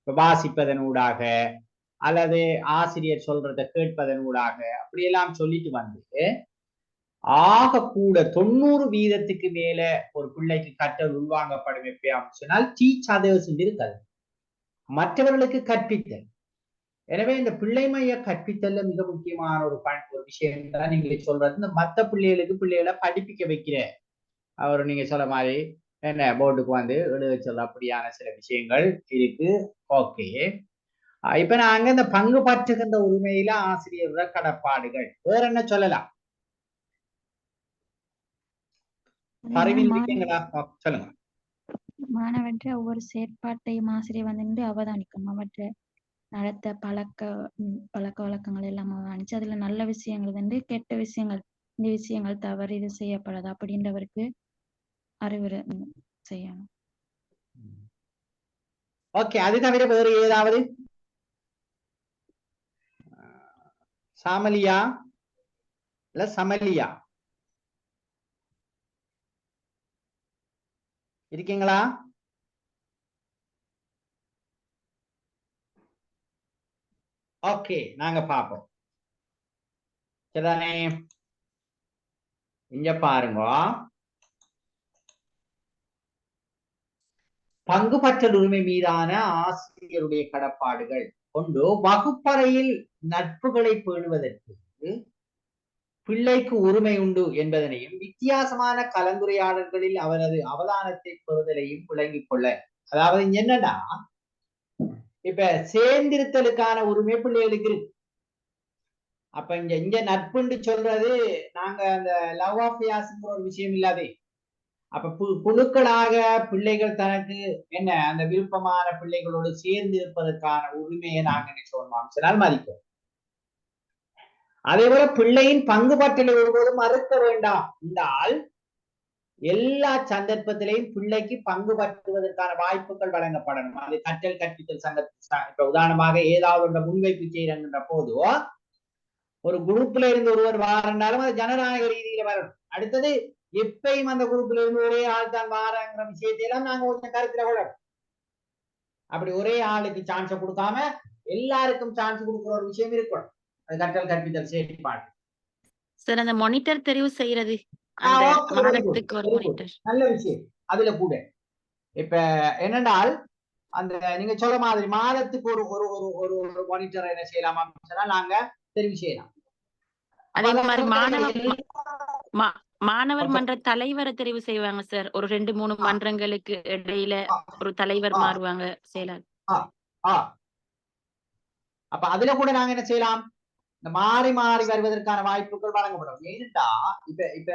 இப்ப வாசிப்பதன் ஊடாக அல்லது ஆசிரியர் சொல்றதை கேட்பதன் ஊடாக அப்படியெல்லாம் சொல்லிட்டு ஆக கூட 90% மேல ஒரு பிள்ளைக்கு கற்றல் உள்வாங்கப்படும் எப்படியான்னு சொன்னால் டீச் அதர்ஸ் இருக்காது, மற்றவர்களுக்கு கற்பித்தல். எனவே இந்த பிள்ளை மைய கற்பித்தல்ல மிக முக்கியமான ஒரு விஷயம் தான் நீங்க சொல்றது. இந்த மற்ற பிள்ளைகளை படிப்பிக்க வைக்கிற அவர் நீங்க சொல்ற மாதிரி என்ன போர்டுக்கு எழுத சொல்ல அப்படியான சில விஷயங்கள் இருக்கு. ஓகே, இப்ப நாங்க இந்த பங்கு பற்றுகின்ற உரிமையில ஆசிரியரோட கடப்பாடுகள் வேற என்ன சொல்லலாம்? சொல்லுங்க. மாணவற்ற ஒவ்வொரு செயற்பாட்டையும் ஆசிரியர் அவதானிக்கணும். அவற்றை நடத்த பழக்க வழக்கங்கள் எல்லாம் அவதானிச்சு அதுல நல்ல விஷயங்கள் கெட்ட விஷயங்கள், இந்த விஷயங்கள் தவறு, இது செய்யப்படாது அப்படின்றவருக்கு அறிவுரை செய்யணும். ஓகே, அது தவிர வேறு ஏதாவது? சாமலியா இல்ல சமலியா இருக்கீங்களா? ஓகே, நாங்க பார்ப்போம். சரிதானே? இங்க பாருங்க, பங்கு பற்றல் உரிமை மீதான ஆசிரியருடைய கடப்பாடுகள் கொண்டு வகுப்பறையில் நட்புகளை பேணுவதற்கு பிள்ளைக்கு உரிமை உண்டு என்பதனையும் வித்தியாசமான கலந்துரையாடல்களில் அவரது அவதானத்தை பெறுதலையும் விளங்கிக் கொள்ள. அதாவது என்னன்னா, இப்ப சேர்ந்திருத்தலுக்கான உரிமை பிள்ளைகளுக்கு இருக்கு. அப்ப இங்க நட்புன்னு சொல்றது நாங்க அந்த லவ் ஆஃப் யாஸ்ங்கிற ஒரு விஷயம் இல்லாதே, அப்ப குழுக்களாக பிள்ளைகள் தனக்கு என்ன அந்த விருப்பமான பிள்ளைகளோடு சேர்ந்து இருப்பதற்கான உரிமையை நாங்க என்ன சொல்லணும் மதிப்போம். அதே போல பிள்ளையின் பங்குபற்றில் ஒருபோதும் மறுக்க வேண்டாம் என்றால் எல்லா சந்தர்ப்பத்திலையும் பிள்ளைக்கு பங்கு பற்றுவதற்கான வாய்ப்புகள் வழங்கப்படணும். அது கற்றல் கற்பித்தல் சங்கத்தில் இப்ப உதாரணமாக ஏதாவது ஒன்றை முன்வைப்பு செய்யறங்கிற போதோ ஒரு குரூப்ல இருந்து ஒருவர் வாரண்டாலும் அது ஜனநாயக ரீதியில வரணும். அடுத்தது எப்பயும் அந்த குரூப்ல இருந்து ஒரே ஆள் தான் வாரங்கிற விஷயத்தையெல்லாம் நாங்க கொஞ்சம் கருத்துல கொள்ளணும். அப்படி ஒரே ஆளுக்கு சான்ஸை கொடுக்காம எல்லாருக்கும் சான்ஸ் கொடுக்குற ஒரு விஷயம் இருக்கணும். அது கற்றல் கற்பித்தல் செயல்பாடு. சார் அந்த மானிட்டர் தெரிவு செய்யறது நல்ல விஷயம். அதுல கூட இப்ப என்னென்றால் அந்த நீங்க சொல்ற மாதிரி மாதத்துக்கு ஒரு ஒரு ஒரு ஒரு மானிட்டர் என்ன செய்யலாமா சொன்னா நாங்க தெரிவு செய்யலாம். அதே மாதிரி மாணவர் மன்ற தலைவரை தெரிவு செய்வாங்க சார். ஒரு 2-3 மன்றங்களுக்கு இடையில ஒரு தலைவர் மாறுவாங்க செயலாளர். அப்ப அதுல கூட நாங்க என்ன செய்யலாம், இந்த மாறி மாறி வருவதற்கான வாய்ப்புகள் வழங்கப்படும். ஏனென்றா இப்ப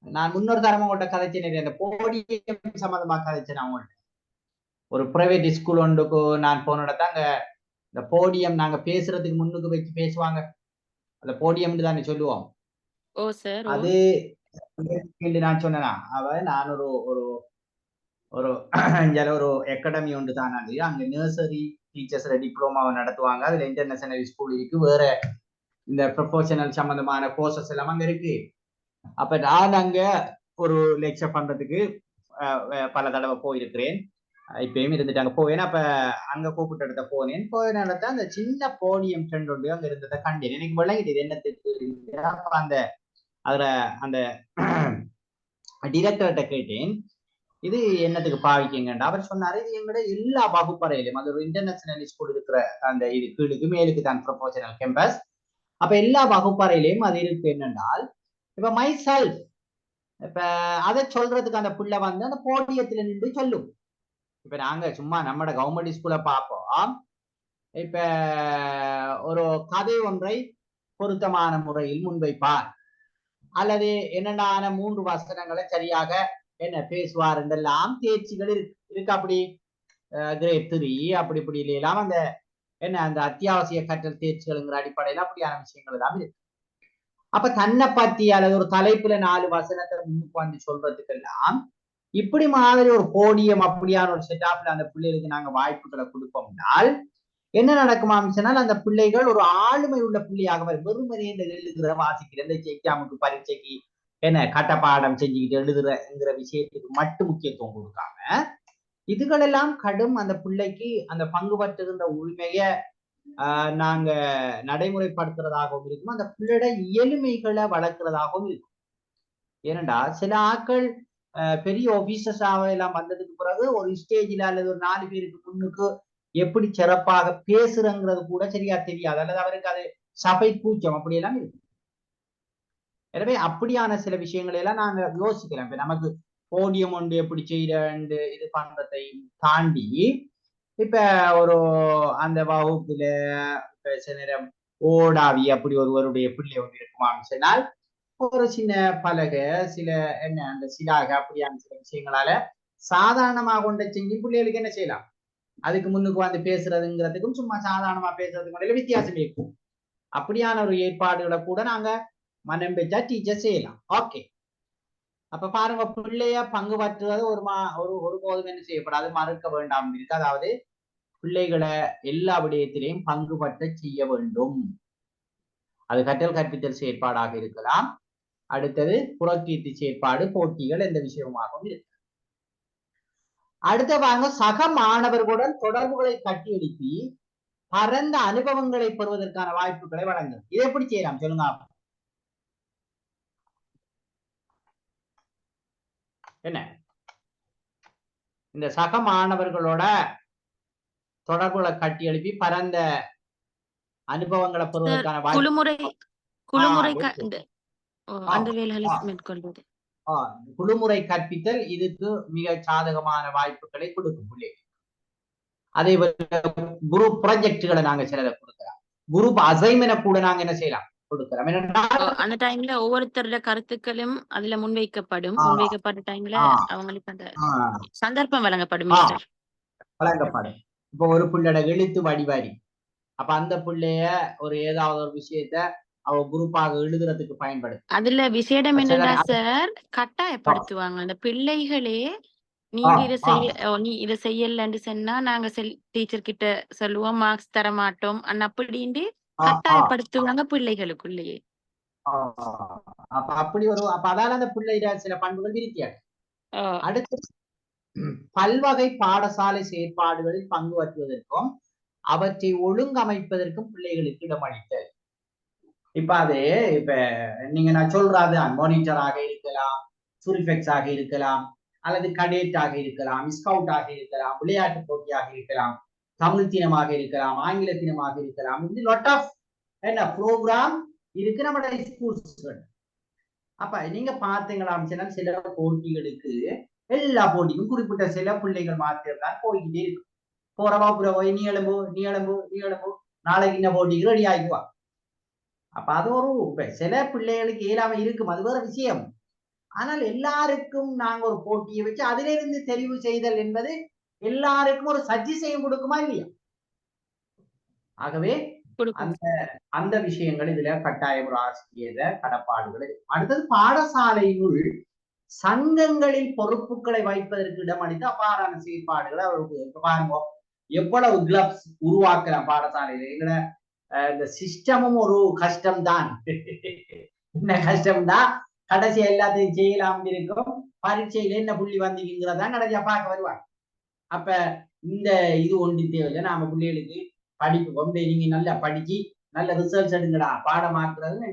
நான் முன்னொரு தரம் உங்கள்கிட்ட கதைச்சேன், இந்த போடியம் சம்பந்தமா கதைச்சேன். அவங்கள்ட்ட ஒரு பிரைவேட் ஸ்கூல் ஒன்றுக்கு நான் போனதாங்க இந்த போடியம் நாங்க பேசுறதுக்கு முன்னுக்கு வச்சு பேசுவாங்க. அந்த போடியம்னு தானே சொல்லுவோம். அது நான் சொன்னா நான் ஒரு ஒரு ஒரு ஒரு அகாடமி ஒன்று தான். அது அங்க நர்சரி டீச்சர்ஸ் டிப்ளோமாவை நடத்துவாங்க. அதுல இன்டர்நேஷனல் ஸ்கூல் இருக்கு, வேற இந்த ப்ரொஃபஷனல் சம்பந்தமான கோர்சஸ் எல்லாம் அங்க இருக்கு. அப்ப நான் அங்க ஒரு லெக்சர் பண்றதுக்கு பல தடவை போயிருக்கிறேன். இப்பயும் இருந்துட்டு அங்க போவேன். அப்ப அங்க கூப்பிட்டு இடத்த போனேன். போன இடத்த அந்த சின்ன போடியம் ஃப்ரெண்ட் ஒன்று அங்க இருந்ததை கண்டேன். எனக்கு விளங்கிட்டு என்னத்துக்கு அந்த அதுல அந்த டிரெக்டர்கிட்ட கேட்டேன், இது என்னத்துக்கு பாவிக்கீங்கன்னு. அவர் சொன்னாரு, இது எங்களோட எல்லா வகுப்பறையிலும், அது ஒரு இன்டர்நேஷனல் ஸ்கூல் இருக்கிற அந்த இது கீழுக்கு மேலுக்கு தான் ப்ரொபோஷனல் கேம்பஸ். அப்ப எல்லா வகுப்பறையிலையும் அது இருக்கு. என்னென்றால் இப்ப மை செல்ஃப் இப்ப அதை சொல்றதுக்கு அந்த பிள்ளை வந்து அந்த போடியத்துல நின்று சொல்லும். இப்ப நாங்க சும்மா நம்மட கவர்மெண்ட் ஸ்கூலை பார்ப்போம். இப்ப ஒரு கதை ஒன்றை பொருத்தமான முறையில் முன்வைப்பார், அல்லது என்னென்ன 3 வசனங்களை சரியாக என்ன பேசுவார் என்றெல்லாம் தேர்ச்சிகள் இருக்கு. அப்படி கிரேட் 3 அப்படி இப்படி எல்லாம் அந்த என்ன அந்த அத்தியாவசிய கற்றல் தேர்ச்சிகள்ங்கிற அடிப்படையில அப்படியான விஷயங்கள் எல்லாம் இருக்கு. அப்ப தன்னை பத்தி அல்லது ஒரு தலைப்புல 4 வசனத்தை முன்னுக்கு வந்து சொல்றதுக்கெல்லாம் இப்படி மாதிரி ஒரு போடியம் அப்படியான ஒரு செட்டப்ல அந்த பிள்ளைகளுக்கு நாங்க வாய்ப்புகளை கொடுப்போம்னால் என்ன நடக்குமா சொன்னால் அந்த பிள்ளைகள் ஒரு ஆளுமை உள்ள பிள்ளையாக வெறுமனே இந்த எழுதுகிற வாசிக்கிற இந்த எக்ஸாமுக்கு பரீட்சைக்கு என்ன கட்டப்பாடம் செஞ்சுக்கிட்டு எழுதுறங்கிற விஷயத்துக்கு மட்டும் முக்கியத்துவம் கொடுக்காம இதுகளெல்லாம் கடும் அந்த பிள்ளைக்கு அந்த பங்கு பற்றுகின்ற உரிமையை நாங்க நடைமுறைப்படுத்துறதாகவும் இருக்கும். அந்த பிள்ளையோட இயலுமைகளை வளர்க்கிறதாகவும் இருக்கும். ஏனண்டா சில ஆட்கள் பெரிய ஆபீசர்ஸாக எல்லாம் வந்ததுக்கு பிறகு ஒரு ஸ்டேஜில் அல்லது ஒரு 4 பேருக்கு முன்னுக்கு எப்படி சிறப்பாக பேசுறங்கிறது கூட சரியா தெரியாது, அல்லது அவருக்கு அது சபை கூச்சம் அப்படியெல்லாம் இருக்கு. எனவே அப்படியான சில விஷயங்களை எல்லாம் நாங்க யோசிக்கிறோம். இப்ப நமக்கு போடியம் ஒன்று எப்படி செய்யறண்டு இது பண்றதை தாண்டி இப்ப ஒரு அந்த வகுப்புல சில நேரம் ஓடாவி அப்படி ஒருவருடைய பிள்ளை ஒன்று இருக்குமான்னு சொன்னால் ஒரு சின்ன பலகை சில என்ன அந்த சிலாக அப்படியான சில விஷயங்களால சாதாரணமாக கொண்ட செஞ்சு பிள்ளைகளுக்கு என்ன செய்யலாம், அதுக்கு முன்னுக்கு வந்து பேசுறதுங்கிறதுக்கும் சும்மா சாதாரணமா பேசுறதுக்கும் இடையில வித்தியாசம் இருக்கும். அப்படியான ஒரு ஏற்பாடுகளை கூட நாங்க மனம் பெற்றா டீச்சர் செய்யலாம். ஓகே, அப்ப பாருங்க, பிள்ளைய பங்கு பற்றுவது ஒருபோதும் என்ன செய்யப்படாது, மறுக்க வேண்டாம் இருக்கு. அதாவது பிள்ளைகளை எல்லா விடயத்திலையும் பங்கு பற்ற செய்ய வேண்டும். அது கற்றல் கற்பித்தல் செயற்பாடாக இருக்கலாம், அடுத்தது புறக்கீர்த்தி செயற்பாடு, போட்டிகள், எந்த விஷயமாகவும் இருக்கு. அடுத்த பாருங்க, சக மாணவர்களுடன் தொடர்புகளை கட்டி எழுப்பி பரந்த அனுபவங்களை பெறுவதற்கான வாய்ப்புகளை வழங்கும். இதை எப்படி செய்யலாம் சொல்லுங்க. என்ன இந்த சக மாணவர்களோட தொடர்புகளை கட்டி எழுப்பி பரந்த அனுபவங்களை பெறுவதற்கான குழுமுறை கற்பித்தல் இதுக்கு மிக சாதகமான வாய்ப்புகளை கொடுக்கும் பிள்ளைகள். அதே போல குரூப் ப்ராஜெக்டுகளை நாங்க சிலதை கொடுக்கலாம். குரூப் அசைன்மென்ட் கூட நாங்க என்ன செய்யலாம், கொடுக்கலாம். என்னன்னா அந்த டைம்ல ஒவ்வொருத்தரோட கருத்துக்களும் அதுல முன்வைக்கப்படும். ஆ, முன்வைக்கப்பட்ட டைம்ல ஆ, அவங்களுக்கு அந்த ஆ, சந்தர்ப்பம் வழங்கப்படும் ஆ, மிஸ்டர். வழங்கப்படும். இப்போ ஒரு பிள்ளையோட எழுத்து வடிவாரி, அப்ப அந்த பிள்ளைய ஒரு ஏதாவது ஒரு விஷயத்த அவ குரூப்பாக எழுதுறதுக்கு பயன்படுது. அதுல விசேடம் என்னன்னா சரிதானே? சார், ஆ, கட்டாயப்படுத்துவாங்க அந்த பிள்ளைகளே. ஆ, நீங்க இதை ஆ, நீ இதை செய்யலன்னு சொன்னா நாங்க டீச்சர் கிட்ட சொல்லுவோம், மார்க்ஸ் தர மாட்டோம் அப்படின்ட்டு ஆ, ஆ, கட்டாயப்படுத்துவாங்க பிள்ளைகளுக்குள்ளேயே. ஆ. அப்ப அப்படி ஒரு அப்ப அதால அந்த பிள்ளையிட சில பண்புகள் விருத்தியாடு. ஓ, அடுத்து பல்வகை பாடசாலை செயற்பாடுகளில் பங்கு பற்றுவதற்கும் அவற்றை ஒழுங்கமைப்பதற்கும் பிள்ளைகளுக்கு இடமளித்தல். இப்ப அது இப்ப நீங்க நான் சொல்றது மானிட்டராக இருக்கலாம், சுரிஃபெக்ஸாக இருக்கலாம், அல்லது கடேட்டாக இருக்கலாம், ஸ்கவுட்டாக இருக்கலாம், விளையாட்டு போட்டியாக இருக்கலாம், தமிழ் தினமாக இருக்கலாம், ஆங்கில தினமாக இருக்கலாம். இது லாட் ஆஃப் என்ன ப்ரோக்ராம் இருக்கு நம்மளோட ஸ்கூல்ஸ். அப்ப நீங்க பாத்தீங்களாம் சொன்னா சில போட்டிகளுக்கு எல்லா போட்டிக்கும் குறிப்பிட்ட சில பிள்ளைகள் மாத்திரம் தான் போய்கிட்டே இருக்கு. போறவா புறவா நீ எழும்பு நீ எழும்பு நீ எழும்பு நாளைக்கு இந்த போட்டிக்கு ரெடி ஆகிக்குவா. அப்ப அது ஒரு சில பிள்ளைகளுக்கு இயலாம இருக்கும், அது வேற விஷயம். ஆனால் எல்லாருக்கும் நாங்க ஒரு போட்டியை வச்சு அதிலிருந்து தெரிவு செய்தல் என்பது எல்லாருக்கும் ஒரு சஜ்ஜிசையும் கொடுக்குமா இல்லையா? ஆகவே கொடுக்கும். அந்த அந்த விஷயங்கள் இதுல கட்டாயம் ஒரு ஆசிரியர் கடப்பாடுகள். அடுத்தது பாடசாலையினுள் சங்கங்களில் பொறுப்புகளை வைப்பதற்கு இடமளித்து அவ்வாறான செயற்பாடுகளை அவருக்கு பாருங்க எவ்வளவு கிளப்ஸ் உருவாக்கலாம் பாடசாலையில. எங்கட இந்த சிஸ்டமும் ஒரு கஷ்டம்தான். என்ன கஷ்டம்தான், கடைசி எல்லாத்தையும் செய்யலாம் இருக்கும், பரீட்சையில என்ன புள்ளி வந்தீங்கிறதான் கடைசியா பார்க்க வருவாங்க. அப்ப இந்த இது ஒன்று தேவையில்லை. நாம பிள்ளைகளுக்கு படிப்பு கொண்டு நீங்க நல்லா படிச்சு நல்ல ரிசல்ட்ஸ் எடுங்கடா பாடமாக்குறது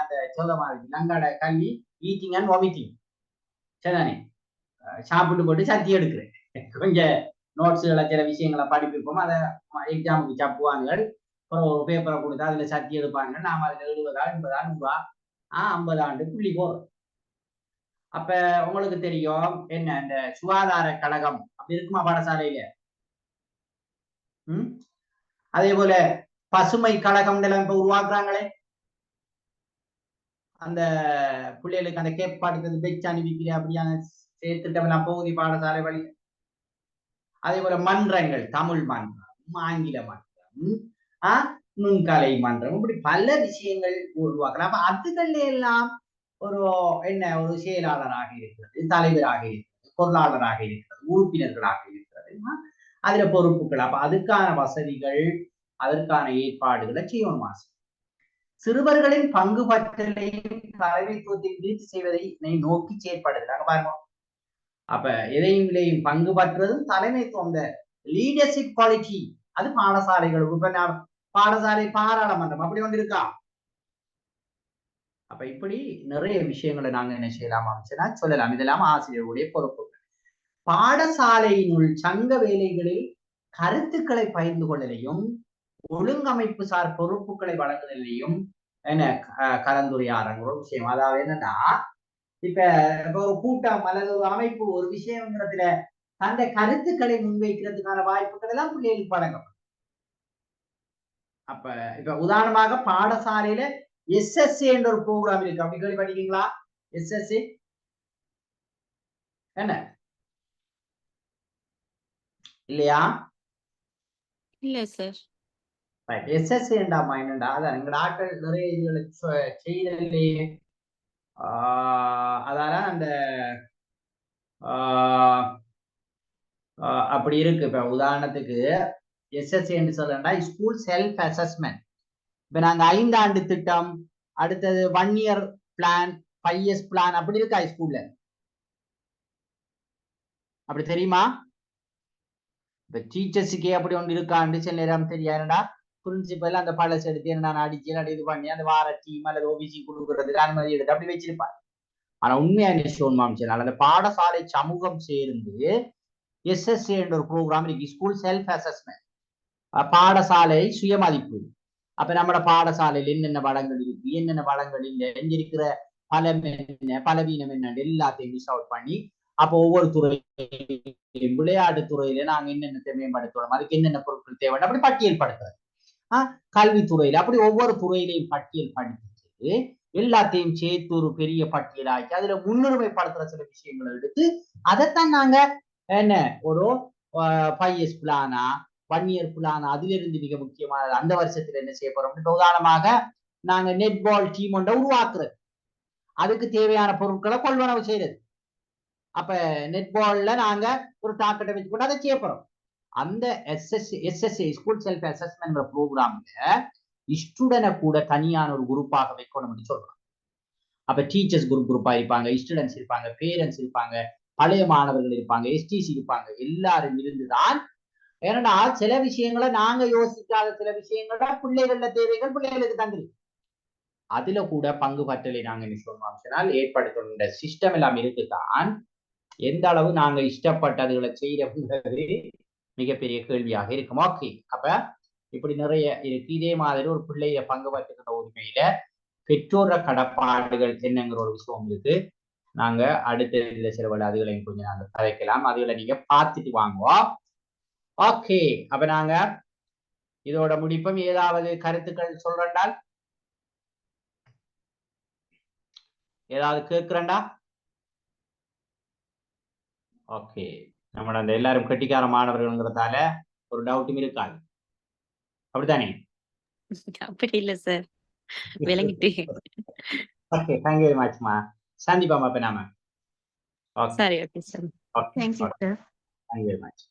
அந்த சொல்ல மாதிரி நங்காட கல்வி ஈட்டிங் அண்ட் வாமிட்டிங். சரிதானே? சாப்பிட்டு போட்டு சத்தி எடுக்கிறேன். கொஞ்சம் நோட்ஸுகளை சில விஷயங்களை படிப்பிப்போம், அதை எக்ஸாமுக்கு சப்புவாங்க, அப்புறம் ஒரு பேப்பரை கொடுத்தா அதுல சத்தி எடுப்பாங்க. நாம அதுல 70 80 100 50 ஆண்டு புள்ளி போறோம். அப்ப உங்களுக்கு தெரியும் என்ன இந்த சுகாதார கழகம் அப்படி இருக்குமா பாடசாலையில? அதே போல பசுமை கழகம் எல்லாம் இப்ப உருவாக்குறாங்களே, அந்த பிள்ளைகளுக்கு அந்த கேட்பாடுக்கு பெச்சு அனுப்பிக்கிற அப்படியான சேர்த்துட்டம் எல்லாம் பகுதி பாடசாலை வழி. அதே போல மன்றங்கள், தமிழ் மன்றம், ஆங்கில மன்றம், நுண்கலை மன்றம், இப்படி பல விஷயங்கள் உருவாக்கலாம். அப்ப அதுகள்ல எல்லாம் ஒரு என்ன ஒரு செயலாளராக இருக்கிறது, தலைவராக இருக்கிறது, பொருளாளராக இருக்கிறது, உறுப்பினர்களாக இருக்கிறது, அதுல பொறுப்புகள். அப்ப அதுக்கான வசதிகள் அதற்கான ஏற்பாடுகளை செய்யணும் ஆசிரியர். சிறுவர்களின் பங்கு பற்றலையும் தலைமைத்துவத்தை விருத்தி செய்வதை நோக்கி செயற்படுகிறாங்க பாருங்க. அப்ப எதையும் பங்கு பற்றுவதும் தலைமைத்துவம், இந்த லீடர்ஷிப் குவாலிட்டி அது பாடசாலைகள். இப்ப பாடசாலை பாராளுமன்றம் அப்படி வந்து இருக்கா. அப்ப இப்படி நிறைய விஷயங்களை நாங்க என்ன செய்யலாம் சொல்லலாம். இதெல்லாம் ஆசிரியர்களுடைய பொறுப்புகள். பாடசாலையினுள் சங்க வேலைகளில் கருத்துக்களை பகிர்ந்து கொள்ளலையும் ஒழுங்கமைப்பு சார் பொறுப்புகளை வழங்குதலையும் என்ன கலந்துரையாடுற விஷயம். அதாவது என்னன்னா இப்ப ஒரு கூட்டம் அல்லது ஒரு அமைப்பு ஒரு விஷயங்கிறதுல தந்த கருத்துக்களை முன்வைக்கிறதுக்கான வாய்ப்புகள் எல்லாம் பிள்ளைகளுக்கு வழங்கப்படும். அப்ப இப்ப உதாரணமாக பாடசாலையில SSA என்ற ஒரு ப்ரோக்ராம் இருக்கு. அப்படி கேள்விப்பட்டீங்களா? SSA என்ன இல்லையா? இல்ல சார். SSA என்றாமா என்னண்டா, அதான் எங்க ஆட்கள் நிறைய இதுகளை செய்யலையே. அதால அந்த அப்படி இருக்கு. இப்ப உதாரணத்துக்கு SSA என்று சொல்லா ஸ்கூல் செல்ஃப் அசஸ்மெண்ட். இப்ப நாங்க 5 ஆண்டு திட்டம், அடுத்தது 1 இயர் பிளான், 5 இயர்ஸ் பிளான் அப்படி இருக்கா ஸ்கூல்ல? அப்படி தெரியுமா? இப்ப டீச்சர்ஸுக்கே அப்படி ஒன்று இருக்காண்டு சில நேரம் தெரியாதுடா. பிரின்சிபல் அந்த பழசு எடுத்து நான் அடிச்சு இது பண்ணி அந்த வார டீம் அல்லது OBC கொடுக்கறதுக்கு அனுமதி எடுத்து அப்படி வச்சிருப்பாரு. ஆனா உண்மையான விஷயம் அந்த பாடசாலை சமூகம் சேர்ந்து SSA என்ற ஒரு ப்ரோக்ராம் இருக்கு, ஸ்கூல் செல்ஃப் அசஸ்மெண்ட், பாடசாலை சுயமதிப்பு. அப்ப நம்மளோட பாடசாலையில் என்னென்ன வளங்கள் இருக்கு, என்னென்ன வளங்கள் இல்லை, எங்கிருக்கிற பலம் என்ன பலவீனம் என்ன எல்லாத்தையும் மிஸ் அவுட் பண்ணி, அப்போ ஒவ்வொரு துறையிலும் விளையாட்டு துறையில நாங்க என்னென்ன மேம்படுத்தணும், அதுக்கு என்னென்ன பொருட்கள் தேவை அப்படி பட்டியல் படுத்துறது. கல்வித்துறையில அப்படி ஒவ்வொரு துறையிலையும் பட்டியல் படித்து எல்லாத்தையும் சேர்த்து ஒரு பெரிய பட்டியலாக்கி அதுல முன்னுரிமைப்படுத்துற சில விஷயங்களை எடுத்து அதைத்தான் நாங்க என்ன ஒரு 5 years பிளானா 1 year பிளானா அதுல இருந்து மிக முக்கியமானது அந்த வருஷத்துல என்ன செய்ய போறோம். இப்ப உதாரணமாக நாங்க நெட் பால் டீம் ஒன்றை உருவாக்குறது, அதுக்கு தேவையான பொருட்களை கொள்வனவு செய்யறது. அப்ப நெட் பால்ல நாங்க ஒரு டார்கெட்டை வச்சுக்கொண்டு அதை செய்ய போறோம். அந்த SSA ஸ்கூல் செல்ஃப் அசஸ்மெண்ட் ப்ரோக்ராம்ல ஸ்டூடெண்ட கூட தனியான ஒரு குரூப்பாக வைக்கணும்னு சொல்றோம். அப்ப டீச்சர்ஸ் குரூப்பா இருப்பாங்க, ஸ்டூடெண்ட்ஸ் இருப்பாங்க, பேரண்ட்ஸ் இருப்பாங்க, பழைய மாணவர்கள் இருப்பாங்க, STC இருப்பாங்க. எல்லாரும் இருந்துதான், ஏன்னா சில விஷயங்களை நாங்க யோசிக்காத சில விஷயங்கள பிள்ளைகள தேவைகள் பிள்ளைகளுக்கு தந்துருக்கு. அதுல கூட பங்கு பற்றலை நாங்க என்ன சொல்றோம் ஏற்படுத்த சிஸ்டம் எல்லாம் இருக்குதான். எந்த அளவு நாங்க இஷ்டப்பட்டதுகளை செய்யறது மிகப்பெரிய கேள்வியாக இருக்கும். ஓகே, அப்ப இப்படி நிறைய இருக்கு. இதே மாதிரி ஒரு பிள்ளைய பங்கு பற்றுகிற உரிமையில பெற்றோர கடப்பாடுகள் என்னங்கிற ஒரு விஷயம் இருக்கு. நாங்க அடுத்த இதுல சில அதுகளையும் கொஞ்சம் நாங்க கதைக்கலாம். அதுகளை நீங்க பார்த்துட்டு வாங்குவோம். ஓகே, அப்ப நாங்க இதோட முடிப்போம். ஏதாவது கருத்துக்கள் சொல்றால் ஏதாவது கேட்கிறேன்டா? ஓகே, நம்மளோட அந்த எல்லாரும் கெட்டிக்கார மாணவர்கள்ங்கிறதால ஒரு டவுட்டும் இருக்காது, அப்படித்தானே? அப்படி இல்ல சார், விளங்கிட்டு. ஓகே, தேங்க்யூ வெரி மச்மா. சந்திப்பாமா இப்ப நாம. சரி, okay sir. Thank you sir. Thank you very much.